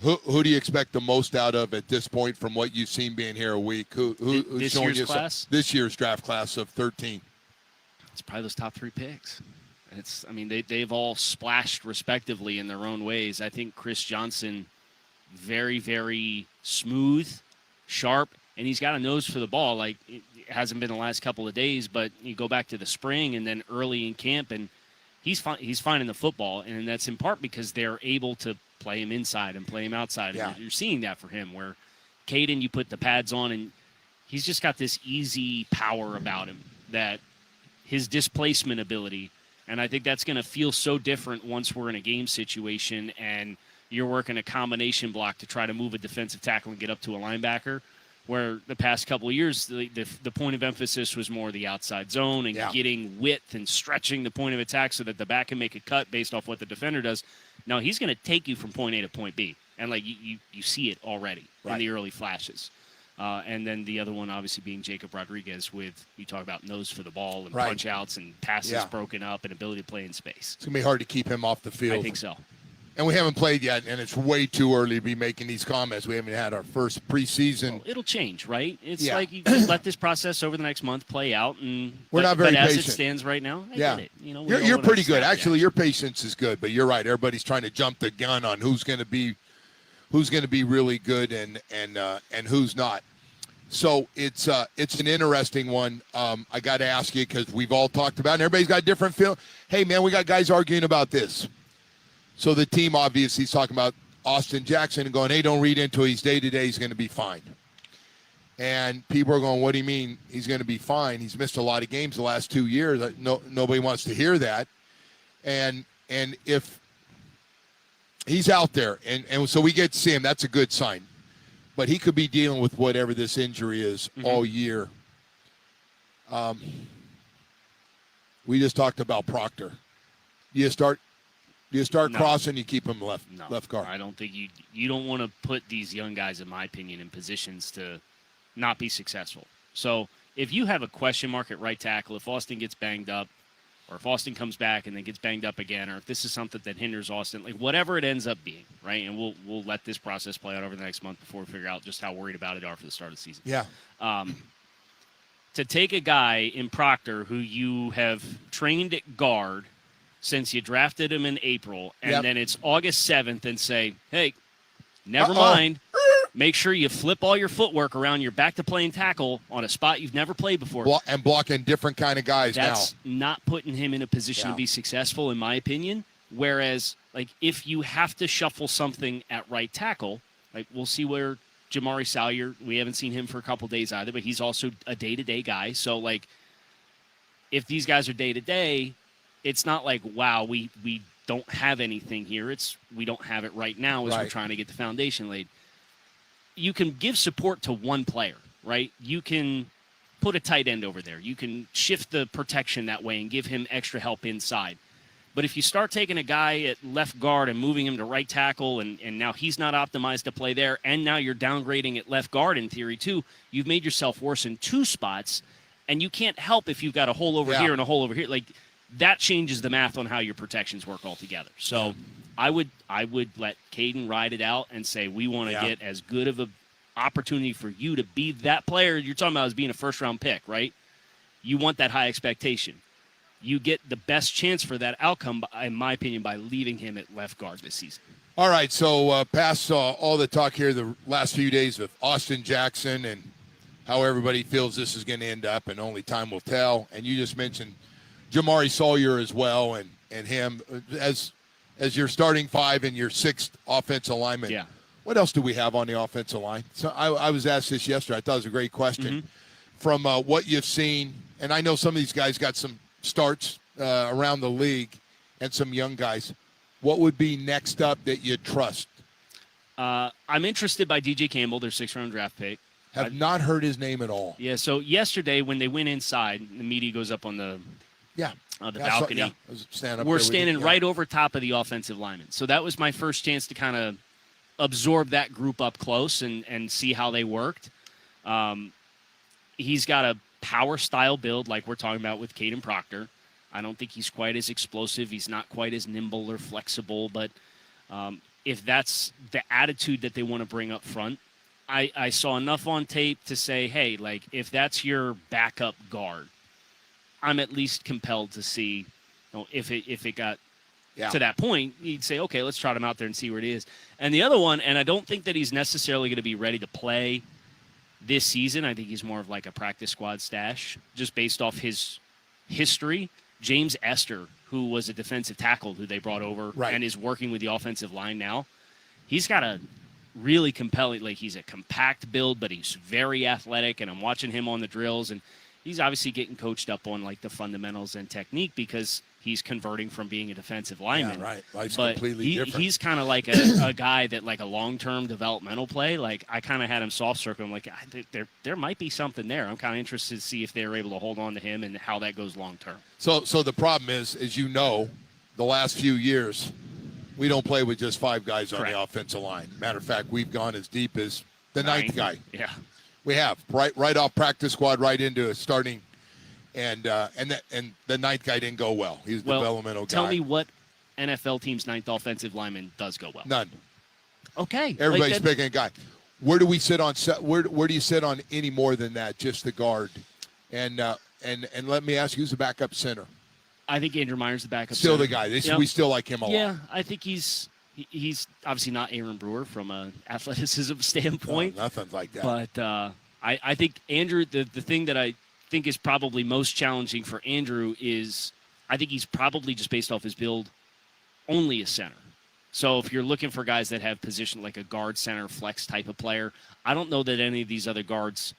Who do you expect the most out of at this point from what you've seen being here a week? Who's this showing year's you class? This year's draft class of 13. It's probably those top 3 picks. They've all splashed respectively in their own ways. I think Chris Johnson, very, very smooth, sharp, and he's got a nose for the ball. Like, it hasn't been the last couple of days, but you go back to the spring and then early in camp, and he's finding the football, and that's in part because they're able to play him inside and play him outside. Yeah. And you're seeing that for him, where Caden, you put the pads on, and he's just got this easy power about him, that his displacement ability, and I think that's going to feel so different once we're in a game situation and you're working a combination block to try to move a defensive tackle and get up to a linebacker, where the past couple of years, the point of emphasis was more the outside zone and getting width and stretching the point of attack so that the back can make a cut based off what the defender does. Now, he's going to take you from point A to point B, and you see it already in the early flashes. And then the other one, obviously, being Jacob Rodriguez with, you talk about nose for the ball and punch outs and passes broken up and ability to play in space. It's going to be hard to keep him off the field. I think so. And we haven't played yet, and it's way too early to be making these comments. We haven't had our first preseason. Well, it'll change, right? It's like you just let this process over the next month play out. And we're not very patient. As it stands right now, I get it. You're pretty good. Actually, your patience is good, but you're right. Everybody's trying to jump the gun on who's going to be really good and who's not. So it's an interesting one. I got to ask you, because we've all talked about it, and everybody's got a different feel. Hey, man, we got guys arguing about this. So the team obviously is talking about Austin Jackson and going, hey, don't read into it. He's day-to-day. He's going to be fine. And people are going, what do you mean he's going to be fine? He's missed a lot of games the last 2 years. Nobody wants to hear that. And if he's out there, and so we get to see him, that's a good sign. But he could be dealing with whatever this injury is all year. We just talked about Proctor. You start crossing, you keep him left guard. I don't think you don't want to put these young guys, in my opinion, in positions to not be successful. So if you have a question mark at right tackle, if Austin gets banged up, or if Austin comes back and then gets banged up again, or if this is something that hinders Austin, like whatever it ends up being, right? And we'll let this process play out over the next month before we figure out just how worried about it are for the start of the season. Yeah. To take a guy in Proctor who you have trained at guard since you drafted him in April, and then it's August 7th, and say, hey, never mind. Make sure you flip all your footwork around. You're back to playing tackle on a spot you've never played before. And blocking different kind of guys now. That's not putting him in a position to be successful, in my opinion. Whereas, like, if you have to shuffle something at right tackle, like, we'll see where Jamari Salyer, we haven't seen him for a couple days either, but he's also a day-to-day guy. So, like, if these guys are day-to-day, it's not like, wow, we don't have anything here. It's we don't have it right now as we're trying to get the foundation laid. You can give support to one player, right? You can put a tight end over there. You can shift the protection that way and give him extra help inside. But if you start taking a guy at left guard and moving him to right tackle, and now he's not optimized to play there, and now you're downgrading at left guard in theory too, you've made yourself worse in 2 spots, and you can't help if you've got a hole over here and a hole over here. Like, that changes the math on how your protections work altogether. So I would let Caden ride it out and say, we want to get as good of an opportunity for you to be that player you're talking about as being a first-round pick, right? You want that high expectation. You get the best chance for that outcome, in my opinion, by leaving him at left guard this season. All right, so past all the talk here the last few days of Austin Jackson and how everybody feels this is going to end up, and only time will tell. And you just mentioned Jamari Salyer as well, and him as your starting 5 and your 6th offensive lineman. Yeah. What else do we have on the offensive line? So I was asked this yesterday. I thought it was a great question. From what you've seen, and I know some of these guys got some starts around the league and some young guys. What would be next up that you trust? I'm interested by DJ Campbell, their 6th-round draft pick. Have not heard his name at all. Yeah, so yesterday when they went inside, the media goes up on the balcony. We're standing right over top of the offensive lineman. So that was my first chance to kind of absorb that group up close and see how they worked. He's got a power style build like we're talking about with Caden Proctor. I don't think he's quite as explosive. He's not quite as nimble or flexible, but if that's the attitude that they want to bring up front, I saw enough on tape to say, hey, like if that's your backup guard, I'm at least compelled to see, if it got to that point, you'd say, okay, let's trot him out there and see where it is. And the other one, and I don't think that he's necessarily going to be ready to play this season. I think he's more of like a practice squad stash, just based off his history. James Esther, who was a defensive tackle who they brought over and is working with the offensive line now, he's got a really compelling, like he's a compact build, but he's very athletic, and I'm watching him on the drills, and he's obviously getting coached up on like the fundamentals and technique because he's converting from being a defensive lineman. Yeah, right. Life's but completely different. He's kind of like a guy that like a long-term developmental play. Like I kind of had him soft circle. I'm like, there might be something there. I'm kind of interested to see if they're able to hold on to him and how that goes long-term. So the problem is, as you know, the last few years, we don't play with just 5 guys on the offensive line. Matter of fact, we've gone as deep as the 9th guy. Yeah. We have right off practice squad, right into a starting, and the 9th guy didn't go well. He's a developmental guy. Tell me what NFL team's 9th offensive lineman does go well. None. Okay. Everybody's picking a guy. Where do we sit on? Where do you sit on any more than that? Just the guard, and let me ask you, who's the backup center? I think Andrew Meyer's the backup. Still center. the guy. We still like him a lot. Yeah, I think he's obviously not Aaron Brewer from an athleticism standpoint. No, nothing like that. But I think Andrew, the thing that I think is probably most challenging for Andrew is I think he's probably just based off his build only a center. So if you're looking for guys that have position like a guard, center, flex type of player, I don't know that any of these other guards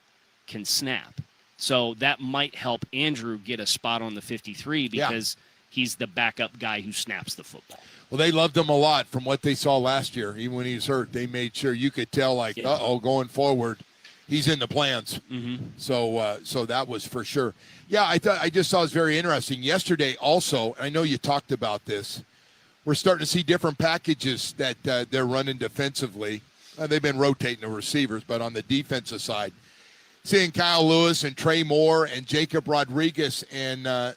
can snap. So that might help Andrew get a spot on the 53 because he's the backup guy who snaps the football. Well, they loved him a lot from what they saw last year. Even when he was hurt, they made sure you could tell, like, going forward, he's in the plans. Mm-hmm. So that was for sure. Yeah, I just thought it was very interesting. Yesterday also, I know you talked about this, we're starting to see different packages that they're running defensively. They've been rotating the receivers, but on the defensive side, seeing Kyle Lewis and Trey Moore and Jacob Rodriguez, and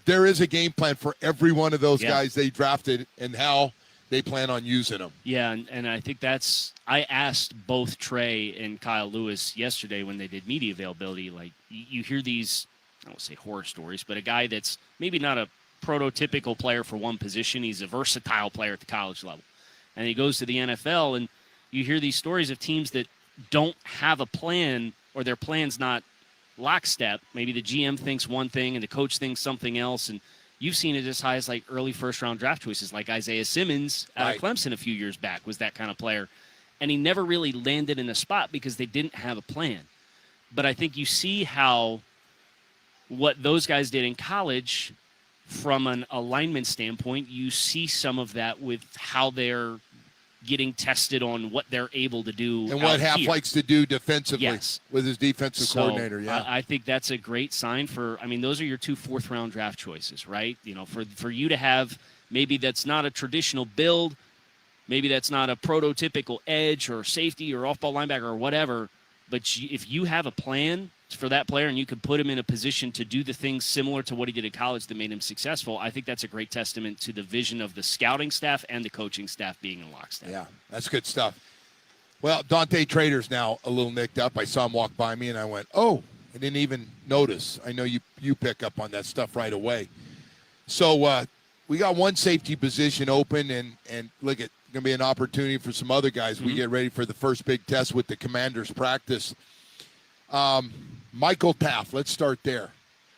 there is a game plan for every one of those guys they drafted and how they plan on using them. Yeah, and I think I asked both Trey and Kyle Lewis yesterday when they did media availability, like you hear these, I won't say horror stories, but a guy that's maybe not a prototypical player for one position. He's a versatile player at the college level. And he goes to the NFL, and you hear these stories of teams that don't have a plan or their plan's not lockstep. Maybe the GM thinks one thing and the coach thinks something else. And you've seen it as high as like early first-round draft choices, like Isaiah Simmons out of Clemson a few years back was that kind of player. And he never really landed in a spot because they didn't have a plan. But I think you see how what those guys did in college from an alignment standpoint, you see some of that with how they're getting tested on what they're able to do. And what Half likes to do defensively with his defensive coordinator. Yeah, I think that's a great sign those are your 2 fourth-round draft choices, right? You know, for you to have, maybe that's not a traditional build, maybe that's not a prototypical edge or safety or off-ball linebacker or whatever, but if you have a plan for that player and you can put him in a position to do the things similar to what he did in college that made him successful, I think that's a great testament to the vision of the scouting staff and the coaching staff being in lockstep. Yeah, that's good stuff. Well, Dante Trader's now a little nicked up. I saw him walk by me, and I went, oh, I didn't even notice. I know you pick up on that stuff right away. So we got one safety position open, and look, it's going to be an opportunity for some other guys. We get ready for the first big test with the Commanders practice. Michael Taft, let's start there.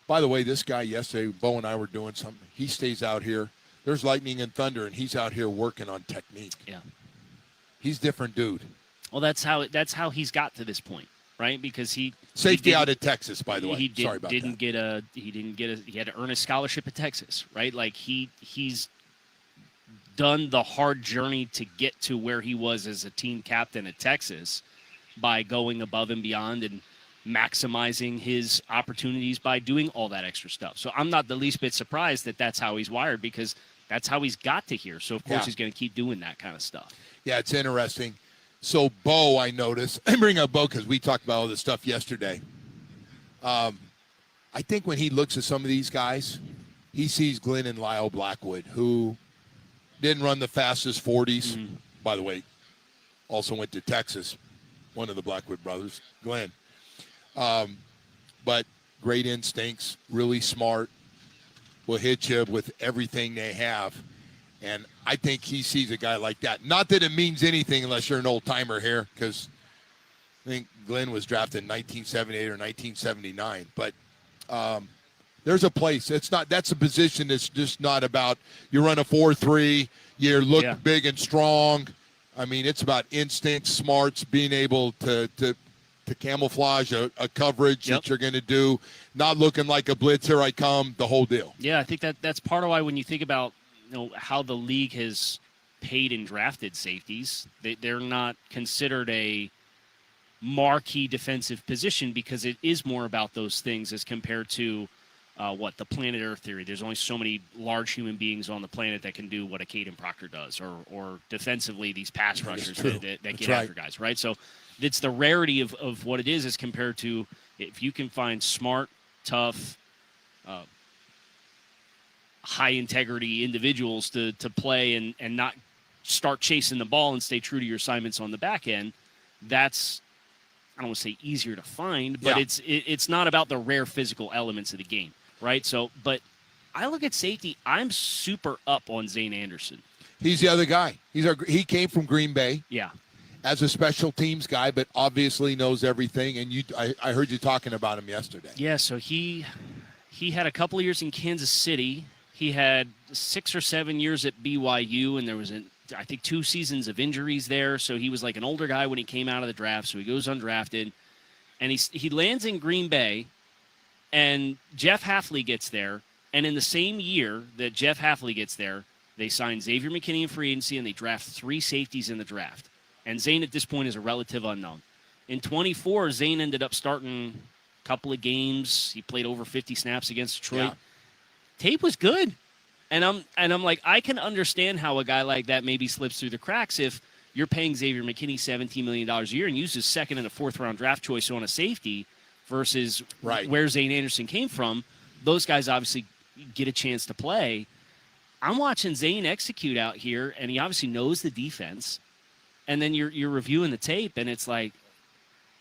By the way, this guy yesterday, Bo and I were doing something. He stays out here. There's lightning and thunder, and he's out here working on technique. Yeah. He's a different dude. Well, that's how he's got to this point, right? Because he out of Texas, by the way. He had to earn a scholarship at Texas, right? Like he's done the hard journey to get to where he was as a team captain at Texas. by going above and beyond and maximizing his opportunities by doing all that extra stuff. So I'm not the least bit surprised that that's how he's wired, because that's how he's got to here. So, of course, he's going to keep doing that kind of stuff. Yeah, it's interesting. So, Bo, I noticed, I bring up Bo because we talked about all this stuff yesterday. I think when he looks at some of these guys, he sees Glenn and Lyle Blackwood, who didn't run the fastest 40s. By the way, also went to Texas, one of the Blackwood brothers, Glenn. But great instincts, really smart, will hit you with everything they have. And I think he sees a guy like that. Not that it means anything unless you're an old-timer here, because I think Glenn was drafted in 1978 or 1979. But there's a place. That's a position that's just not about you run a 4.3, you look big and strong. I mean, it's about instinct, smarts, being able to camouflage a coverage that you're going to do, not looking like a blitz, here I come, the whole deal. Yeah, I think that's part of why when you think about how the league has paid and drafted safeties, they're not considered a marquee defensive position because it is more about those things as compared to the planet Earth theory. There's only so many large human beings on the planet that can do what a Caden Proctor does, or defensively these pass rushers that get after guys, right? So it's the rarity of what it is as compared to if you can find smart, tough, high-integrity individuals to play and not start chasing the ball and stay true to your assignments on the back end. That's, I don't want to say easier to find, but it's not about the rare physical elements of the game, right? So, but I look at safety, I'm super up on Zane Anderson. He's the other guy. He came from Green Bay. Yeah. As a special teams guy, but obviously knows everything. And I heard you talking about him yesterday. Yeah, so he had a couple of years in Kansas City. He had 6 or 7 years at BYU, and there was, I think, 2 seasons of injuries there. So he was like an older guy when he came out of the draft, so he goes undrafted. And he lands in Green Bay, and Jeff Hafley gets there. And in the same year that Jeff Hafley gets there, they sign Xavier McKinney in free agency, and they draft 3 safeties in the draft. And Zane at this point is a relative unknown. In 24, Zane ended up starting a couple of games. He played over 50 snaps against Detroit. Yeah. Tape was good. And I'm like, I can understand how a guy like that maybe slips through the cracks if you're paying Xavier McKinney $17 million a year and uses second and a fourth-round draft choice on a safety versus where Zane Anderson came from. Those guys obviously get a chance to play. I'm watching Zane execute out here, and he obviously knows the defense. And then you're reviewing the tape, and it's like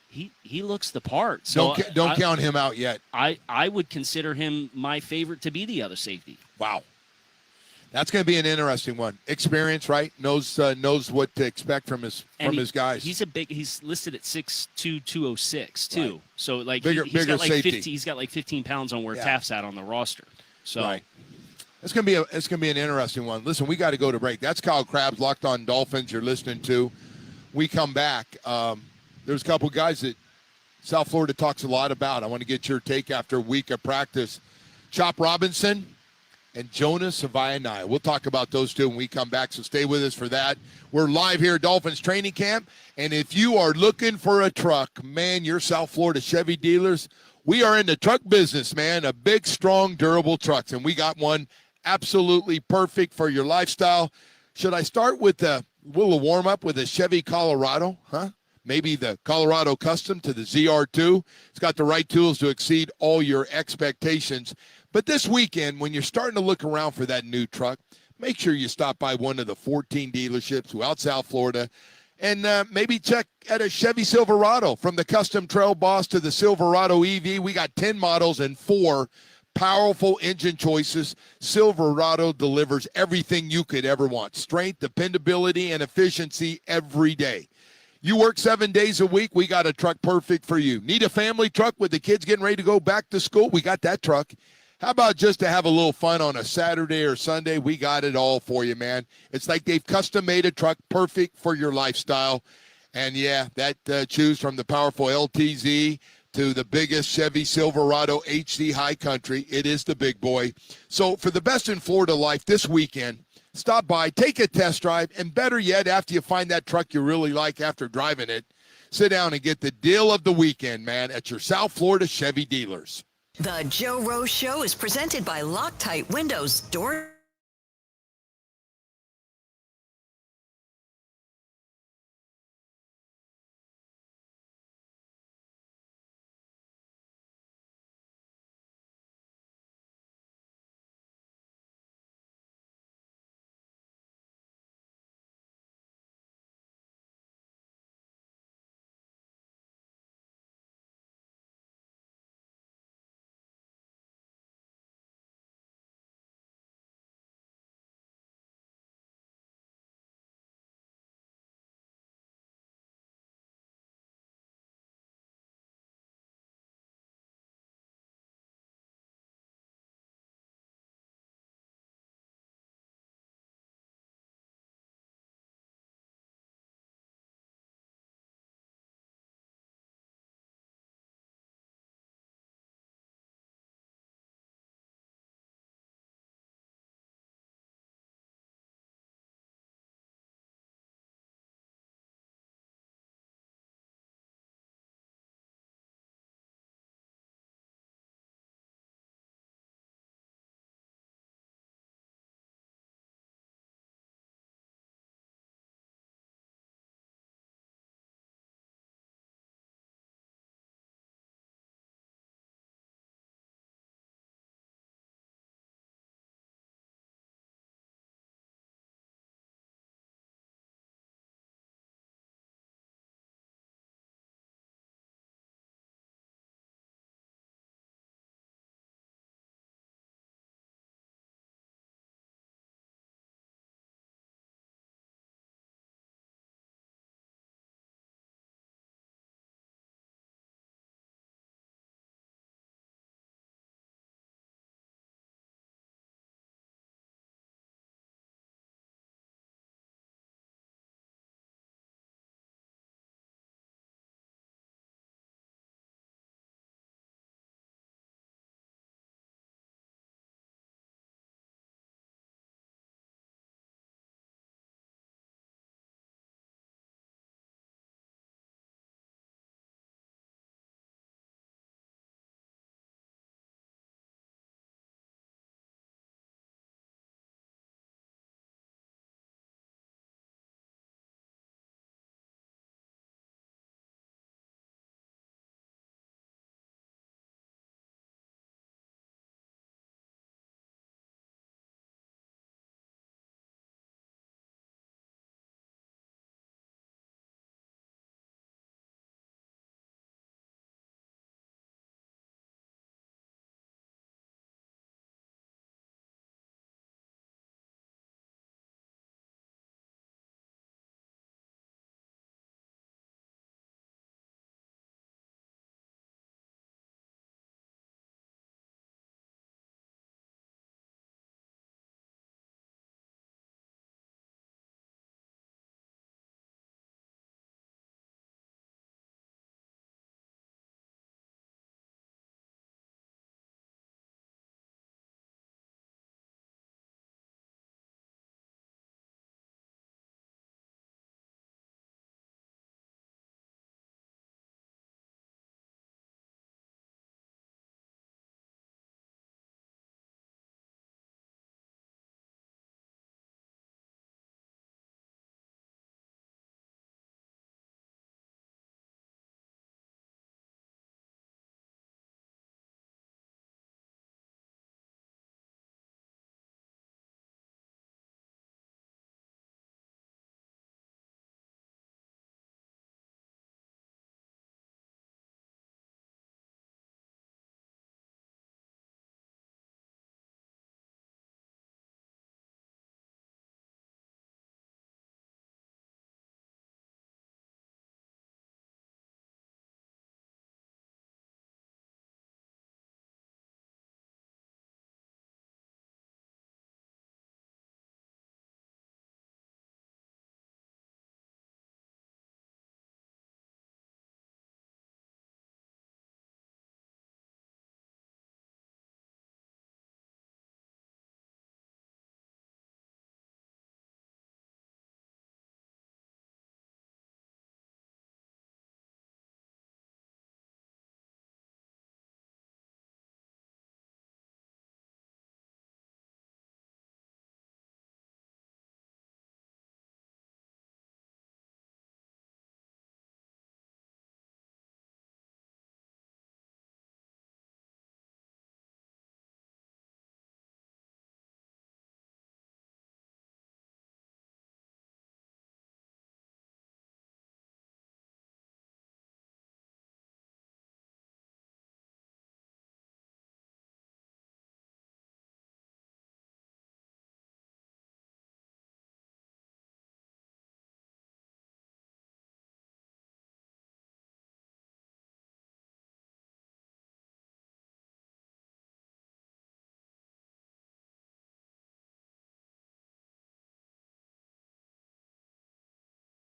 he looks the part. So don't count him out yet. I would consider him my favorite to be the other safety. Wow, that's going to be an interesting one. Experience, right? Knows what to expect from his guys. He's listed at 6'2", 206 too. Right. So like bigger got like safety. He's got like 15 pounds on where Taft's at on the roster. So. Right. It's gonna be an interesting one. Listen, we got to go to break. That's Kyle Krabs, Locked On Dolphins. You're listening to. We come back. There's a couple guys that South Florida talks a lot about. I want to get your take after a week of practice. Chop Robinson and Jonas Savaianai. We'll talk about those two when we come back. So stay with us for that. We're live here at Dolphins Training Camp, and if you are looking for a truck, man, you're South Florida Chevy dealers. We are in the truck business, man. A big, strong, durable trucks, and we got one. Absolutely perfect for your lifestyle. Should I start with a little warm-up with a Chevy Colorado, huh? Maybe the Colorado Custom to the ZR2. It's got the right tools to exceed all your expectations. But this weekend, when you're starting to look around for that new truck, make sure you stop by one of the 14 dealerships throughout South Florida and maybe check at a Chevy Silverado. From the Custom Trail Boss to the Silverado EV, we got 10 models and 4 powerful engine choices. Silverado delivers everything you could ever want. Strength, dependability, and efficiency every day. You work 7 days a week, we got a truck perfect for you. Need a family truck with the kids getting ready to go back to school? We got that truck. How about just to have a little fun on a Saturday or Sunday? We got it all for you, man. It's like they've custom made a truck perfect for your lifestyle. And yeah, that choose from the powerful LTZ to the biggest Chevy Silverado HD High Country. It is the big boy. So for the best in Florida life this weekend, stop by, take a test drive, and better yet, after you find that truck you really like after driving it, sit down and get the deal of the weekend, man, at your South Florida Chevy dealers. The Joe Rose Show is presented by Loctite Windows, Doors,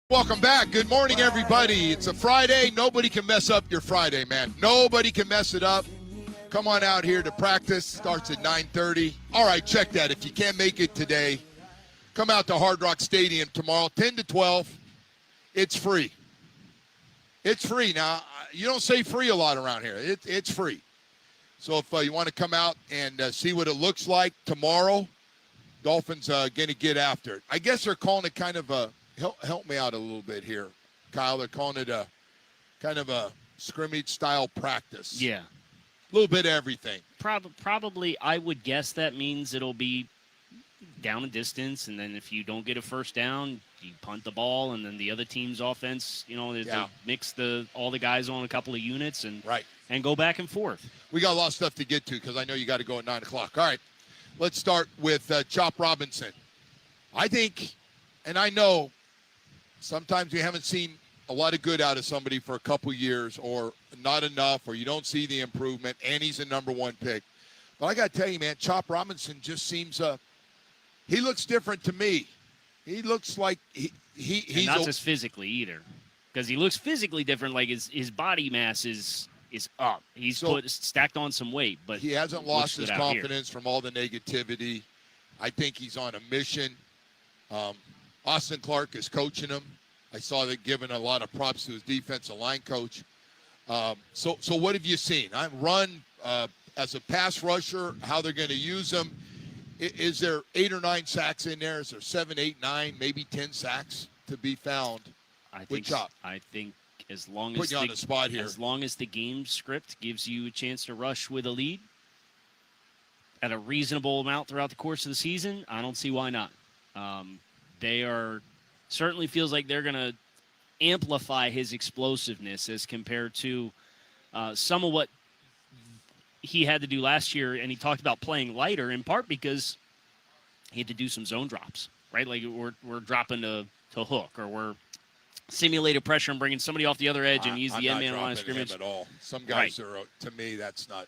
Welcome back. Good morning, everybody. It's a Friday. Nobody can mess up your Friday, man. Nobody can mess it up. Come on out here to practice. Starts at 9:30. All right, check that. If you can't make it today, come out to Hard Rock Stadium tomorrow, 10 to 12. It's free. It's free. Now, you don't say free a lot around here. It's free. So if you want to come out and see what it looks like tomorrow, Dolphins going to get after it. I guess they're calling it kind of a help me out a little bit here, Kyle. They're calling it a kind of a scrimmage-style practice. Yeah. A little bit of everything. Probably, I would guess that means it'll be down a distance, and then if you don't get a first down, you punt the ball, and then the other team's offense, they mix all the guys on a couple of units and go back and forth. We got a lot of stuff to get to because I know you got to go at 9 o'clock. All right, let's start with Chop Robinson. I think, and I know, sometimes we haven't seen a lot of good out of somebody for a couple years or not enough, or you don't see the improvement, and he's a number one pick. But I got to tell you, man, Chop Robinson just seems he looks different to me. He looks like he's not just physically either, because he looks physically different. Like his body mass is up. He's stacked on some weight, but he hasn't lost his confidence from all the negativity. I think he's on a mission. Austin Clark is coaching him. I saw that giving a lot of props to his defensive line coach. So what have you seen? I run as a pass rusher, how they're going to use him. Is there 8 or 9 sacks in there? Is there 7, 8, 9, maybe 10 sacks to be found? I think as long as you on the spot here. As long as the game script gives you a chance to rush with a lead at a reasonable amount throughout the course of the season, I don't see why not. They are certainly feels like they're going to amplify his explosiveness as compared to some of what he had to do last year, and he talked about playing lighter in part because he had to do some zone drops, right? Like we're dropping to hook, or we're simulated pressure and bringing somebody off the other edge and use the end man line of scrimmage. At all. Some guys are, to me, that's not.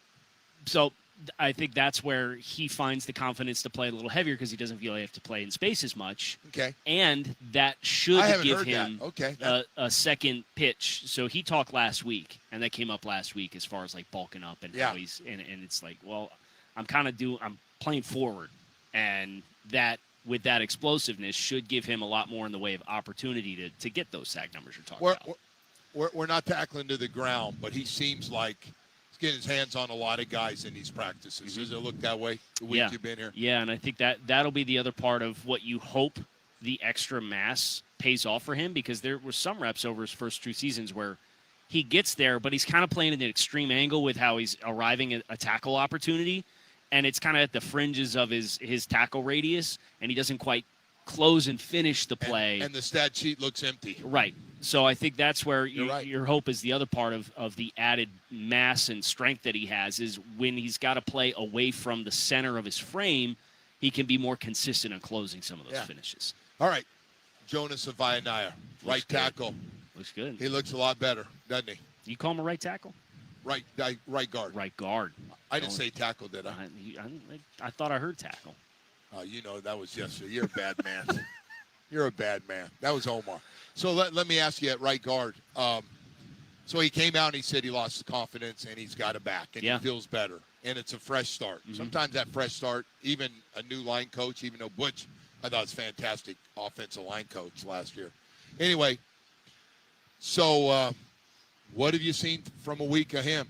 So I think that's where he finds the confidence to play a little heavier because he doesn't feel like he have to play in space as much. Okay. And that should give him a second pitch. So he talked last week, and that came up last week as far as like bulking up and how he's and it's like, well, I'm playing forward, and that with that explosiveness should give him a lot more in the way of opportunity to get those sack numbers you're talking about. We're not tackling to the ground, but he seems like getting his hands on a lot of guys in these practices. Does it look that way the week you've been here? Yeah, and I think that'll be the other part of what you hope the extra mass pays off for him, because there were some reps over his first 2 seasons where he gets there, but he's kind of playing at an extreme angle with how he's arriving at a tackle opportunity, and it's kind of at the fringes of his tackle radius, and he doesn't quite close and finish the play. And the stat sheet looks empty. Right. So I think that's where your hope is the other part of the added mass and strength that he has, is when he's got to play away from the center of his frame, he can be more consistent in closing some of those finishes. All right. Jonas Avayanaya, right tackle. Looks good. He looks a lot better, doesn't he? You call him a right tackle? Right guard. Right guard. I didn't say tackle, did I? I thought I heard tackle. That was yesterday. You're a bad man. You're a bad man. That was Omar. So let me ask you at right guard. So he came out and he said he lost his confidence and he's got it back and he feels better. And it's a fresh start. Mm-hmm. Sometimes that fresh start, even a new line coach, even though Butch, I thought was fantastic offensive line coach last year. Anyway, so what have you seen from a week of him?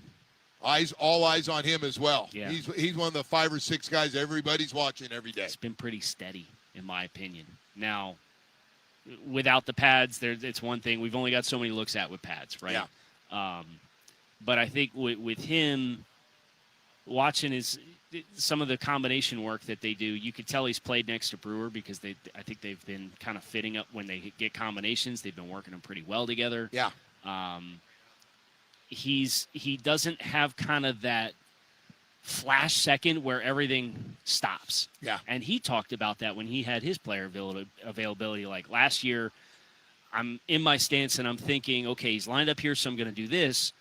All eyes on him as well. Yeah. He's one of the 5 or 6 guys everybody's watching every day. It's been pretty steady, in my opinion. Now, without the pads, it's one thing. We've only got so many looks at with pads, right? Yeah. But I think with him watching some of the combination work that they do, you could tell he's played next to Brewer because I think they've been kind of fitting up when they get combinations. They've been working them pretty well together. Yeah. He doesn't have kind of that flash second where everything stops. Yeah. And he talked about that when he had his player availability. Like last year, I'm in my stance and I'm thinking, okay, he's lined up here, so I'm going to do this.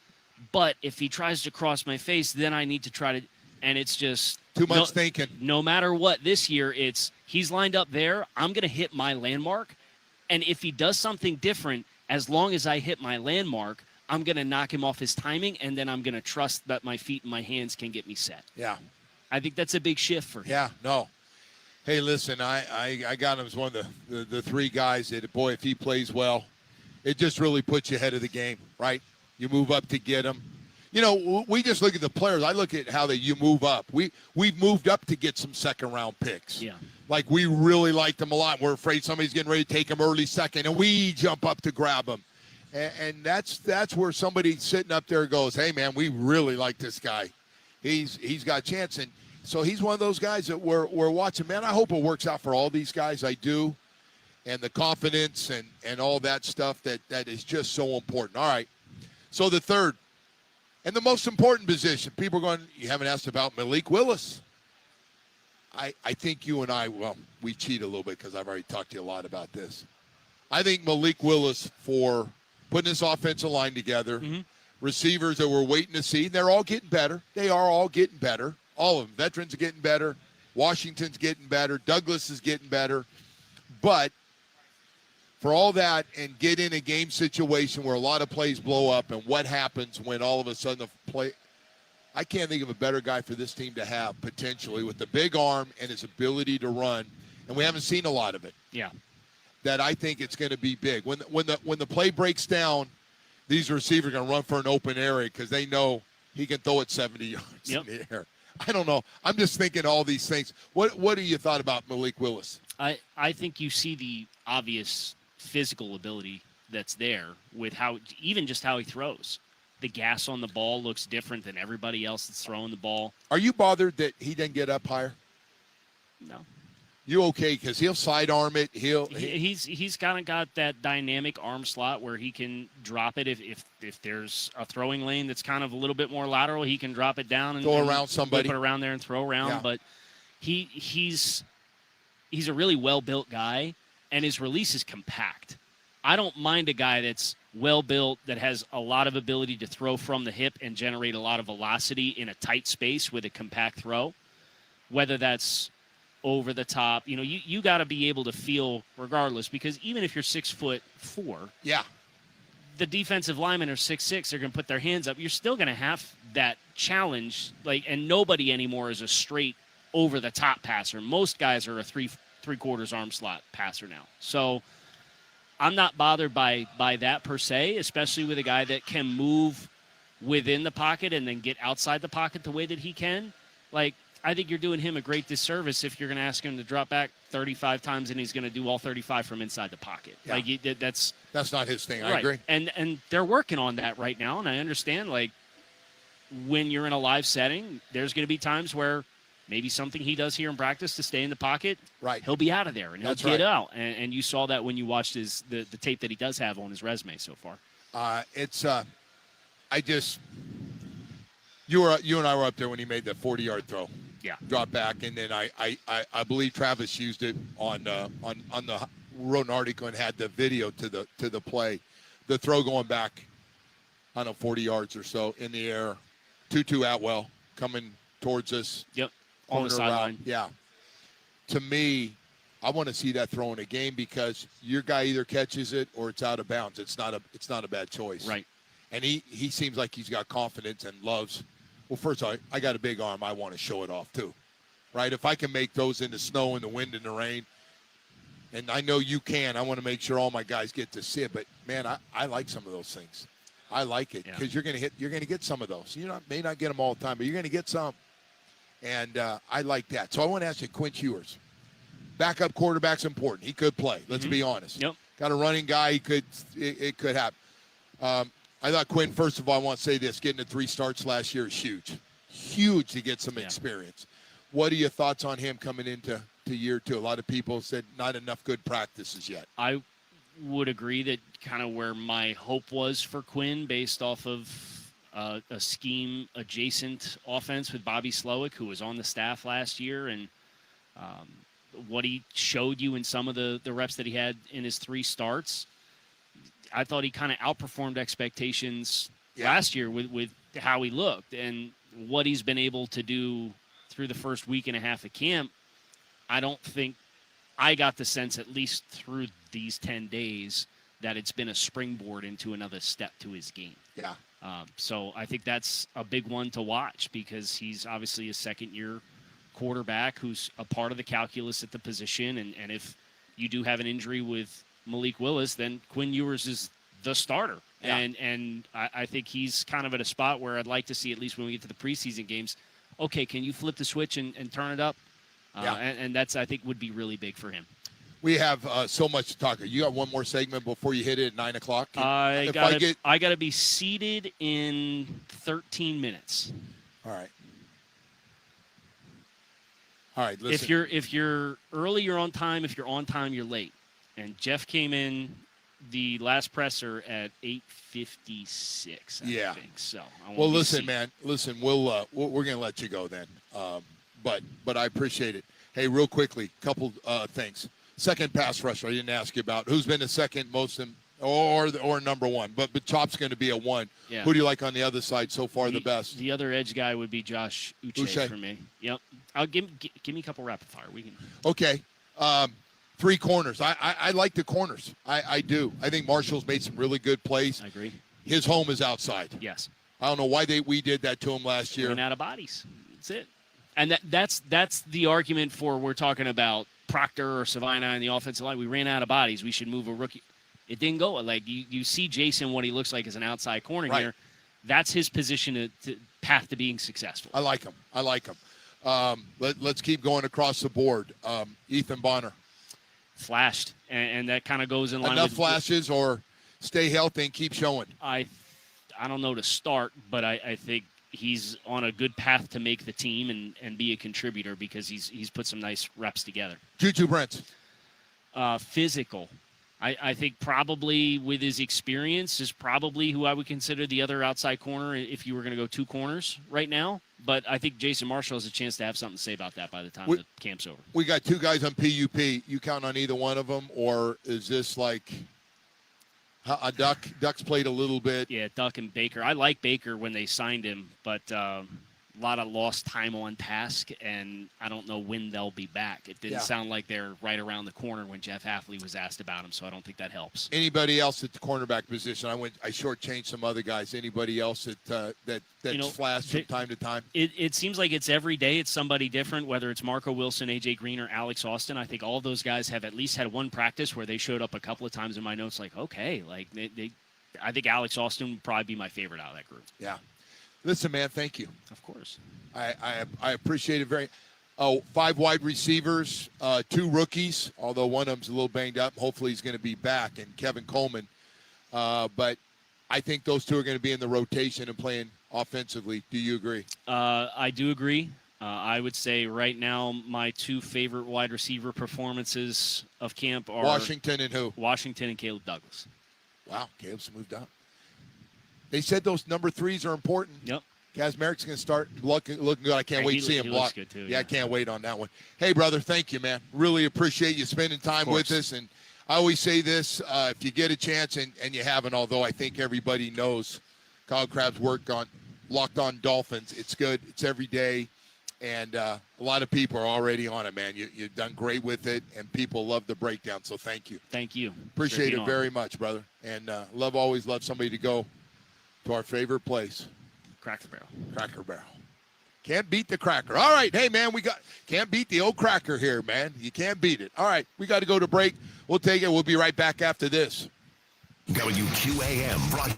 But if he tries to cross my face, then I need to try to, and it's just too much thinking. No matter what, this year he's lined up there. I'm going to hit my landmark, And if he does something different, as long as I hit my landmark, I'm going to knock him off his timing, and then I'm going to trust that my feet and my hands can get me set. Yeah. I think that's a big shift for him. Yeah, no. Hey, listen, I got him as one of the three guys that, boy, if he plays well, it just really puts you ahead of the game, right? You move up to get him. You know, we just look at the players. I look at how you move up. We've moved up to get some second-round picks. Yeah. Like, we really like them a lot. We're afraid somebody's getting ready to take them early second, and we jump up to grab them. And that's where somebody sitting up there goes, hey, man, we really like this guy. He's got a chance. And so he's one of those guys that we're watching. Man, I hope it works out for all these guys. I do. And the confidence and all that stuff that is just so important. All right. So the third and the most important position, people are going, you haven't asked about Malik Willis. I think you and I, well, we cheat a little bit because I've already talked to you a lot about this. I think Malik Willis, for putting this offensive line together, receivers that we're waiting to see, they're all getting better. They are all getting better. All of them. Veterans are getting better. Washington's getting better. Douglas is getting better. But for all that and get in a game situation where a lot of plays blow up and what happens when all of a sudden the play – I can't think of a better guy for this team to have potentially with the big arm and his ability to run. And we haven't seen a lot of it. Yeah. That I think it's going to be big. When the play breaks down, these receivers are going to run for an open area because they know he can throw it 70 yards in the air. I don't know. I'm just thinking all these things. What do you thought about Malik Willis? I think you see the obvious physical ability that's there with how he throws. The gas on the ball looks different than everybody else that's throwing the ball. Are you bothered that he didn't get up higher? No. You okay? Because he'll sidearm it. He's kind of got that dynamic arm slot where he can drop it if there's a throwing lane that's kind of a little bit more lateral. He can drop it down and throw around somebody, whip it around there and throw around. Yeah. But he's a really well built guy, and his release is compact. I don't mind a guy that's well built, that has a lot of ability to throw from the hip and generate a lot of velocity in a tight space with a compact throw, whether that's over the top. You know, you got to be able to feel regardless, because even if you're 6'4", yeah, the defensive linemen are 6'6", they're going to put their hands up. You're still going to have that challenge, and nobody anymore is a straight over the top passer. Most guys are a three-quarters arm slot passer now. So I'm not bothered by that per se, especially with a guy that can move within the pocket and then get outside the pocket the way that he can. Like, I think you're doing him a great disservice if you're going to ask him to drop back 35 times and he's going to do all 35 from inside the pocket. Yeah. Like, that's not his thing. Right. I agree. And they're working on that right now, and I understand, like, when you're in a live setting, there's going to be times where maybe something he does here in practice to stay in the pocket, right, he'll be out of there and he'll That's get right. out. And you saw that when you watched the tape that he does have on his resume so far. You and I were up there when he made that 40-yard throw. Yeah. Drop back, and then I believe Travis used it on the wrote an article and had the video to the play. The throw going back, I don't know, 40 yards or so in the air. Tutu Atwell coming towards us. Yep. On the sideline. Yeah. To me, I want to see that throw in a game because your guy either catches it or it's out of bounds. It's not a bad choice. Right. And he seems like he's got confidence and loves. Well, first of all, I got a big arm. I want to show it off too. Right? If I can make those in the snow and the wind and the rain, and I know you can, I want to make sure all my guys get to see it. But, man, I like some of those things. I like it because you're going to get some of those. You may not get them all the time, but you're going to get some. And I like that. So I want to ask you, Quinn Ewers. Backup quarterback's important. He could play. Let's be honest. Yep. Got a running guy. It could happen. I thought Quinn, first of all, I want to say this. Getting to 3 starts last year is huge. Huge to get some experience. What are your thoughts on him coming into year 2? A lot of people said not enough good practices yet. I would agree that kind of where my hope was for Quinn based off of a scheme-adjacent offense with Bobby Slowick, who was on the staff last year, and what he showed you in some of the reps that he had in his 3 starts. I thought he kind of outperformed expectations last year with how he looked, and what he's been able to do through the first week and a half of camp. I don't think I got the sense, at least through these 10 days, that it's been a springboard into another step to his game. Yeah. So I think that's a big one to watch because he's obviously a second-year quarterback who's a part of the calculus at the position. And if you do have an injury with Malik Willis, then Quinn Ewers is the starter. Yeah. And I think he's kind of at a spot where I'd like to see, at least when we get to the preseason games, okay, can you flip the switch and turn it up? And that's, I think, would be really big for him. We have so much to talk about. You got one more segment before you hit it at 9 o'clock? I got to be seated in 13 minutes. All right, listen. If you're early, you're on time. If you're on time, you're late. And Jeff came in the last presser at 8:56. I think so. Well, listen, man. Listen, we're gonna let you go then. But I appreciate it. Hey, real quickly, couple things. Second pass rusher, I didn't ask you about. Who's been the second most, or number one? But Chop's going to be a one. Yeah. Who do you like on the other side so far the best? The other edge guy would be Josh Uche for me. Yep. I'll give me a couple rapid fire. We can. Okay. 3 corners. I like the corners. I do. I think Marshall's made some really good plays. I agree. His home is outside. Yes. I don't know why we did that to him last year. Ran out of bodies. That's it. And that's the argument for we're talking about Proctor or Savannah in the offensive line. We ran out of bodies. We should move a rookie. It didn't go. Like you see Jason, what he looks like as an outside corner here. That's his position to path to being successful. I like him. Let's keep going across the board. Ethan Bonner. Flashed. And that kind of goes in line Enough with flashes or stay healthy and keep showing. I don't know to start, but I think he's on a good path to make the team and be a contributor because he's put some nice reps together. Juju Brents. Physical. I think probably with his experience is probably who I would consider the other outside corner if you were going to go 2 corners right now. But I think Jason Marshall has a chance to have something to say about that by the time the camp's over. We got 2 guys on PUP. You count on either one of them, or is this like a Duck? Duck's played a little bit. Yeah, Duck and Baker. I like Baker when they signed him, but a lot of lost time on task, and I don't know when they'll be back. It didn't sound like they're right around the corner when Jeff Hafley was asked about him, so I don't think that helps. Anybody else at the cornerback position? I shortchanged some other guys. Anybody else that flashed from time to time? It seems like it's every day it's somebody different, whether it's Marco Wilson, A.J. Green, or Alex Austin. I think all of those guys have at least had one practice where they showed up a couple of times in my notes like, okay, like I think Alex Austin would probably be my favorite out of that group. Yeah. Listen, man, thank you. Of course. I appreciate it very. 5 wide receivers, 2 rookies, although one of them's a little banged up. Hopefully he's going to be back, and Kevin Coleman. But I think those 2 are going to be in the rotation and playing offensively. Do you agree? I do agree. I would say right now my 2 favorite wide receiver performances of camp are Washington and who? Washington and Caleb Douglas. Wow, Caleb's moved up. They said those number 3s are important. Yep. Kaz Merrick's going to start looking good. I can't wait to see him block. Good too, I can't wait on that one. Hey, brother, thank you, man. Really appreciate you spending time with us. And I always say this, if you get a chance, and you haven't, although I think everybody knows Kyle Crabb's work on Locked On Dolphins. It's good. It's every day. And a lot of people are already on it, man. You've done great with it, and people love the breakdown, so thank you. Thank you. Appreciate it very much, brother. And always love somebody to go to our favorite place. Cracker Barrel. Cracker Barrel. Can't beat the Cracker. All right, hey, man, can't beat the old Cracker here, man. You can't beat it. All right, we got to go to break. We'll take it. We'll be right back after this. WQAM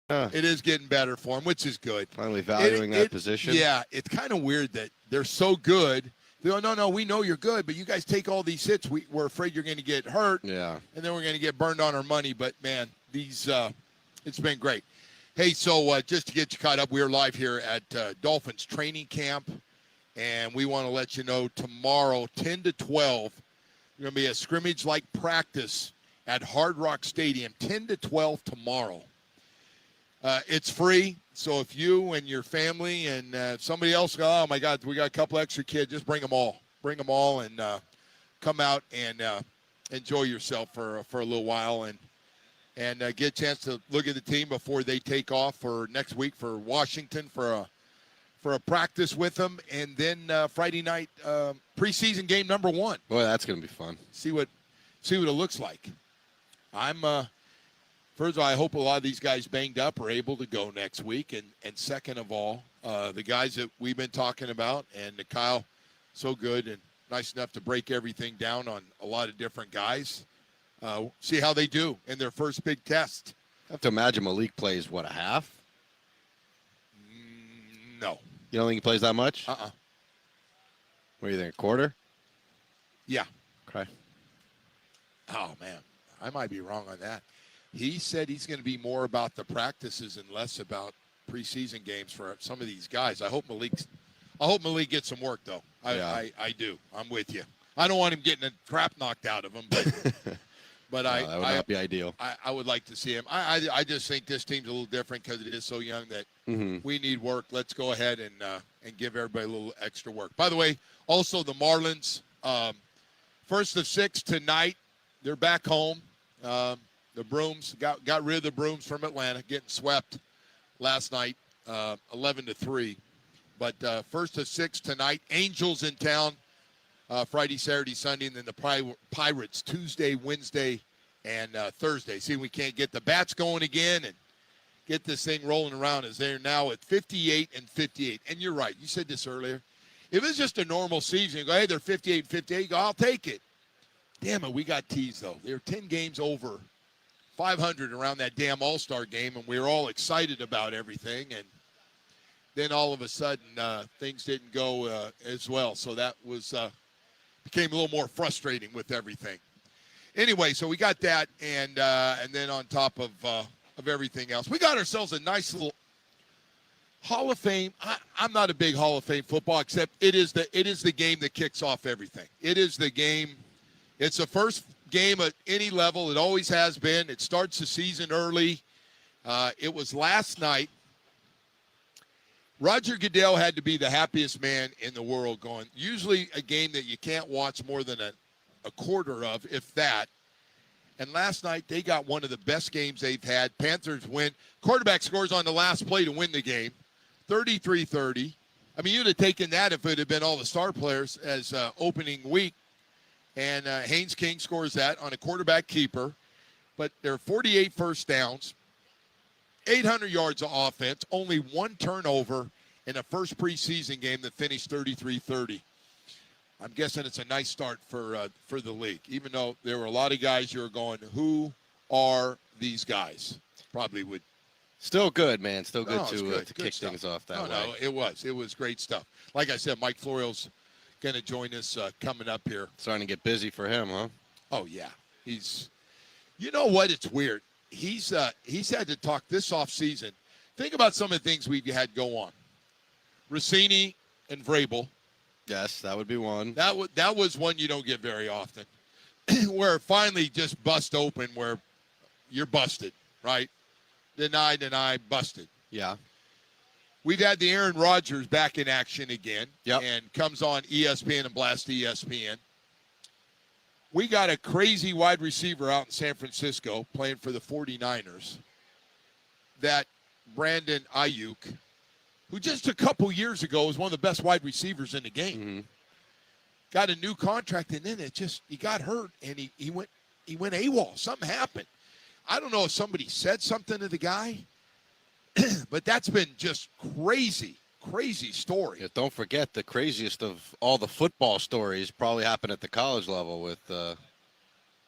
It is getting better for him, which is good. Finally valuing that position. Yeah, it's kind of weird that they're so good. They go, no, we know you're good, but you guys take all these hits. We're afraid you're going to get hurt. Yeah. And then we're going to get burned on our money. But, man, it's been great. Hey, so just to get you caught up, we're live here at Dolphins Training Camp. And we want to let you know tomorrow, 10 to 12, there's going to be a scrimmage-like practice at Hard Rock Stadium, 10 to 12 tomorrow. It's free, so if you and your family and somebody else go, oh, my God, we got a couple extra kids, just bring them all. Bring them all and come out and enjoy yourself for a little while and get a chance to look at the team before they take off for next week for Washington for a practice with them, and then Friday night preseason game number 1. Boy, that's going to be fun. See what it looks like. First of all, I hope a lot of these guys banged up are able to go next week. And second of all, the guys that we've been talking about, and Kyle, so good and nice enough to break everything down on a lot of different guys. See how they do in their first big test. I have to imagine Malik plays, what, a half? No. You don't think he plays that much? Uh-uh. What do you think, a quarter? Yeah. Okay. Oh, man. I might be wrong on that. He said he's going to be more about the practices and less about preseason games for some of these guys. I hope Malik gets some work, though. I do. I'm with you. I don't want him getting the crap knocked out of him, but that would not be ideal. I would like to see him. I just think this team's a little different because it is so young that we need work. Let's go ahead and give everybody a little extra work. By the way, also the Marlins, first of 6 tonight. They're back home. The Brooms got rid of the Brooms from Atlanta, getting swept last night, 11-3. But first of 6 tonight. Angels in town Friday, Saturday, Sunday, and then the Pirates Tuesday, Wednesday, and Thursday. See, we can't get the bats going again and get this thing rolling around as they're now at 58-58. And you're right. You said this earlier. If it's just a normal season, you go, hey, they're 58-58. You go, I'll take it. Damn it, we got teased, though. They're 10 games over 500 around that damn All-Star game, and we were all excited about everything. And then all of a sudden, things didn't go as well. So that was became a little more frustrating with everything. Anyway, so we got that, and then on top of everything else, we got ourselves a nice little Hall of Fame. I'm not a big Hall of Fame football, except it is the game that kicks off everything. It is the game. It's the first game at any level. It always has been. It starts the season early. It was last night. Roger Goodell had to be the happiest man in the world going. Usually a game that you can't watch more than a quarter of, if that. And last night they got one of the best games they've had. Panthers win. Quarterback scores on the last play to win the game, 33-30. I mean, you'd have taken that if it had been all the star players as opening week. And Haynes King scores that on a quarterback keeper. But there are 48 first downs, 800 yards of offense, only one turnover in a first preseason game that finished 33-30. I'm guessing it's a nice start for the league, even though there were a lot of guys who were going, who are these guys? Probably would. Still good, man. Still good to good kick stuff. things off that way. No, it was great stuff. Like I said, Mike Florio's going to join us coming up here. Starting to get busy for him, huh? Oh, yeah. You know what? It's weird. He's had to talk this offseason. Think about some of the things we've had go on. Rossini and Vrabel. Yes, that would be one. That was one you don't get very often. Where it finally just bust open where you're busted, right? Deny, busted. Yeah. We've had the Aaron Rodgers back in action again. Yep. And comes on ESPN and blasts ESPN. We got a crazy wide receiver out in San Francisco playing for the 49ers. That Brandon Ayuk, who just a couple years ago was one of the best wide receivers in the game. Mm-hmm. Got a new contract, and then he got hurt, and he went AWOL. Something happened. I don't know if somebody said something to the guy, but that's been just crazy story. Yeah, don't forget the craziest of all the football stories probably happened at the college level with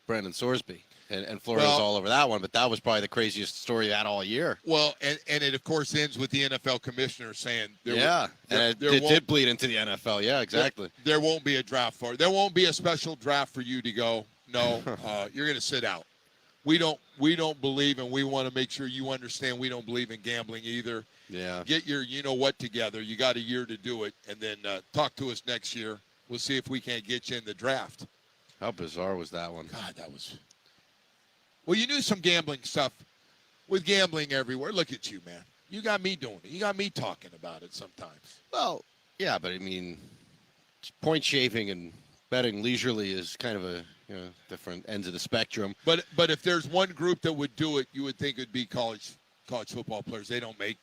Brandon Sorsby. And Florida's all over that one, but that was probably the craziest story you had all year. Well, and it, of course, ends with the NFL commissioner saying and it did bleed into the NFL. Yeah, exactly. There won't be a draft for it. There won't be a special draft for you to go, no, you're going to sit out. We don't believe, and we want to make sure you understand we don't believe in gambling either. Yeah. Get your you-know-what together. You got a year to do it, and then talk to us next year. We'll see if we can't get you in the draft. How bizarre was that one? God, that was – well, you knew some gambling stuff. With gambling everywhere, look at you, man. You got me doing it. You got me talking about it sometimes. Well, yeah, but I mean, point shaving and betting leisurely is kind of a different ends of the spectrum. But if there's one group that would do it, you would think it would be college football players. They don't make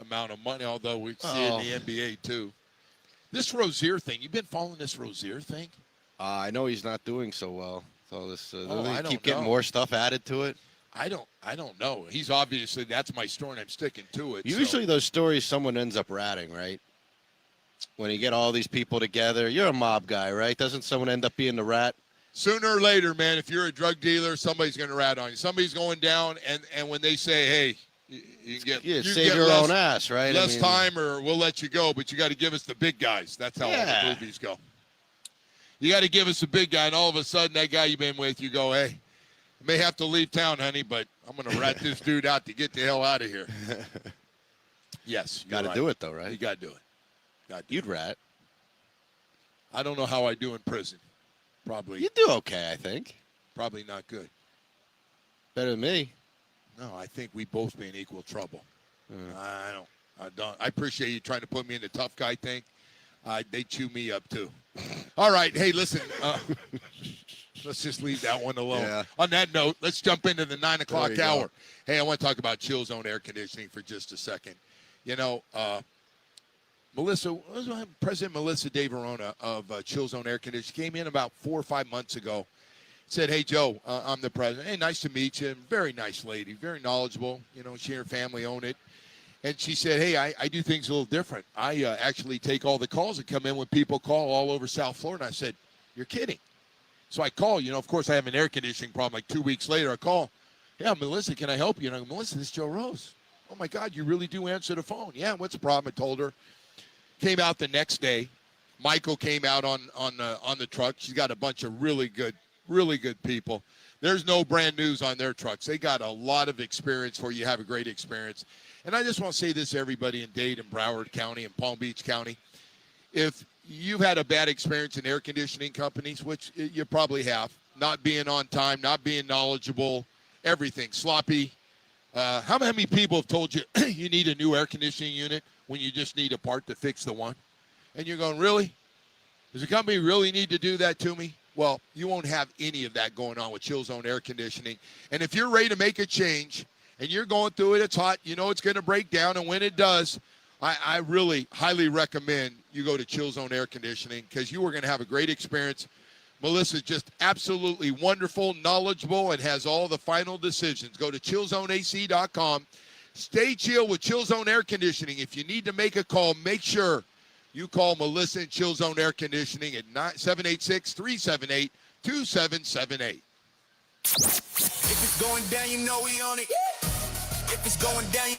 amount of money, although we see it in the NBA too. This Rozier thing, you've been following this Rozier thing? I know he's not doing so well. So this I they don't keep getting know. more stuff added to it. I don't know. He's obviously, that's my story, and I'm sticking to it. Usually those stories someone ends up ratting, right? When you get all these people together, you're a mob guy, right? Doesn't someone end up being the rat? Sooner or later, man, if you're a drug dealer, somebody's going to rat on you. Somebody's going down, and when they say, hey, you can get save your own ass, right? Less time, or we'll let you go, but you got to give us the big guys. That's how all the movies go. You got to give us a big guy, and all of a sudden, that guy you've been with, you go, hey, I may have to leave town, honey, but I'm going to rat this dude out to get the hell out of here. Yes. Got to do it, though, right? You got to do it. You'd rat. I don't know how I do in prison. Probably. You do okay, I think. Probably not good. Better than me. No, I think we both be in equal trouble. I don't. I appreciate you trying to put me in the tough guy thing. They chew me up, too. All right. Hey, listen. Let's just leave that one alone. Yeah. On that note, let's jump into the 9 o'clock hour. Hey, I want to talk about Chill Zone air conditioning for just a second. You know, President Melissa De Verona of Chill Zone Air Conditioning came in about 4 or 5 months ago. Said, hey, Joe, I'm the president. Hey, nice to meet you. Very nice lady, very knowledgeable. You know, she and her family own it. And she said, hey, I do things a little different. I actually take all the calls that come in when people call all over South Florida. And I said, you're kidding. So I call, of course, I have an air conditioning problem. Like 2 weeks later, I call, yeah, Melissa, can I help you? And I go, Melissa, this is Joe Rose. Oh, my God, you really do answer the phone. Yeah, what's the problem? I told her. Came out the next day. Michael came out on the truck. She's got a bunch of really good people. There's no brand news on their trucks. They got a lot of experience for you. Have a great experience. And I just want to say this to everybody in Dade and Broward County and Palm Beach County. If you've had a bad experience in air conditioning companies, which you probably have, not being on time, not being knowledgeable, everything, sloppy. How many people have told you you need a new air conditioning unit when you just need a part to fix the one? And you're going, really? Does the company really need to do that to me? Well, you won't have any of that going on with Chill Zone Air Conditioning. And if you're ready to make a change and you're going through it, it's hot, it's going to break down. And when it does, I really highly recommend you go to Chill Zone Air Conditioning because you are going to have a great experience. Melissa's just absolutely wonderful, knowledgeable, and has all the final decisions. Go to chillzoneac.com. Stay chill with Chill Zone Air Conditioning. If you need to make a call, make sure you call Melissa and Chill Zone Air Conditioning at 786-378-2778. If it's going down, you know we on it. If it's going down,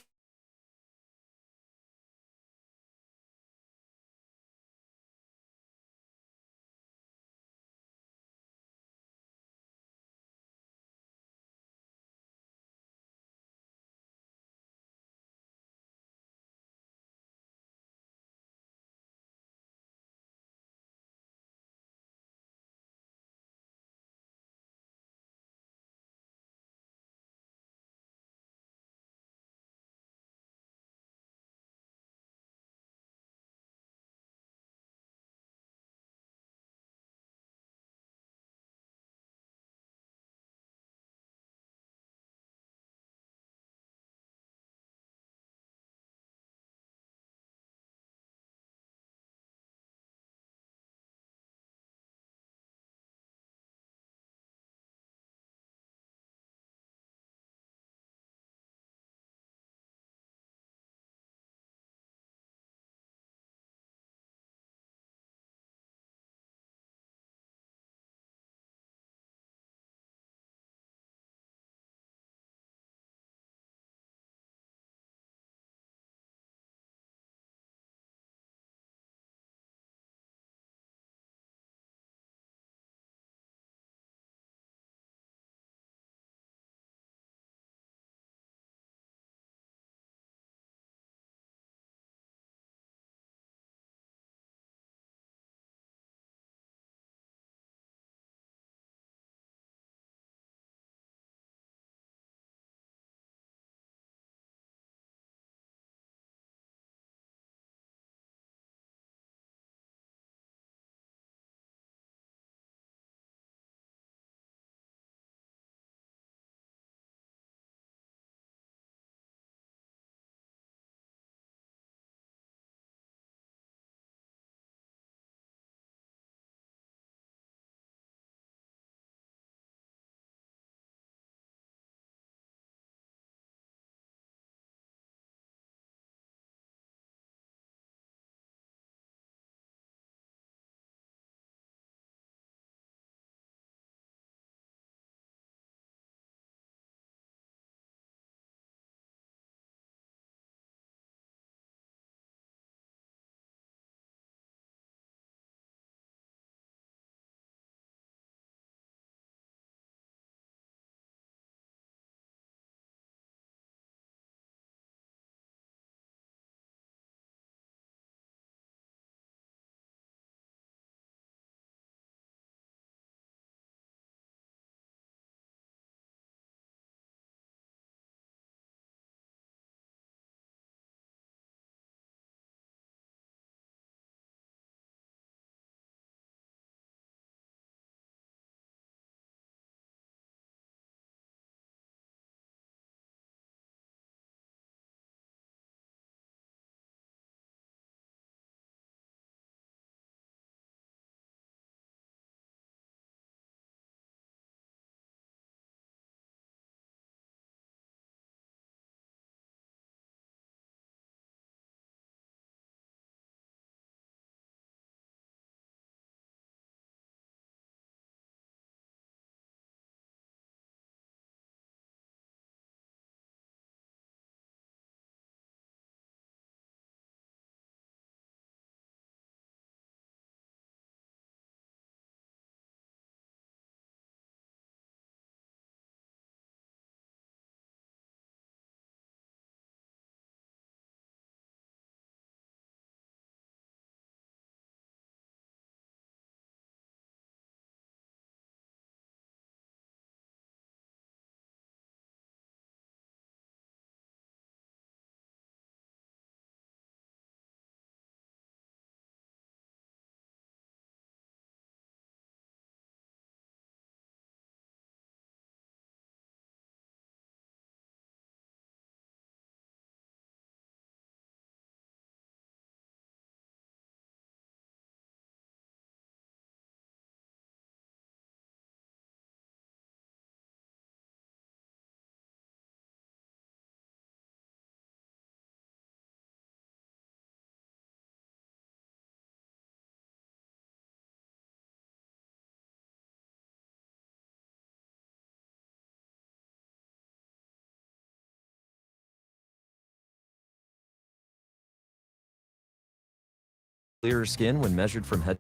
Clearer skin when measured from head.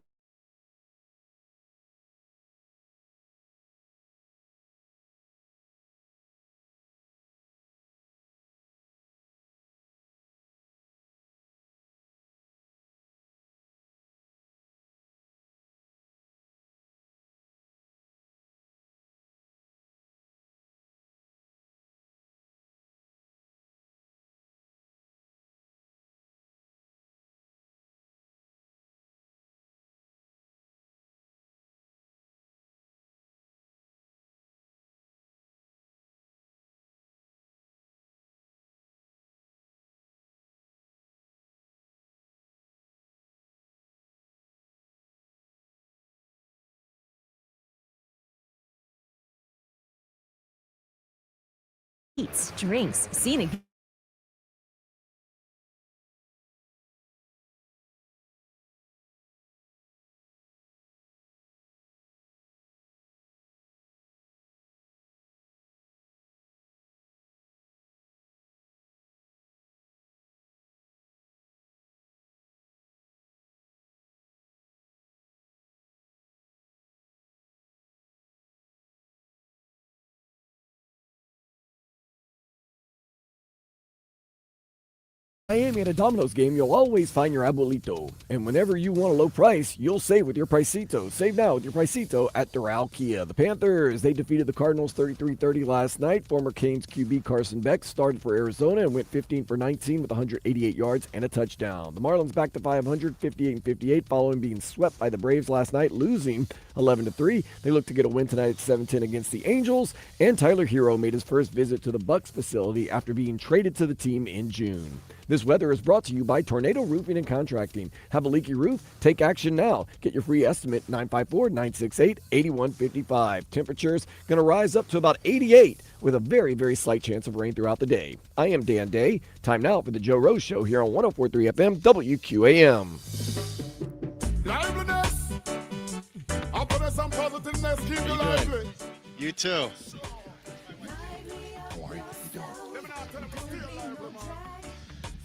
Eats, drinks, scenic. Miami at a Domino's game, you'll always find your abuelito. And whenever you want a low price, you'll save with your Pricito. Save now with your Pricito at Doral Kia. The Panthers, they defeated the Cardinals 33-30 last night. Former Canes QB Carson Beck started for Arizona and went 15 for 19 with 188 yards and a touchdown. The Marlins back to 500, 58-58, following being swept by the Braves last night, losing 11-3. They look to get a win tonight at 7-10 against the Angels. And Tyler Hero made his first visit to the Bucs facility after being traded to the team in June. This weather is brought to you by Tornado Roofing and Contracting. Have a leaky roof? Take action now. Get your free estimate, 954-968-8155. Temperatures going to rise up to about 88 with a very, very slight chance of rain throughout the day. I am Dan Day. Time now for the Joe Rose Show here on 104.3 FM WQAM. Liveliness. I'll put some positiveness. Keep you lively. You too.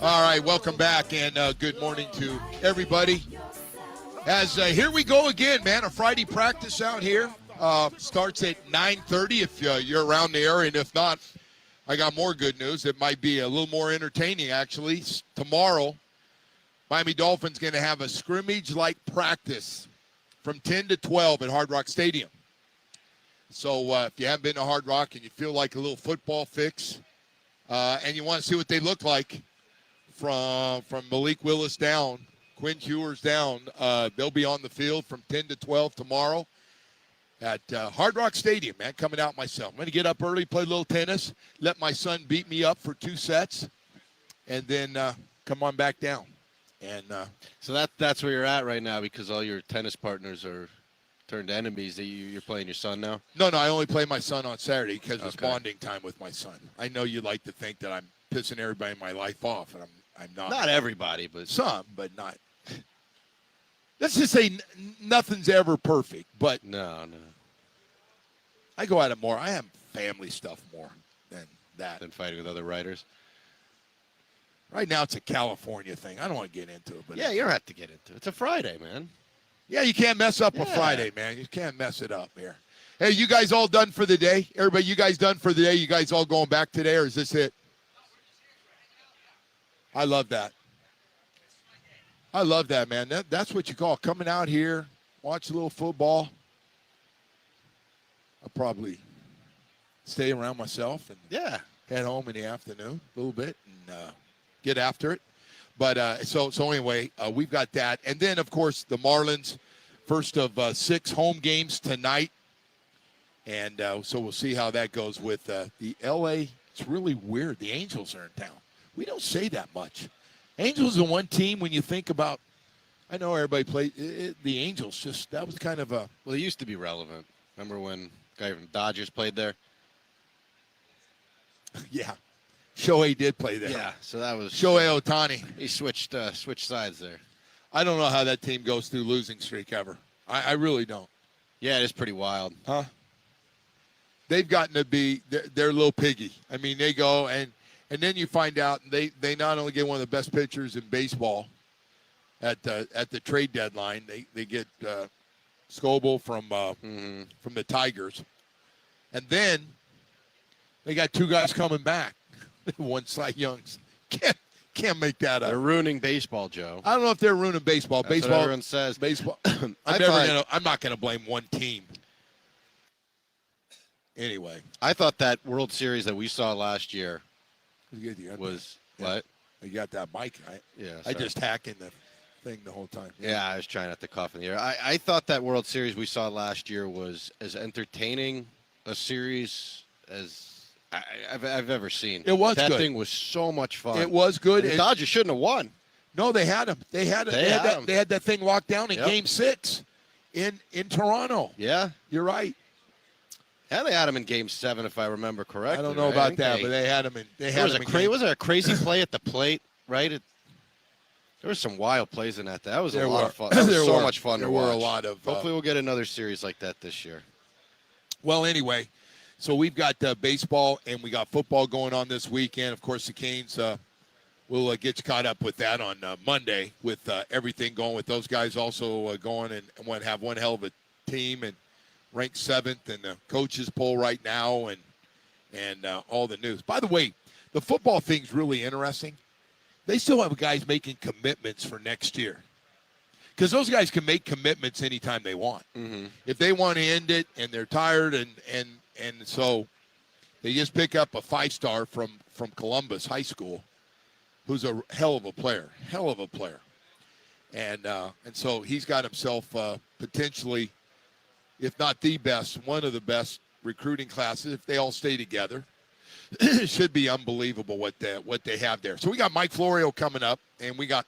All right, welcome back, and good morning to everybody. As here we go again, man, a Friday practice out here. Starts at 9:30 if you're around the area, and if not, I got more good news. It might be a little more entertaining, actually. Tomorrow, Miami Dolphins going to have a scrimmage-like practice from 10 to 12 at Hard Rock Stadium. So if you haven't been to Hard Rock and you feel like a little football fix, and you want to see what they look like, from Malik Willis down, Quinn Ewers down, they'll be on the field from 10 to 12 tomorrow at Hard Rock Stadium, man, coming out myself. I'm going to get up early, play a little tennis, let my son beat me up for 2 sets, and then come on back down. And so that's where you're at right now because all your tennis partners are turned enemies. That you're playing your son now? No, I only play my son on Saturday because it's bonding time with my son. I know you like to think that I'm pissing everybody in my life off, and I'm not. Not everybody, but some, but not. Let's just say nothing's ever perfect, but no. I go at it more. I have family stuff more than that. Than fighting with other writers. Right now, it's a California thing. I don't want to get into it, but yeah, you don't have to get into it. It's a Friday, man. Yeah, you can't mess up a Friday, man. You can't mess it up here. Hey, you guys all done for the day? Everybody, you guys done for the day? You guys all going back today, or is this it? I love that. I love that, man. That's what you call coming out here, watch a little football. I'll probably stay around myself and head home in the afternoon a little bit and get after it. But so anyway, we've got that. And then, of course, the Marlins, first of 6 home games tonight. And so we'll see how that goes with the L.A. It's really weird. The Angels are in town. We don't say that much. Angels are one team when you think about, I know everybody played, the Angels, just that was kind of a. Well, they used to be relevant. Remember when guy from Dodgers played there? Yeah. Shohei did play there. Yeah, so that was. Shohei Ohtani. He switched sides there. I don't know how that team goes through losing streak ever. I really don't. Yeah, it is pretty wild. Huh? They've gotten to be, they're a little piggy. I mean, they go and then you find out they not only get one of the best pitchers in baseball, at the trade deadline. They get Scoble from the Tigers, and then they got 2 guys coming back. One Cy Young's can't make that up. They're ruining baseball, Joe. I don't know if they're ruining baseball. That's what everyone says. Baseball. I'm not gonna blame one team. Anyway, I thought that World Series that we saw last year was what? You got that mic. I just hacking the thing the whole time. Yeah, I was trying not to cough in the air. I thought that World Series we saw last year was as entertaining a series as I've ever seen. It was that good. thing was so much fun. It was good. And the Dodgers shouldn't have won. No, they had them. They had that thing locked down in Game 6 in Toronto. Yeah, you're right. And they had him in Game 7, if I remember correctly. I don't know about that, but they had him in. Was there a crazy play at the plate? Right. There were some wild plays in that. That was a lot of fun. That was so much fun to watch. There were a lot of. Hopefully, we'll get another series like that this year. Well, anyway, so we've got baseball and we got football going on this weekend. Of course, the Canes will get you caught up with that on Monday with everything going with those guys also going and have one hell of a team and ranked 7th in the coaches poll right now and all the news. By the way, the football thing's really interesting. They still have guys making commitments for next year because those guys can make commitments anytime they want. Mm-hmm. If they want to end it and they're tired and so they just pick up a 5-star from Columbus High School who's a hell of a player. And so he's got himself potentially, if not the best, one of the best recruiting classes if they all stay together. It should be unbelievable what they have there. So we got Mike Florio coming up, and we got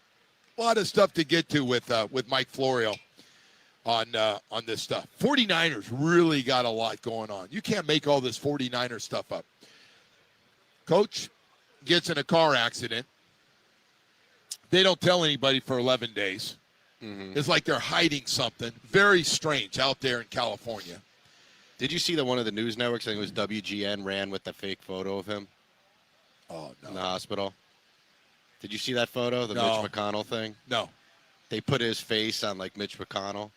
a lot of stuff to get to with Mike Florio on this stuff. 49ers really got a lot going on. You can't make all this 49er stuff up. Coach gets in a car accident. They don't tell anybody for 11 days. Mm-hmm. It's like they're hiding something very strange out there in California. Did you see that one of the news networks, I think it was WGN, ran with the fake photo of him? Oh, no. In the hospital? Did you see that photo, the No. Mitch McConnell thing? No. They put his face on, like, Mitch McConnell,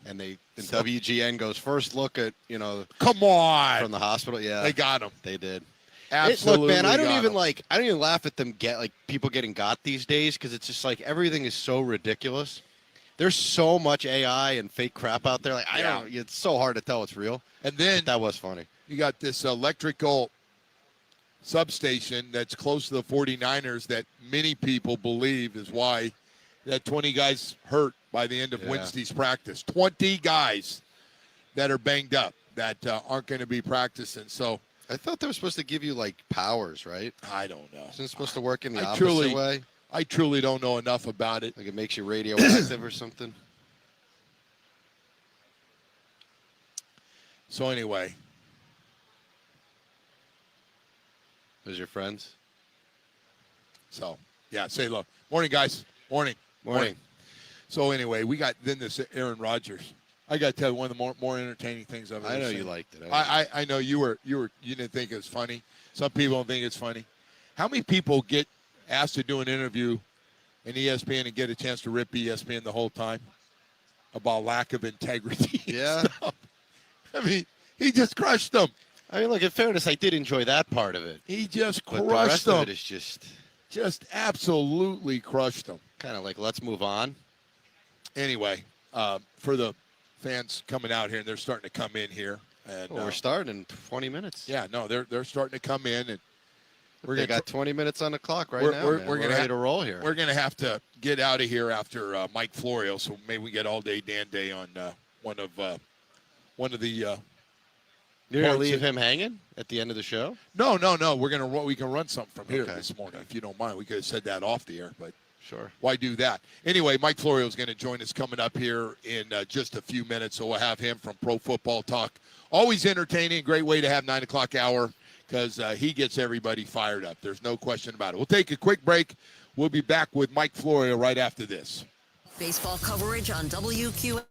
and WGN goes, first look at, Come on. from the hospital. Yeah. They got him. They did. Absolutely. Look, man, I don't got even him. I don't even laugh at them people getting got these days because it's just like everything is so ridiculous. There's so much AI and fake crap out there. Like it's so hard to tell what's real. And then that was funny. You got this electrical substation that's close to the 49ers that many people believe is why that 20 guys hurt by the end of Wednesday's practice. 20 guys that are banged up that aren't going to be practicing. So I thought they were supposed to give you like powers, right? I don't know. Isn't it supposed to work in the opposite way? I truly don't know enough about it. Like it makes you radioactive or something? So anyway. Those your friends? So, yeah, say hello. Morning, guys. Morning. So anyway, we got then this Aaron Rodgers. I got to tell you, one of the more entertaining things I've ever seen. I know you liked it. I know you didn't think it was funny. Some people don't think it's funny. How many people get asked to do an interview in ESPN and get a chance to rip ESPN the whole time about lack of integrity? Yeah. I mean, he just crushed them. I mean, look, in fairness, I did enjoy that part of it. He just crushed them. But the rest of it is just absolutely crushed them. Kind of like, let's move on. Anyway, for the fans coming out here, and they're starting to come in here. And we're starting in 20 minutes. Yeah, no, they're starting to come in, and we got 20 minutes on the clock right now. We're ready to roll here. We're going to have to get out of here after Mike Florio, so maybe we get all day Dan Day on one of the. You're going to leave him hanging at the end of the show? No. We can run something from here this morning if you don't mind. We could have said that off the air, but sure. Why do that? Anyway, Mike Florio is going to join us coming up here in just a few minutes, so we'll have him from Pro Football Talk. Always entertaining, great way to have 9 o'clock hour because he gets everybody fired up. There's no question about it. We'll take a quick break. We'll be back with Mike Florio right after this. Baseball coverage on WQ.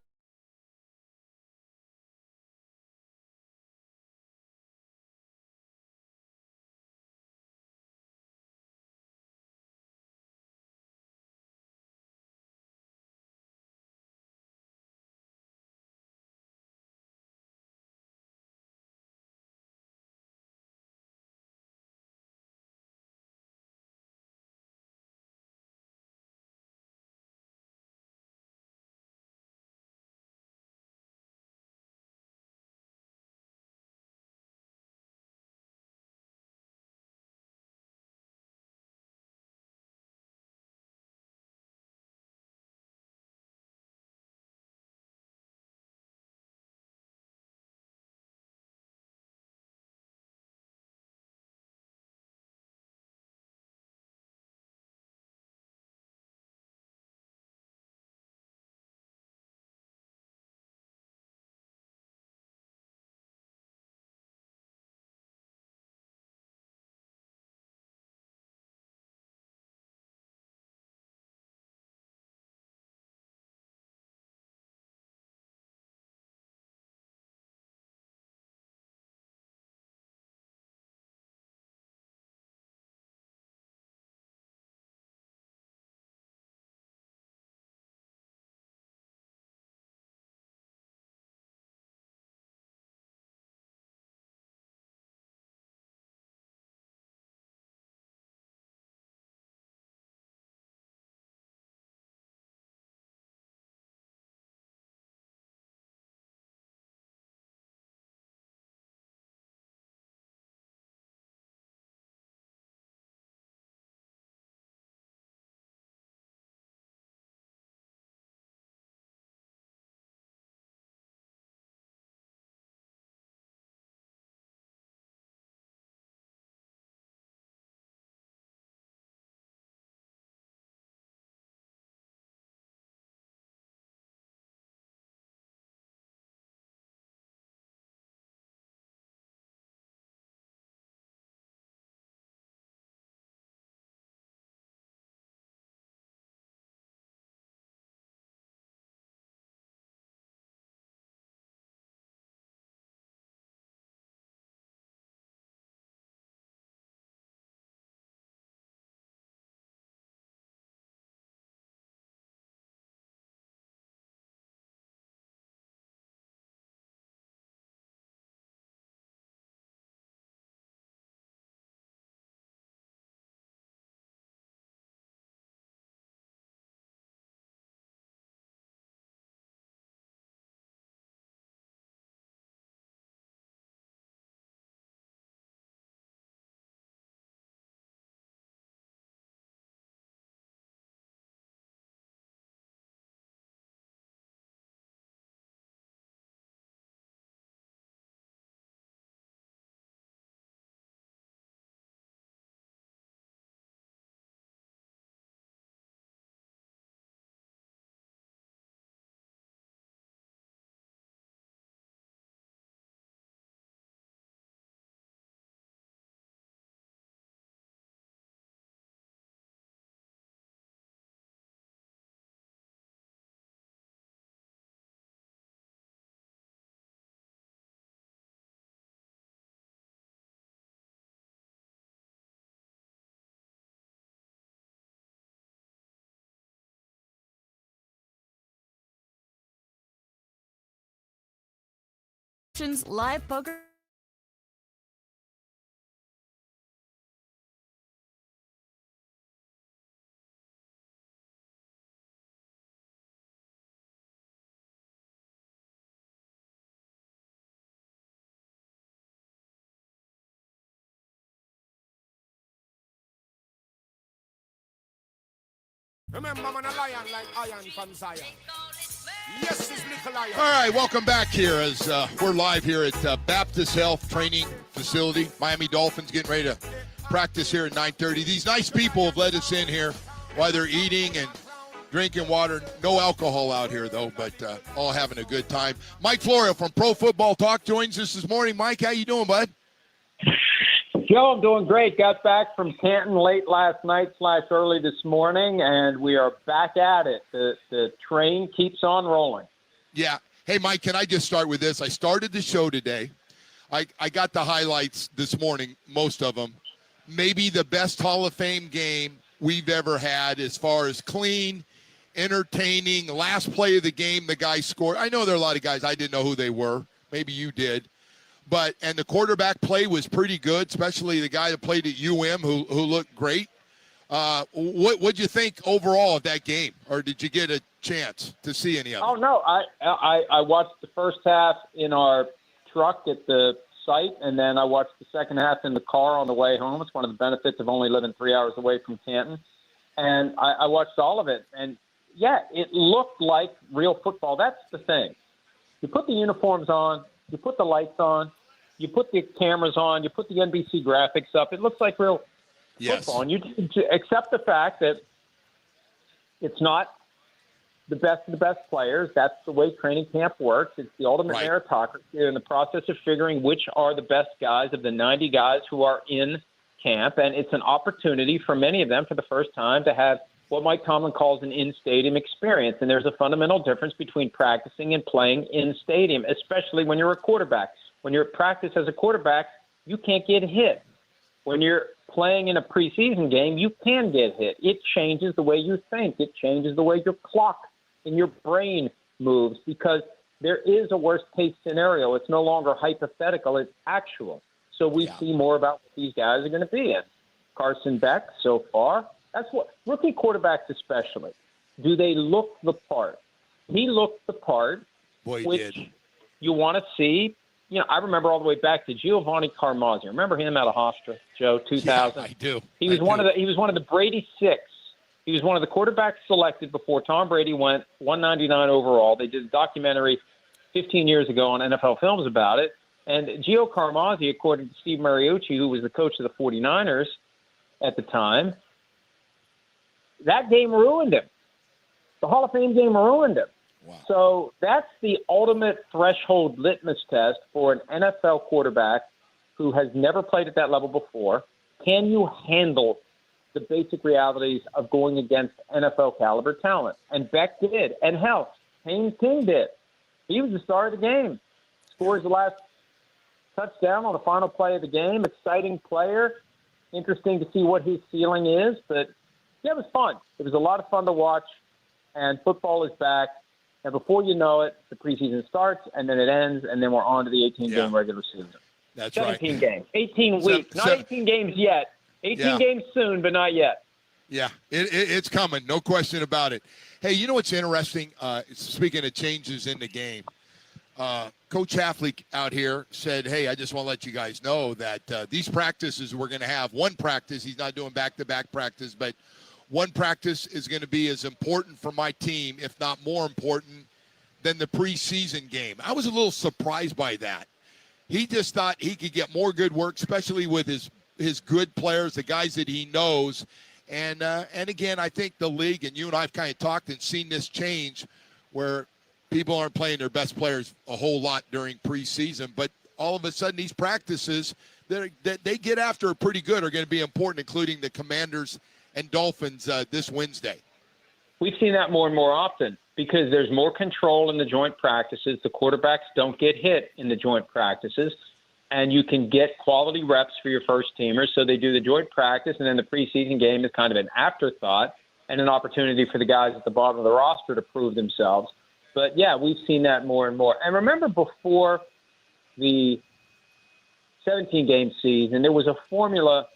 live poker. Remember, man, a lion like iron from Zion. Yes, this little lion. All right, welcome back here as we're live here at Baptist Health Training Facility. Miami Dolphins getting ready to practice here at 9:30. These nice people have let us in here while they're eating and drinking water. No alcohol out here, though, but all having a good time. Mike Florio from Pro Football Talk joins us this morning. Mike, how you doing, bud? Joe, I'm doing great. Got back from Canton late last night / early this morning, and we are back at it. The train keeps on rolling. Yeah. Hey, Mike, can I just start with this? I started the show today. I got the highlights this morning, most of them. Maybe the best Hall of Fame game we've ever had as far as clean, entertaining, last play of the game, the guy scored. I know there are a lot of guys, I didn't know who they were. Maybe you did. And the quarterback play was pretty good, especially the guy that played at UM who looked great. What'd you think overall of that game, or did you get a chance to see any of it? Oh, no. I watched the first half in our truck at the site, and then I watched the second half in the car on the way home. It's one of the benefits of only living 3 hours away from Canton. And I watched all of it. And, yeah, it looked like real football. That's the thing. You put the uniforms on. You put the lights on, you put the cameras on, you put the NBC graphics up. It looks like real football. And you accept the fact that it's not the best of the best players. That's the way training camp works. It's the ultimate meritocracy. You're in the process of figuring which are the best guys of the 90 guys who are in camp. And it's an opportunity for many of them for the first time to have what Mike Tomlin calls an in-stadium experience. And there's a fundamental difference between practicing and playing in-stadium, especially when you're a quarterback. When you're at practice as a quarterback, you can't get hit. When you're playing in a preseason game, you can get hit. It changes the way you think. It changes the way your clock in your brain moves because there is a worst-case scenario. It's no longer hypothetical. It's actual. So we see more about what these guys are going to be in. Carson Beck, so far, that's what rookie quarterbacks especially. Do they look the part? He looked the part, which you want to see. You know, I remember all the way back to Giovanni Carmazzi. Remember him out of Hofstra, Joe, 2000? Yeah, I do. He was one of the Brady Six. He was one of the quarterbacks selected before Tom Brady went 199 overall. They did a documentary 15 years ago on NFL Films about it. And Gio Carmazzi, according to Steve Mariucci, who was the coach of the 49ers at the time, that game ruined him. The Hall of Fame game ruined him. Wow. So that's the ultimate threshold litmus test for an NFL quarterback who has never played at that level before. Can you handle the basic realities of going against NFL caliber talent? And Beck did. And hell, Haynes King did. He was the star of the game. Scores the last touchdown on the final play of the game. Exciting player. Interesting to see what his ceiling is. But, yeah, it was fun. It was a lot of fun to watch. And football is back. And before you know it, the preseason starts, and then it ends, and then we're on to the 18-game regular season. That's 17 games. 18 weeks. Not 18 games yet. 18 games soon, but not yet. Yeah, it's coming. No question about it. Hey, you know what's interesting? Speaking of changes in the game, Coach Hafley out here said, hey, I just want to let you guys know that these practices we're going to have, one practice, he's not doing back-to-back practice, but one practice is going to be as important for my team, if not more important, than the preseason game. I was a little surprised by that. He just thought he could get more good work, especially with his good players, the guys that he knows. And again, I think the league, and you and I have kind of talked and seen this change where people aren't playing their best players a whole lot during preseason, but all of a sudden these practices that they get after are pretty good are going to be important, including the Commanders and Dolphins this Wednesday. We've seen that more and more often because there's more control in the joint practices. The quarterbacks don't get hit in the joint practices, and you can get quality reps for your first teamers. So they do the joint practice, and then the preseason game is kind of an afterthought and an opportunity for the guys at the bottom of the roster to prove themselves. But, yeah, we've seen that more and more. And remember before the 17-game season, there was a formula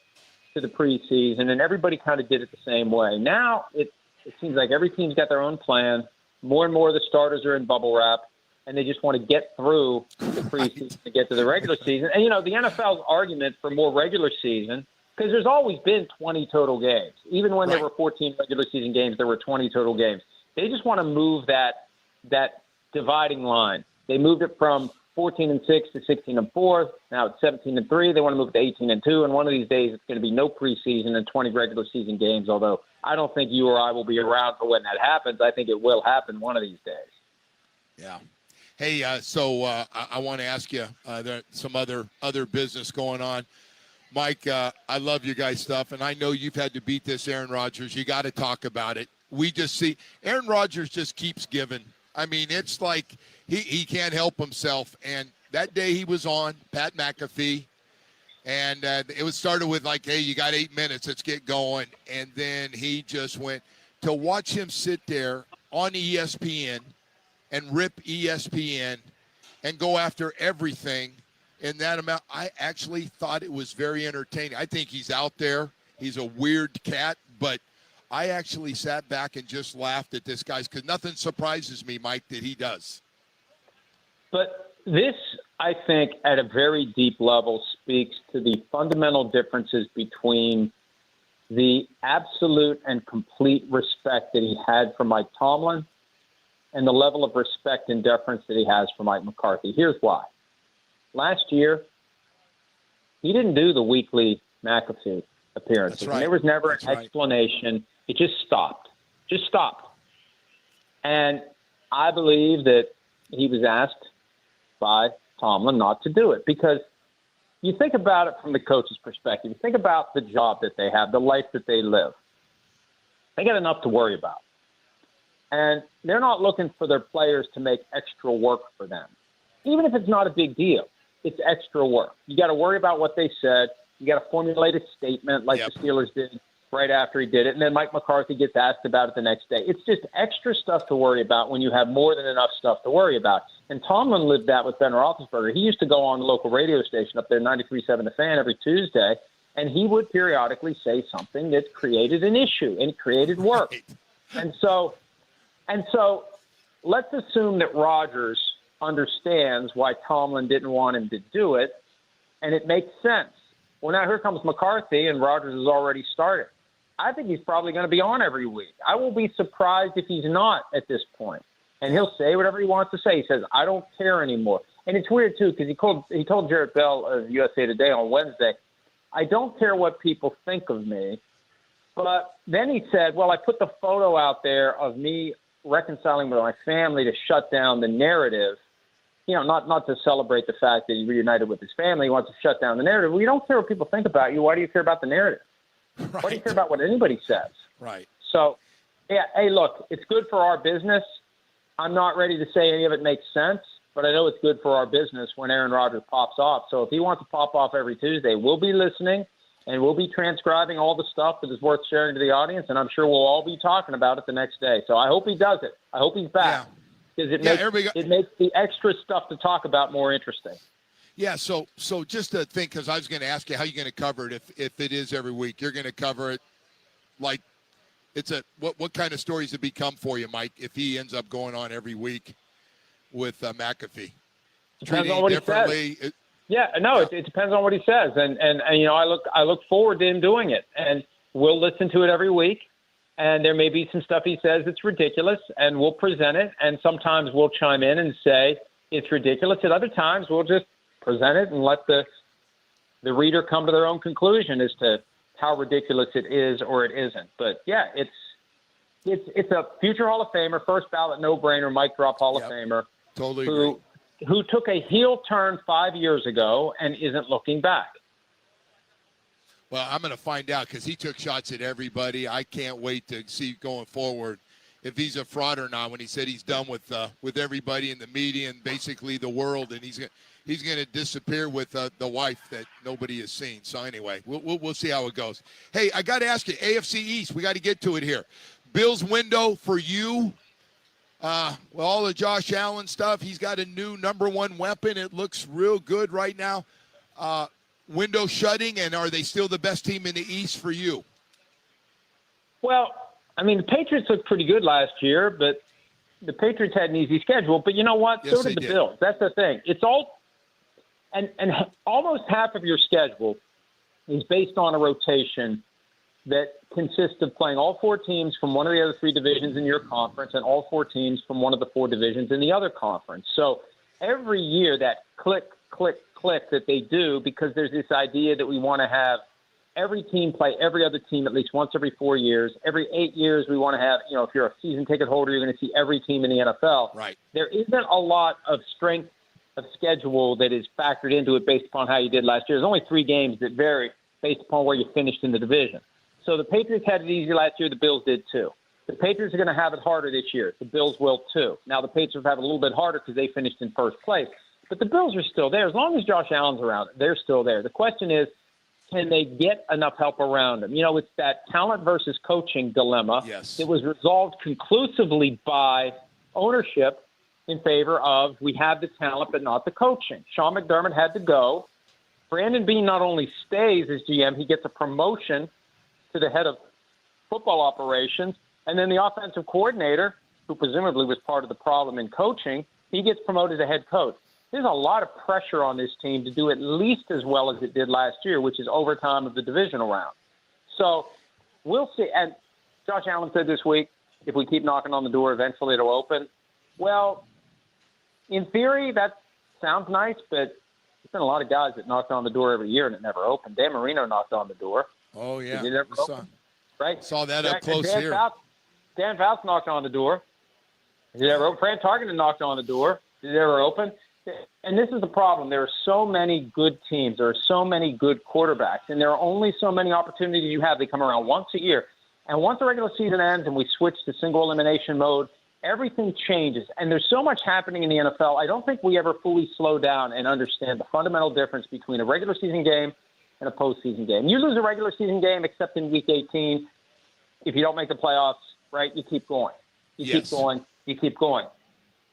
to the preseason, and everybody kind of did it the same way. Now it seems like every team's got their own plan. More and more of the starters are in bubble wrap, and they just want to get through the preseason to get to the regular season. And, the NFL's argument for more regular season, because there's always been 20 total games. Even when there were 14 regular season games, there were 20 total games. They just want to move that dividing line. They moved it from 14-6 to 16-4. Now it's 17-3. They want to move it to 18-2. And one of these days, it's going to be no preseason and 20 regular season games. Although I don't think you or I will be around for when that happens. I think it will happen one of these days. Yeah. Hey, so I want to ask you, there's some other business going on. Mike, I love you guys' stuff, and I know you've had to beat this Aaron Rodgers. You got to talk about it. We just see Aaron Rodgers just keeps giving. I mean, it's like he can't help himself. And that day he was on, Pat McAfee, and it started with like, hey, you got 8 minutes, let's get going. And then he just went to watch him sit there on ESPN and rip ESPN and go after everything in that amount. I actually thought it was very entertaining. I think he's out there. He's a weird cat, but I actually sat back and just laughed at this guy's, because nothing surprises me, Mike, that he does. But this, I think, at a very deep level speaks to the fundamental differences between the absolute and complete respect that he had for Mike Tomlin and the level of respect and deference that he has for Mike McCarthy. Here's why. Last year, he didn't do the weekly McAfee appearances. That's right. And there was never an explanation. It just stopped. And I believe that he was asked by Tomlin not to do it, because you think about it from the coach's perspective. You think about the job that they have, the life that they live. They got enough to worry about. And they're not looking for their players to make extra work for them. Even if it's not a big deal, it's extra work. You got to worry about what they said. You got to formulate a statement like the Steelers did right after he did it. And then Mike McCarthy gets asked about it the next day. It's just extra stuff to worry about when you have more than enough stuff to worry about. And Tomlin lived that with Ben Roethlisberger. He used to go on the local radio station up there, 93.7 The Fan, every Tuesday, and he would periodically say something that created an issue and created work. And so let's assume that Rodgers understands why Tomlin didn't want him to do it, and it makes sense. Well, now here comes McCarthy, and Rodgers has already started. I think he's probably going to be on every week. I will be surprised if he's not at this point. And he'll say whatever he wants to say. He says, I don't care anymore. And it's weird, too, because he told Jarrett Bell of USA Today on Wednesday, I don't care what people think of me. But then he said, well, I put the photo out there of me reconciling with my family to shut down the narrative. Not to celebrate the fact that he reunited with his family. He wants to shut down the narrative. Well, you don't care what people think about you. Why do you care about the narrative? Right. Why do you care about what anybody says? Right. So, yeah, hey, look, it's good for our business. I'm not ready to say any of it makes sense, but I know it's good for our business when Aaron Rodgers pops off. So if he wants to pop off every Tuesday, we'll be listening, and we'll be transcribing all the stuff that is worth sharing to the audience, and I'm sure we'll all be talking about it the next day. So I hope he does it. I hope he's back. Yeah. Because it makes the extra stuff to talk about more interesting. Yeah, so just to think, because I was going to ask you how you're going to cover it if it is every week. You're going to cover it like it's what kind of stories it become for you, Mike, if he ends up going on every week with McAfee? Depends on what he says. It depends on what he says, and I look forward to him doing it, and we'll listen to it every week. And there may be some stuff he says that's ridiculous, and we'll present it. And sometimes we'll chime in and say it's ridiculous. At other times, we'll just present it and let the reader come to their own conclusion as to how ridiculous it is or it isn't. But yeah, it's a future Hall of Famer, first ballot no-brainer, Mike Drop Hall of Famer, totally who took a heel turn 5 years ago and isn't looking back. Well, I'm going to find out because he took shots at everybody. I can't wait to see going forward if he's a fraud or not. When he said he's done with everybody in the media and basically the world, and he's going to disappear with the wife that nobody has seen. So anyway, we'll see how it goes. Hey, I got to ask you, AFC East, we got to get to it here. Bills window for you all the Josh Allen stuff, he's got a new number one weapon. It looks real good right now. Window shutting, and are they still the best team in the East for you? Well, I mean, the Patriots looked pretty good last year, but the Patriots had an easy schedule. But you know what? Yes, so did the Bills. That's the thing. It's all and almost half of your schedule is based on a rotation that consists of playing all four teams from one of the other three divisions in your conference and all four teams from one of the four divisions in the other conference. So every year that click that they do, because there's this idea that we want to have every team play every other team at least once every 4 years. Every 8 years we want to have, if you're a season ticket holder, you're going to see every team in the NFL. Right. There isn't a lot of strength of schedule that is factored into it based upon how you did last year. There's only 3 games that vary based upon where you finished in the division. So the Patriots had it easy last year. The Bills did too. The Patriots are going to have it harder this year. The Bills will too. Now the Patriots have it a little bit harder because they finished in first place. But the Bills are still there. As long as Josh Allen's around, they're still there. The question is, can they get enough help around them? It's that talent versus coaching dilemma. Yes. It was resolved conclusively by ownership in favor of we have the talent but not the coaching. Sean McDermott had to go. Brandon Beane not only stays as GM, he gets a promotion to the head of football operations. And then the offensive coordinator, who presumably was part of the problem in coaching, he gets promoted to head coach. There's a lot of pressure on this team to do at least as well as it did last year, which is overtime of the divisional round. So we'll see. And Josh Allen said this week, if we keep knocking on the door, eventually it'll open. Well, in theory, that sounds nice, but there's been a lot of guys that knocked on the door every year and it never opened. Dan Marino knocked on the door. Oh, yeah. Did it ever open? Right? Saw that up close here. Dan Fouts knocked on the door. Did it ever open? Fran Tarkenton knocked on the door. Did it ever open? And this is the problem. There are so many good teams. There are so many good quarterbacks. And there are only so many opportunities you have. They come around once a year. And once the regular season ends and we switch to single elimination mode, everything changes. And there's so much happening in the NFL. I don't think we ever fully slow down and understand the fundamental difference between a regular season game and a postseason game. You lose a regular season game, except in Week 18. If you don't make the playoffs, right, you keep going. You keep going.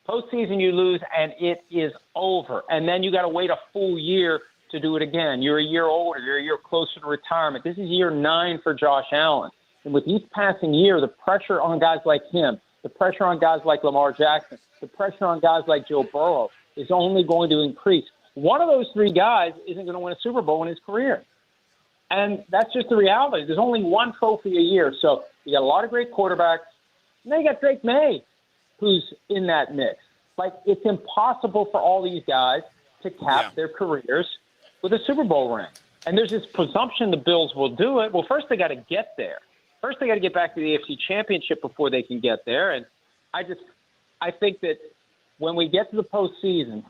Postseason, you lose, and it is over. And then you got to wait a full year to do it again. You're a year older. You're a year closer to retirement. This is year 9 for Josh Allen. And with each passing year, the pressure on guys like him, the pressure on guys like Lamar Jackson, the pressure on guys like Joe Burrow is only going to increase. One of those 3 guys isn't going to win a Super Bowl in his career. And that's just the reality. There's only one trophy a year. So you got a lot of great quarterbacks. And then you got Drake May, who's in that mix. Like, it's impossible for all these guys to cap their careers with a Super Bowl ring. And there's this presumption the Bills will do it. Well, first they got to get there. First they got to get back to the AFC Championship before they can get there. And I think that when we get to the postseason,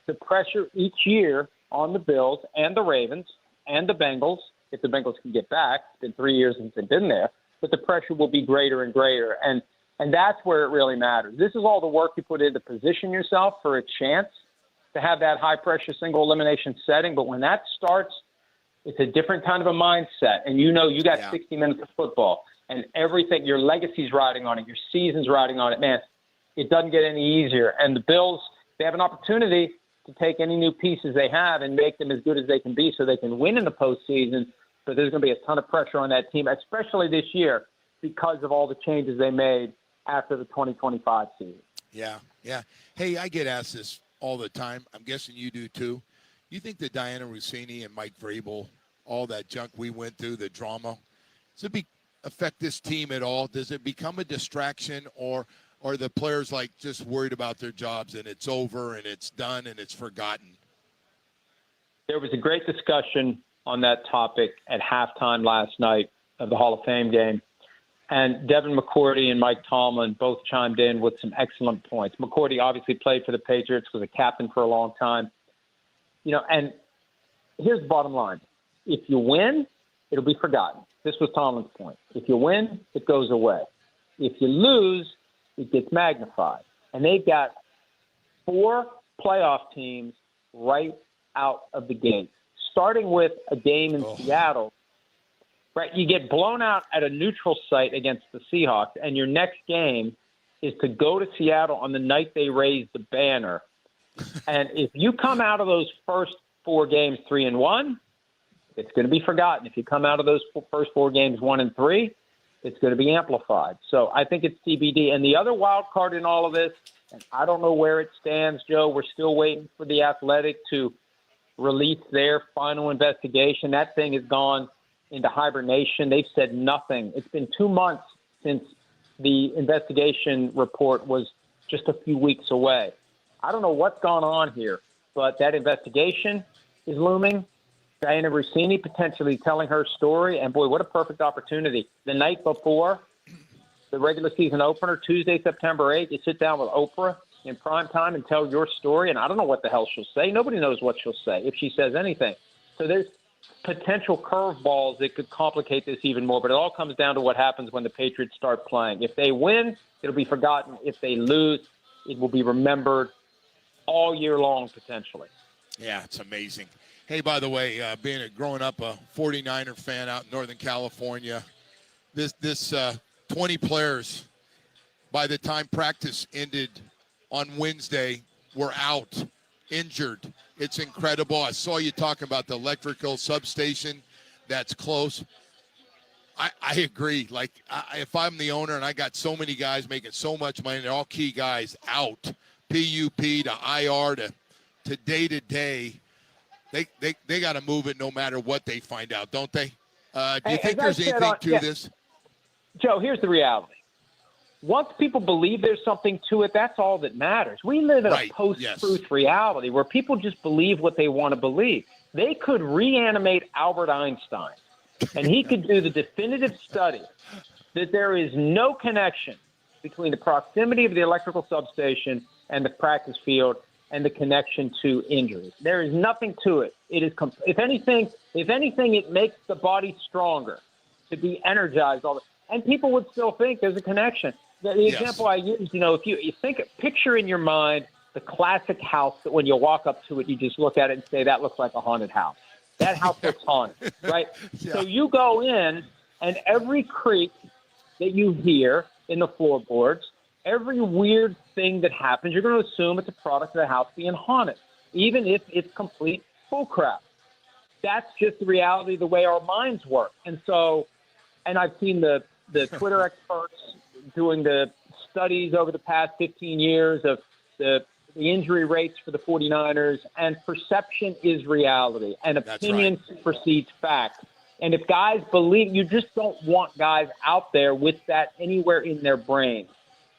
the pressure each year on the Bills and the Ravens and the Bengals, if the Bengals can get back, it's been 3 years since they've been there, but the pressure will be greater and greater. And that's where it really matters. This is all the work you put in to position yourself for a chance to have that high-pressure single elimination setting. But when that starts, it's a different kind of a mindset. And you got 60 minutes of football and everything, your legacy's riding on it, your season's riding on it. Man, it doesn't get any easier. And the Bills, they have an opportunity to take any new pieces they have and make them as good as they can be so they can win in the postseason. But there's going to be a ton of pressure on that team, especially this year, because of all the changes they made after the 2025 season. Yeah. Hey, I get asked this all the time. I'm guessing you do too. You think that Diana Rossini and Mike Vrabel, all that junk we went through, the drama, does it affect this team at all? Does it become a distraction, or are the players just worried about their jobs and it's over and it's done and it's forgotten? There was a great discussion on that topic at halftime last night of the Hall of Fame game. And Devin McCourty and Mike Tomlin both chimed in with some excellent points. McCourty obviously played for the Patriots, was a captain for a long time. And here's the bottom line. If you win, it'll be forgotten. This was Tomlin's point. If you win, it goes away. If you lose, it gets magnified. And they've got 4 playoff teams right out of the gate, starting with a game in Seattle. Right, you get blown out at a neutral site against the Seahawks, and your next game is to go to Seattle on the night they raise the banner. And if you come out of those first 4 games 3-1, it's going to be forgotten. If you come out of those first 4 games 1-3, it's going to be amplified. So I think it's TBD. And the other wild card in all of this, and I don't know where it stands, Joe, we're still waiting for the Athletic to release their final investigation. That thing has gone into hibernation. They've said nothing. It's been 2 months since the investigation report was just a few weeks away. I don't know what's gone on here, but that investigation is looming. Diana Rossini potentially telling her story, and boy, what a perfect opportunity. The night before the regular season opener, Tuesday, September 8th, you sit down with Oprah in prime time and tell your story, and I don't know what the hell she'll say. Nobody knows what she'll say if she says anything. So there's potential curveballs that could complicate this even more, but it all comes down to what happens when the Patriots start playing. If they win, it'll be forgotten. If they lose, it will be remembered all year long, potentially. Yeah, it's amazing. Hey, by the way, growing up a 49er fan out in Northern California, this 20 players, by the time practice ended on Wednesday, were out, injured. It's incredible. I saw you talking about the electrical substation that's close. I agree. Like, if I'm the owner and I got so many guys making so much money, they're all key guys out, PUP to IR to day-to-day, they got to move it no matter what they find out, don't they? Do you think there's anything to this? Joe, here's the reality. Once people believe there's something to it, that's all that matters. We live in a post-truth reality where people just believe what they want to believe. They could reanimate Albert Einstein, and he could do the definitive study that there is no connection between the proximity of the electrical substation and the practice field and the connection to injuries. There is nothing to it. It is, if anything, it makes the body stronger to be energized. And people would still think there's a connection. The example I used, if you picture in your mind the classic house that when you walk up to it, you just look at it and say, that looks like a haunted house. That house looks haunted, right? Yeah. So you go in, and every creak that you hear in the floorboards, every weird thing that happens, you're going to assume it's a product of the house being haunted, even if it's complete bullcrap. That's just the reality of the way our minds work. And I've seen the Twitter experts doing the studies over the past 15 years of the injury rates for the 49ers, and perception is reality, and opinion supersedes fact. And if guys believe, you just don't want guys out there with that anywhere in their brain.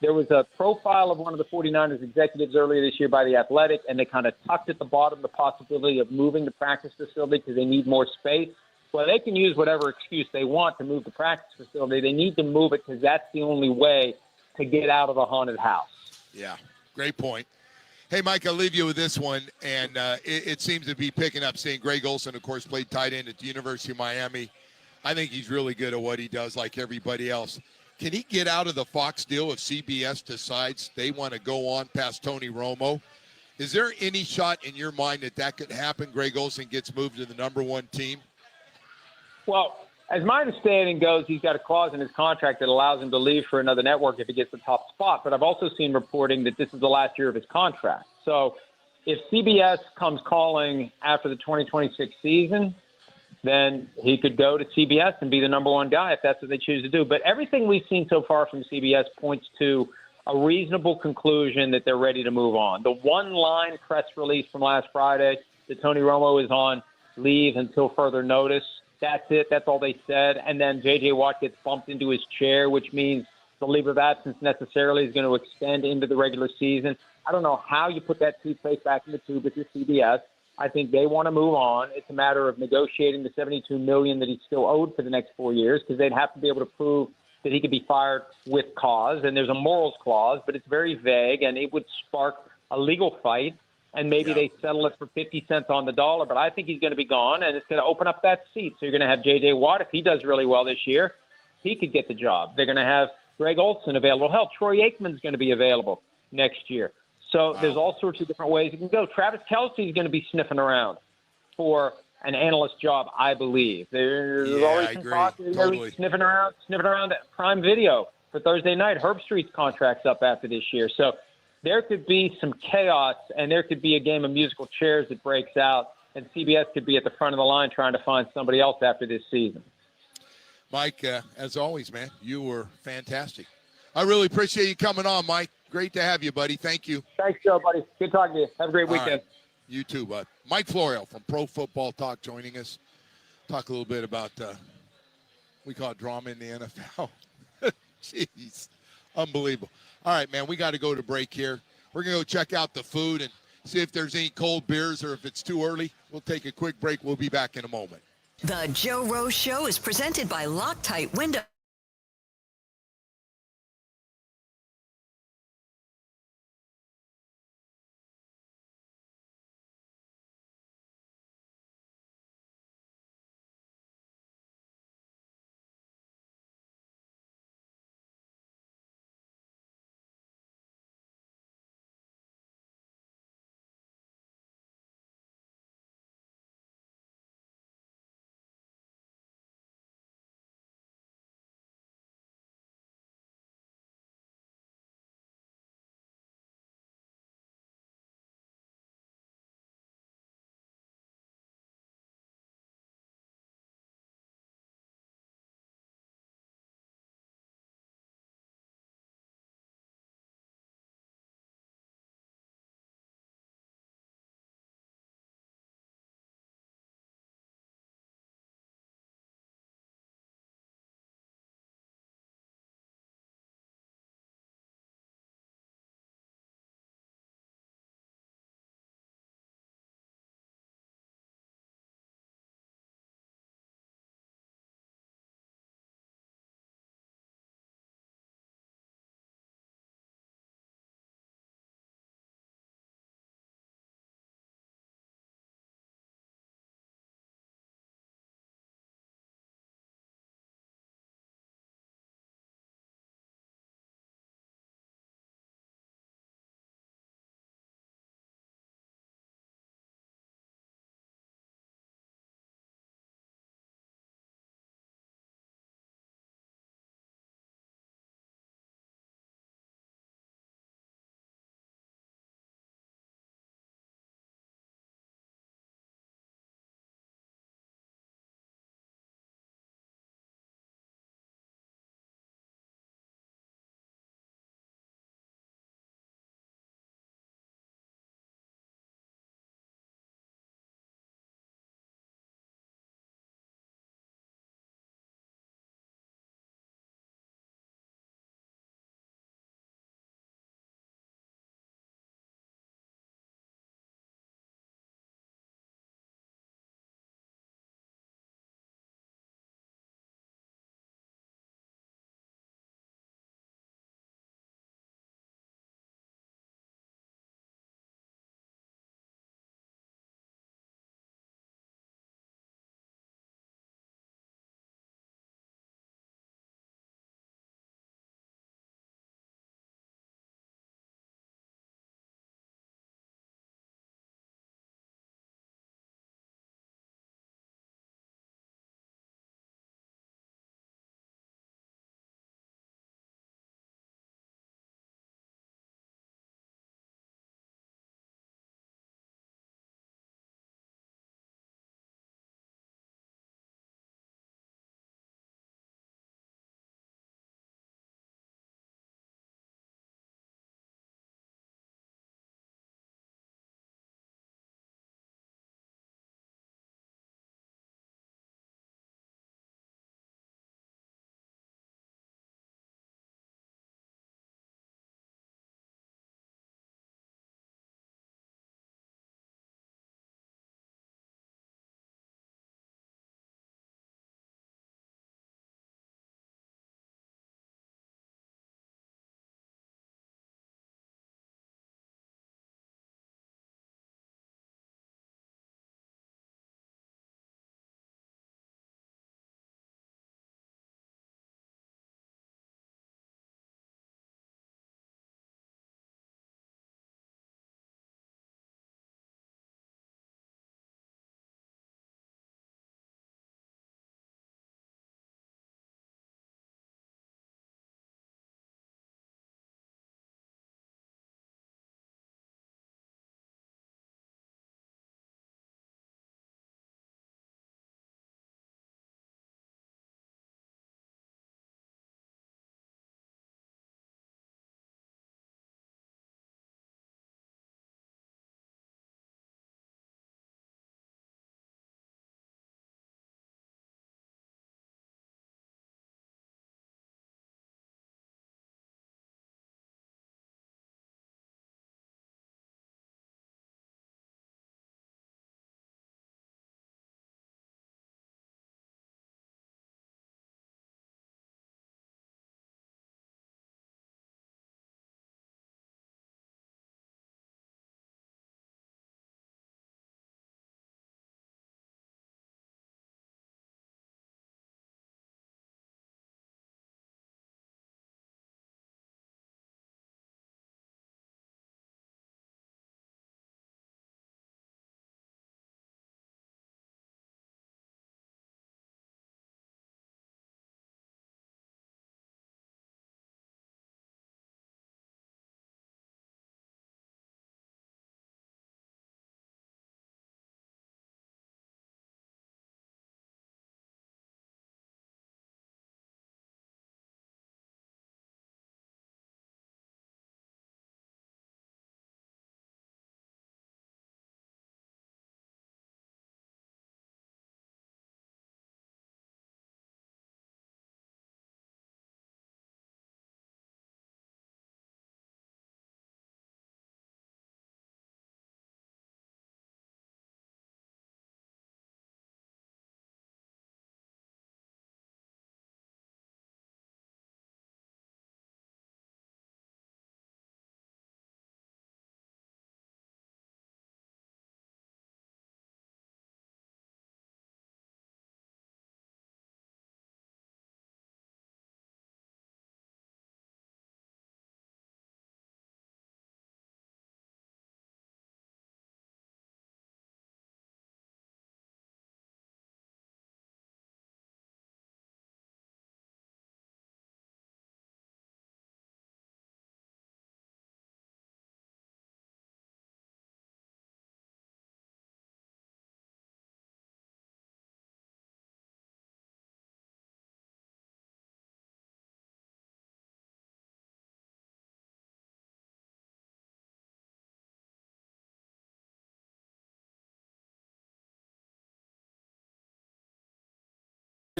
There was a profile of one of the 49ers executives earlier this year by The Athletic, and they kind of tucked at the bottom the possibility of moving the practice facility because they need more space. Well, they can use whatever excuse they want to move the practice facility. They need to move it because that's the only way to get out of the haunted house. Yeah, great point. Hey, Mike, I'll leave you with this one, and it seems to be picking up. Seeing Greg Olsen, of course, played tight end at the University of Miami. I think he's really good at what he does, like everybody else. Can he get out of the Fox deal if CBS decides they want to go on past Tony Romo? Is there any shot in your mind that could happen? Greg Olsen gets moved to the number 1 team? Well, as my understanding goes, he's got a clause in his contract that allows him to leave for another network if he gets the top spot. But I've also seen reporting that this is the last year of his contract. So if CBS comes calling after the 2026 season, then he could go to CBS and be the number 1 guy if that's what they choose to do. But everything we've seen so far from CBS points to a reasonable conclusion that they're ready to move on. The one-line press release from last Friday that Tony Romo is on leave until further notice. That's it. That's all they said. And then J.J. Watt gets bumped into his chair, which means the leave of absence necessarily is going to extend into the regular season. I don't know how you put that toothpaste back in the tube with your CBS. I think they want to move on. It's a matter of negotiating the $72 million that he's still owed for the next 4 years, because they'd have to be able to prove that he could be fired with cause. And there's a morals clause, but it's very vague, and it would spark a legal fight. And maybe they settle it for 50 cents on the dollar, but I think he's going to be gone, and it's going to open up that seat. So you're going to have J.J. Watt. If he does really well this year, he could get the job. They're going to have Greg Olsen available. Hell, Troy Aikman's going to be available next year. So there's all sorts of different ways you can go. Travis Kelce is going to be sniffing around for an analyst job, I believe. There's already some talk. Totally. Sniffing around at Prime Video for Thursday night. Herb Street's contract's up after this year. So there could be some chaos, and there could be a game of musical chairs that breaks out, and CBS could be at the front of the line trying to find somebody else after this season. Mike, as always, man, you were fantastic. I really appreciate you coming on, Mike. Great to have you, buddy. Thank you. Thanks, Joe, buddy. Good talking to you. Have a great weekend. Right. You too, bud. Mike Florio from Pro Football Talk joining us. Talk a little bit about, we call it drama in the NFL. Jeez, unbelievable. All right, man, we got to go to break here. We're going to go check out the food and see if there's any cold beers or if it's too early. We'll take a quick break. We'll be back in a moment. The Joe Rose Show is presented by Loctite Windows.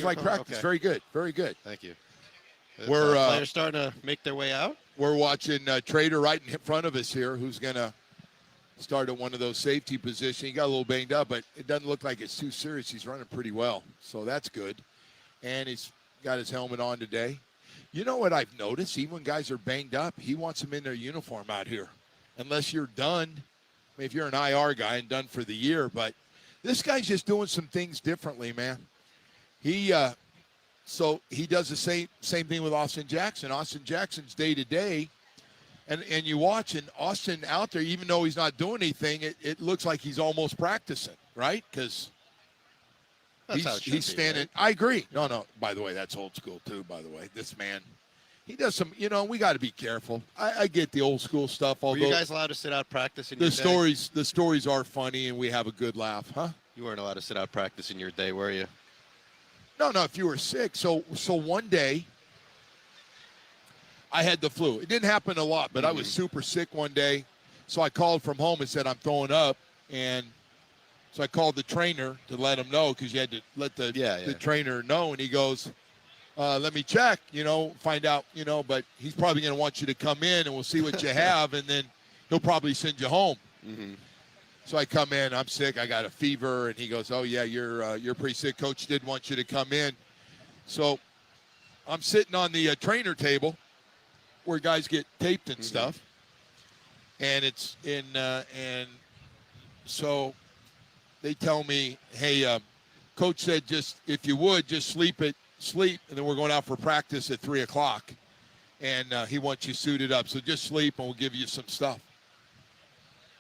Okay. practice. Very good. Very good. Thank you. We're players starting to make their way out. We're watching Trader right in front of us here, who's going to start at one of those safety positions. He got a little banged up, but it doesn't look like it's too serious. He's running pretty well, so that's good. And he's got his helmet on today. You know what I've noticed? Even when guys are banged up, he wants them in their uniform out here. Unless you're done, I mean, if you're an IR guy and done for the year, but this guy's just doing some things differently, man. So he does the same thing with Austin Jackson. Austin Jackson's day-to-day, and you watch, and Austin out there, even though he's not doing anything, it looks like he's almost practicing, right? Because he's standing. Right? I agree. No, by the way, that's old school too, by the way. This man, he does some, we got to be careful. I get the old school stuff. Were you guys allowed to sit out practice in your day? The stories are funny, and we have a good laugh, huh? You weren't allowed to sit out practice in your day, were you? No, if you were sick. So one day, I had the flu. It didn't happen a lot, but I was super sick one day. So I called from home and said, I'm throwing up. And so I called the trainer to let him know, because you had to let the trainer know. And he goes, let me check, find out, but he's probably going to want you to come in and we'll see what you have. And then he'll probably send you home. Mm-hmm. So I come in, I'm sick, I got a fever, and he goes, oh, yeah, you're pretty sick. Coach did want you to come in. So I'm sitting on the trainer table where guys get taped and stuff. And it's in, and so they tell me, hey, Coach said if you would, just sleep, and then we're going out for practice at 3 o'clock. And he wants you suited up. So just sleep, and we'll give you some stuff.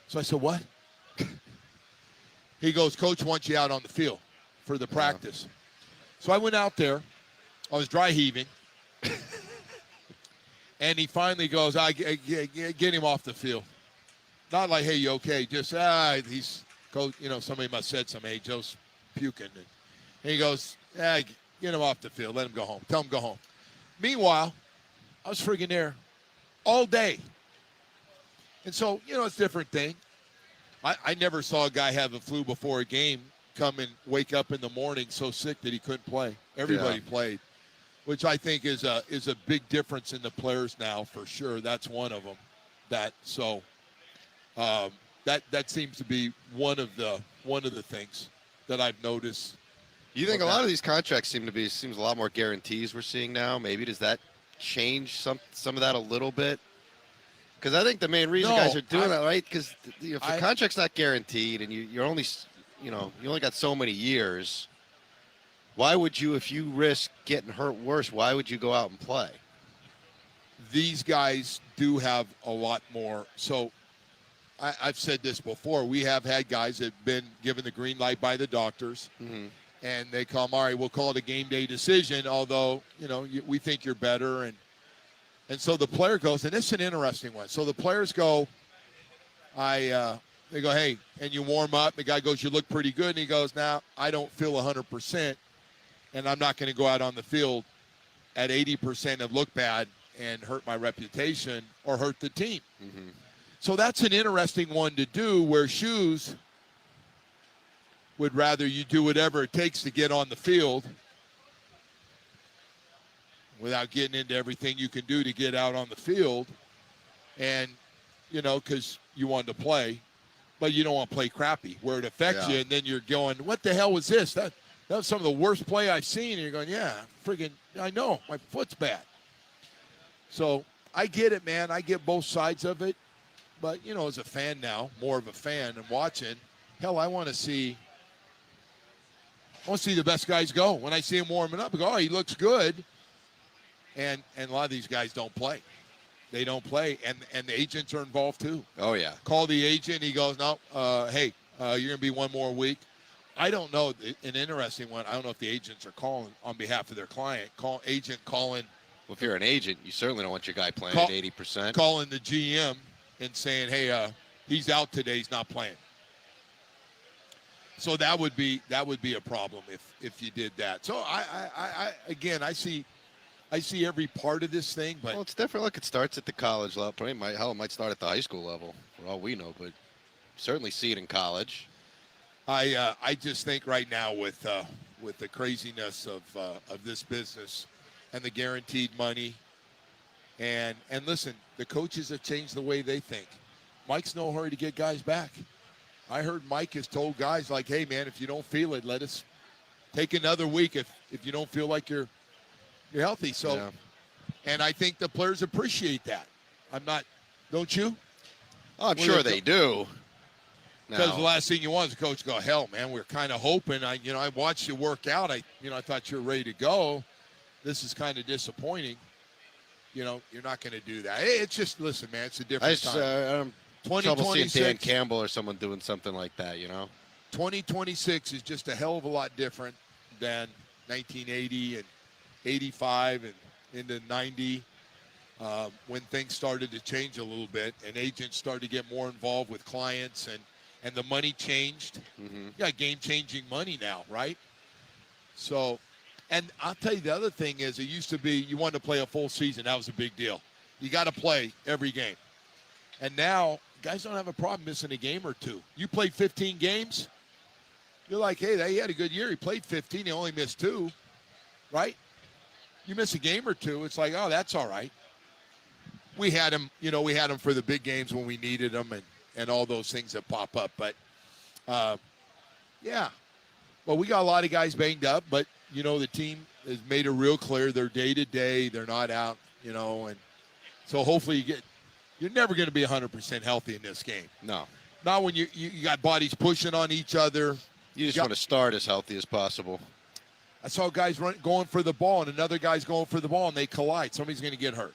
So I said, what? He goes, Coach wants you out on the field for the practice. So I went out there. I was dry heaving. And he finally goes, get him off the field. Not like, hey, you okay? Just, he's, Coach, somebody must have said something. Hey, Joe's puking. And he goes, get him off the field. Let him go home. Tell him go home. Meanwhile, I was friggin' there all day. And so, it's a different thing. I never saw a guy have the flu before a game come and wake up in the morning so sick that he couldn't play. Everybody played, which I think is a big difference in the players now for sure. That's one of them. That seems to be one of the things that I've noticed. You think a lot of these contracts seems a lot more guarantees we're seeing now? Maybe does that change some of that a little bit? Because I think the main reason guys are doing that, right? Because if the contract's not guaranteed and you're only, you only got so many years, why would you, if you risk getting hurt worse, why would you go out and play? These guys do have a lot more. So I've said this before. We have had guys that have been given the green light by the doctors, and they come, all right, we'll call it a game day decision, although, we think you're better. And so the player goes, and this is an interesting one. So the players go, they go, hey, and you warm up. The guy goes, you look pretty good. And he goes, now I don't feel 100%, and I'm not going to go out on the field at 80% and look bad and hurt my reputation or hurt the team. So that's an interesting one to do, where Shoes would rather you do whatever it takes to get on the field without getting into everything you can do to get out on the field. And, because you want to play, but you don't want to play crappy where it affects you. And then you're going, what the hell was this? That was some of the worst play I've seen. And you're going, yeah, friggin', I know, my foot's bad. So I get it, man. I get both sides of it. But, as a fan now, more of a fan and watching, hell, I want to see the best guys go. When I see him warming up, I go, oh, he looks good. And a lot of these guys don't play. They don't play, and the agents are involved too. Oh, yeah. Call the agent. He goes, no, hey, you're going to be one more week. I don't know. An interesting one. I don't know if the agents are calling on behalf of their client. Agent calling. Well, if you're an agent, you certainly don't want your guy playing at 80%. Calling the GM and saying, hey, he's out today. He's not playing. So that would be a problem if you did that. So I see every part of this thing, but it's different. Look, it starts at the college level. It might start at the high school level, for all we know. But certainly see it in college. I just think right now with with the craziness of this business and the guaranteed money. And listen, the coaches have changed the way they think. Mike's no hurry to get guys back. I heard Mike has told guys like, hey, man, if you don't feel it, let us take another week if you don't feel like you're healthy. So, And I think the players appreciate that. Don't you? Oh, I'm sure they do. Because the last thing you want is the coach go, hell, man, we're kind of hoping. I watched you work out. I thought you were ready to go. This is kind of disappointing. You're not going to do that. It's just, listen, man, it's a different time. Trouble seeing Dan Campbell or someone doing something like that, 2026 is just a hell of a lot different than 1980 and 85 and into 90 when things started to change a little bit and agents started to get more involved with clients and the money changed. Mm-hmm. You got game-changing money now, right? So, and I'll tell you the other thing is it used to be you wanted to play a full season. That was a big deal. You got to play every game. And now guys don't have a problem missing a game or two. You played 15 games, you're like, hey, he had a good year. He played 15. He only missed 2, right? You miss a game or 2, it's like, oh, that's all right. We had him, for the big games when we needed him and all those things that pop up. But, yeah. Well, we got a lot of guys banged up, but, the team has made it real clear they're day-to-day. They're not out, and so hopefully you're never going to be 100% healthy in this game. No. Not when you got bodies pushing on each other. You just want to start as healthy as possible. I saw guys going for the ball, and another guy's going for the ball, and they collide. Somebody's going to get hurt.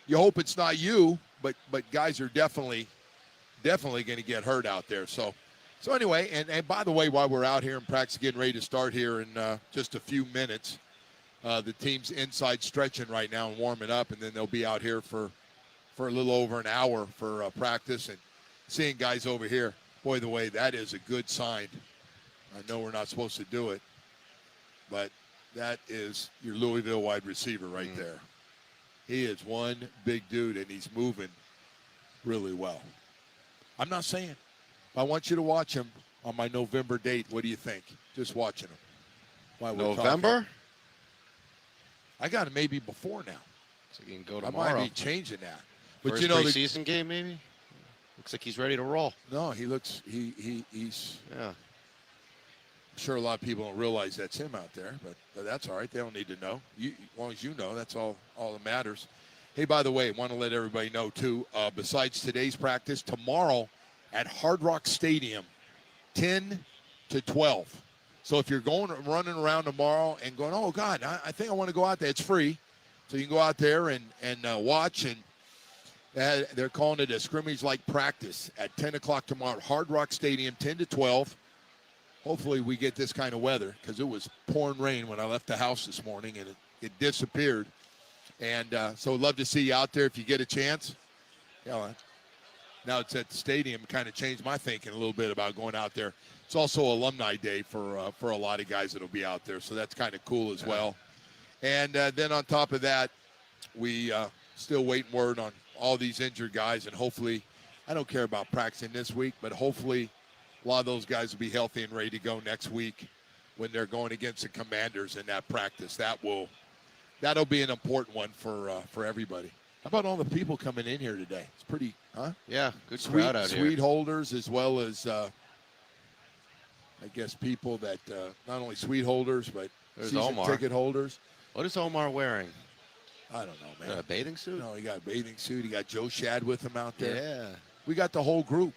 You hope it's not you, but guys are definitely going to get hurt out there. So anyway, and by the way, while we're out here in practice, getting ready to start here in just a few minutes, the team's inside stretching right now and warming up, and then they'll be out here for a little over an hour for practice and seeing guys over here. Boy, the way that is a good sign. I know we're not supposed to do it, but that is your Louisville wide receiver right there. He is one big dude, and he's moving really well. I'm not saying. I want you to watch him on my November date. What do you think? Just watching him. While we're November? talking. I got him maybe before now. So you can go tomorrow. I might be changing that. But first preseason game, maybe? Looks like he's ready to roll. No, he's. Yeah. I'm sure a lot of people don't realize that's him out there, but that's all right. They don't need to know. As long as you know, that's all that matters. Hey, by the way, want to let everybody know, too, besides today's practice, tomorrow at Hard Rock Stadium, 10 to 12. So if you're running around tomorrow and going, oh, God, I think I want to go out there, it's free. So you can go out there and watch, and they're calling it a scrimmage-like practice at 10 o'clock tomorrow at Hard Rock Stadium, 10 to 12. Hopefully we get this kind of weather because it was pouring rain when I left the house this morning, and it disappeared. And so I'd love to see you out there if you get a chance. Now it's at the stadium, kind of changed my thinking a little bit about going out there. It's also Alumni Day for a lot of guys that will be out there, so that's kind of cool as well. And then on top of that, we still waiting word on all these injured guys, and hopefully, I don't care about practicing this week, but hopefully a lot of those guys will be healthy and ready to go next week when they're going against the Commanders in that practice. That'll be an important one for everybody. How about all the people coming in here today? It's pretty, huh? Yeah, good crowd out here. Suite holders as well as, I guess, people that not only suite holders but season ticket holders. What is Omar wearing? I don't know, man. A bathing suit? No, he got a bathing suit. He got Joe Shad with him out there. Yeah. We got the whole group.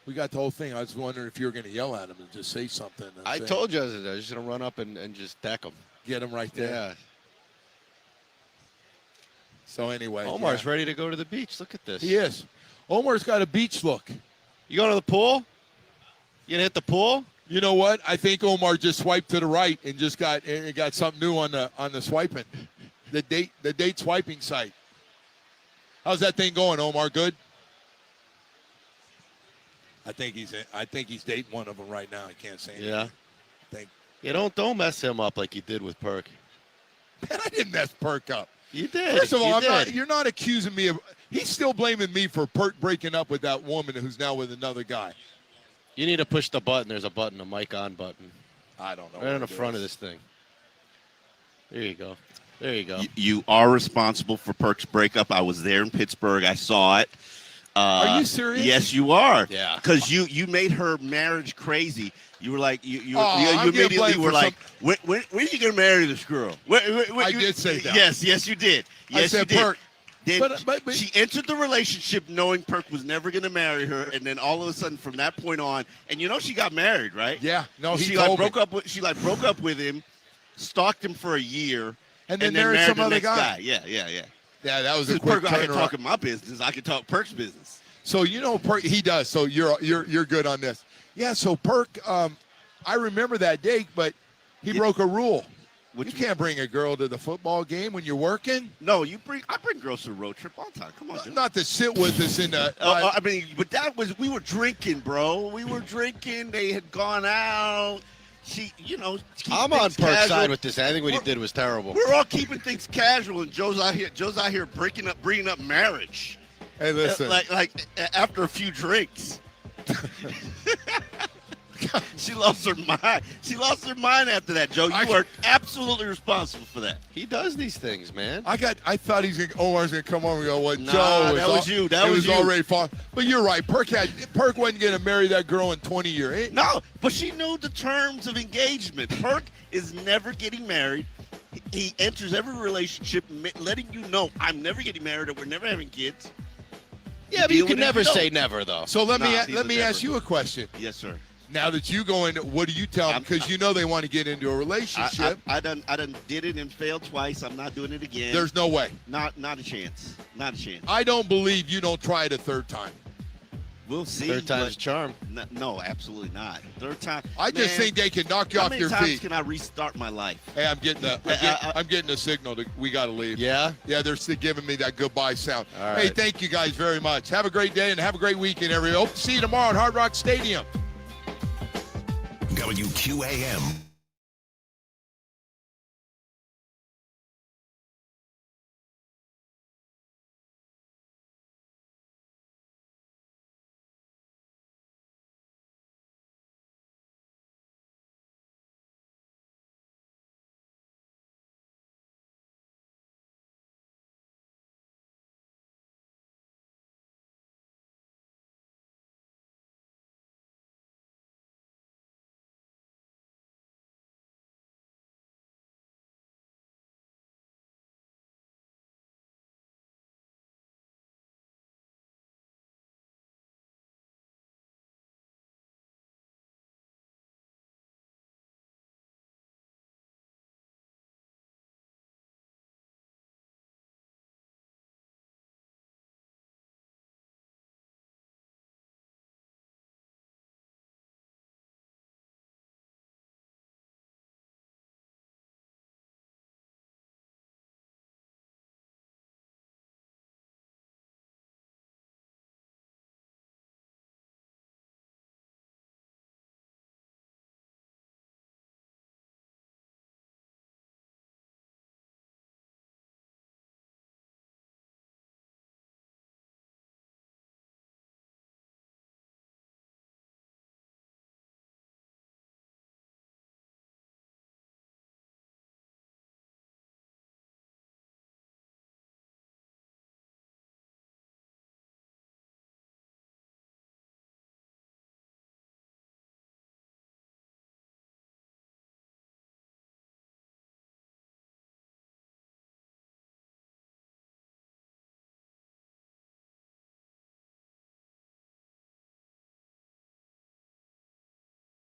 We got the whole thing. I was wondering if you were going to yell at him and just say something. I told you I was just going to run up and just deck him. Get him right there. Yeah. So anyway. Omar's ready to go to the beach. Look at this. He is. Omar's got a beach look. You going to the pool? You going to hit the pool? You know what? I think Omar just swiped to the right and just got something new on the swiping. The date swiping site. How's that thing going, Omar? Good? I think he's dating one of them right now. I can't say anything. Yeah. Don't mess him up like you did with Perk. Man, I didn't mess Perk up. You did. First of all, you're not accusing me of. He's still blaming me for Perk breaking up with that woman who's now with another guy. You need to push the button. There's a button, a mic on button. I don't know. Right on the front of this thing. There you go. There you go. You are responsible for Perk's breakup. I was there in Pittsburgh. I saw it. Are you serious? Yes, you are. Yeah. Because you made her marriage crazy. You were like, you I'm getting immediately blamed were for like, when are you going to marry this girl? I did say that. Yes, you did. Yes, I said, you did. Perk. Then But she entered the relationship knowing Perk was never going to marry her, and then all of a sudden, from that point on, and she got married, right? Yeah. No, she broke up with him, stalked him for a year, and then married some the other next guy. Yeah. Yeah, that was a Since quick Perk, I can turnaround. talk my business. I can talk Perk's business. So Perk, he does. So you're good on this. Yeah. So Perk, I remember that day, but he broke a rule. You can't bring a girl to the football game when you're working. No, I bring girls to a road trip all the time. Come on, dude. Not to sit with us in the. But we were drinking, bro. We were drinking. They had gone out. I'm on Perk's side with this. I think what he did was terrible. We're all keeping things casual, and Joe's out here bringing up marriage. Hey, listen. Like after a few drinks. She lost her mind. She lost her mind after that, Joe. You are absolutely responsible for that. He does these things, man. I thought Omar's gonna come over and go, Nah, Joe? that was you. That was you. Already fought. But you're right. Perk wasn't gonna marry that girl in 20 years. No, but she knew the terms of engagement. Perk is never getting married. He enters every relationship letting you know I'm never getting married or we're never having kids. Yeah, but you can never say never, though. So let me ask you a question. Yes, sir. Now that you go into, what do you tell them? Because they want to get into a relationship. I done did it and failed twice. I'm not doing it again. There's no way. Not a chance. Not a chance. I don't believe you don't try it a third time. We'll see. Third time's a charm. No, absolutely not. Third time. I just think they can knock you off your feet. How many times can I restart my life? Hey, I'm getting a signal that we got to leave. Yeah? Yeah, they're still giving me that goodbye sound. All Hey, right. thank you guys very much. Have a great day and have a great weekend, everybody. Hope to see you tomorrow at Hard Rock Stadium. WQAM.